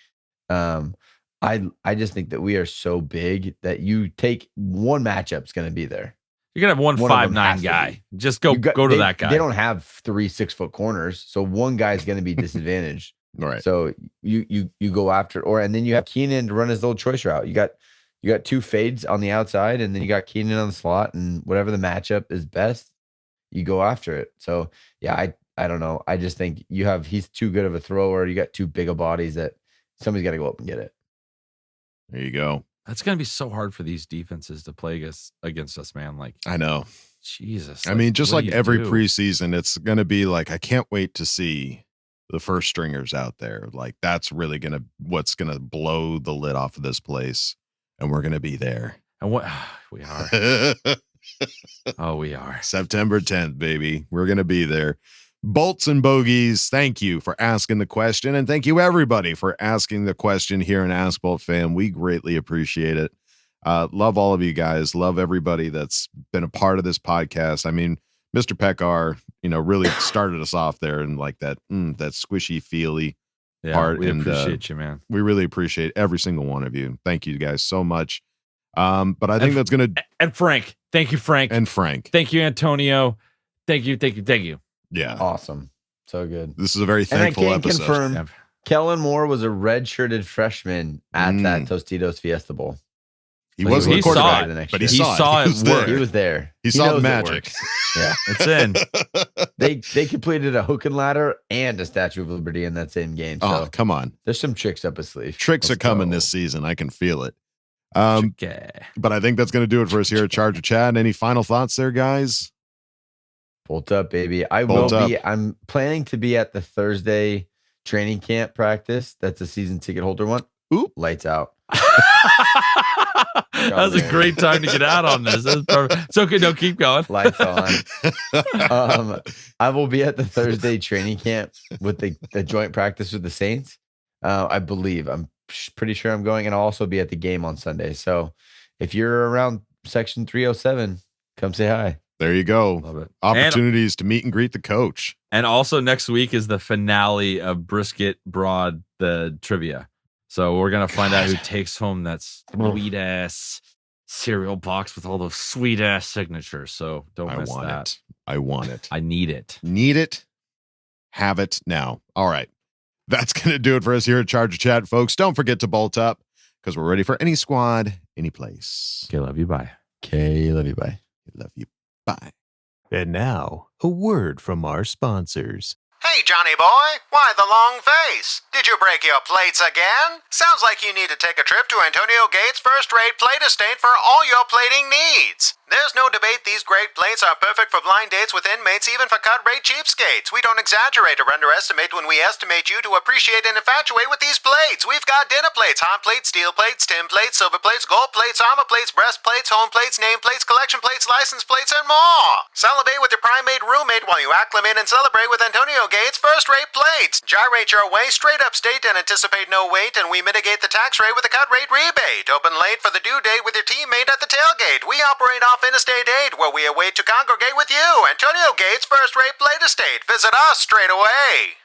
I just think that we are so big that you take one matchup's going to be there. You're gonna have one 5'9" guy. Just go to that guy. They don't have 3 6-foot corners, so one guy's going to be disadvantaged. Right. So you go after and then you have Keenan to run his little choice route. You got 2 fades on the outside, and then you got Keenan on the slot, and whatever the matchup is best, you go after it. So yeah, I don't know. I just think he's too good of a thrower. You got too big of bodies that somebody's got to go up and get it. There you go. That's going to be so hard for these defenses to play against us, man. Like, I know. Jesus. I mean, just like every preseason, it's going to be like, I can't wait to see the first stringers out there. Like, that's really what's going to blow the lid off of this place. And we're going to be there. And what we are. Oh, we are. September 10th, baby. We're going to be there. Bolts and Bogies, thank you for asking the question. And thank you, everybody, for asking the question here in Ask Bolt Fam. We greatly appreciate it. Love all of you guys. Love everybody that's been a part of this podcast. I mean, Mr. Pekar, really started us off there and like that squishy, feely part. We appreciate you, man. We really appreciate every single one of you. Thank you guys so much. But I think that's going to. And Frank. Thank you, Frank. And Frank. Thank you, Antonio. Thank you. Yeah. Awesome. So good. This is a very thankful episode. Confirm, Kellen Moore was a redshirted freshman at that Tostitos Fiesta Bowl. He wasn't the quarterback, but he saw it work. He was there. He saw the magic. Yeah, it's in. They completed a hook and ladder and a Statue of Liberty in that same game. So come on. There's some tricks up his sleeve. Tricks are coming this season. I can feel it. But I think that's going to do it for us here at Charger Chat. Any final thoughts there, guys? Bolt up, baby. I'm planning to be at the Thursday training camp practice. That's a season ticket holder one. Ooh, lights out. That was a great time to get out on this. That's perfect. It's okay. No, keep going. Lights on. I will be at the Thursday training camp with the joint practice with the Saints. I believe. I'm pretty sure I'm going, and I'll also be at the game on Sunday. So if you're around section 307, come say hi. There you go. Love it. Opportunities to meet and greet the coach. And also next week is the finale of Brisket Broad, the trivia. So we're going to find out who takes home that sweet ass cereal box with all those sweet ass signatures. So don't miss that. I want it. I need it. Need it. Have it now. All right. That's going to do it for us here at Charger Chat, folks. Don't forget to bolt up because we're ready for any squad, any place. Okay, love you. Bye. Okay, love you. Bye. Love you. Bye. And now, a word from our sponsors. Hey, Johnny boy, why the long face? Did you break your plates again? Sounds like you need to take a trip to Antonio Gates' first-rate plate estate for all your plating needs. There's no debate these great plates are perfect for blind dates with inmates, even for cut-rate cheapskates. We don't exaggerate or underestimate when we estimate you to appreciate and infatuate with these plates. We've got dinner plates, hot plates, steel plates, tin plates, silver plates, gold plates, armor plates, breast plates, home plates, name plates, collection plates, license plates, and more. Celebrate with your primate roommate while you acclimate and celebrate with Antonio Gates' first-rate plates. Gyrate your way straight up state and anticipate no wait, and we mitigate the tax rate with a cut-rate rebate. Open late for the due date with your teammate at the tailgate. We operate off Interstate 8, where we await to congregate with you. Antonio Gates' first-rate plate estate. Visit us straight away.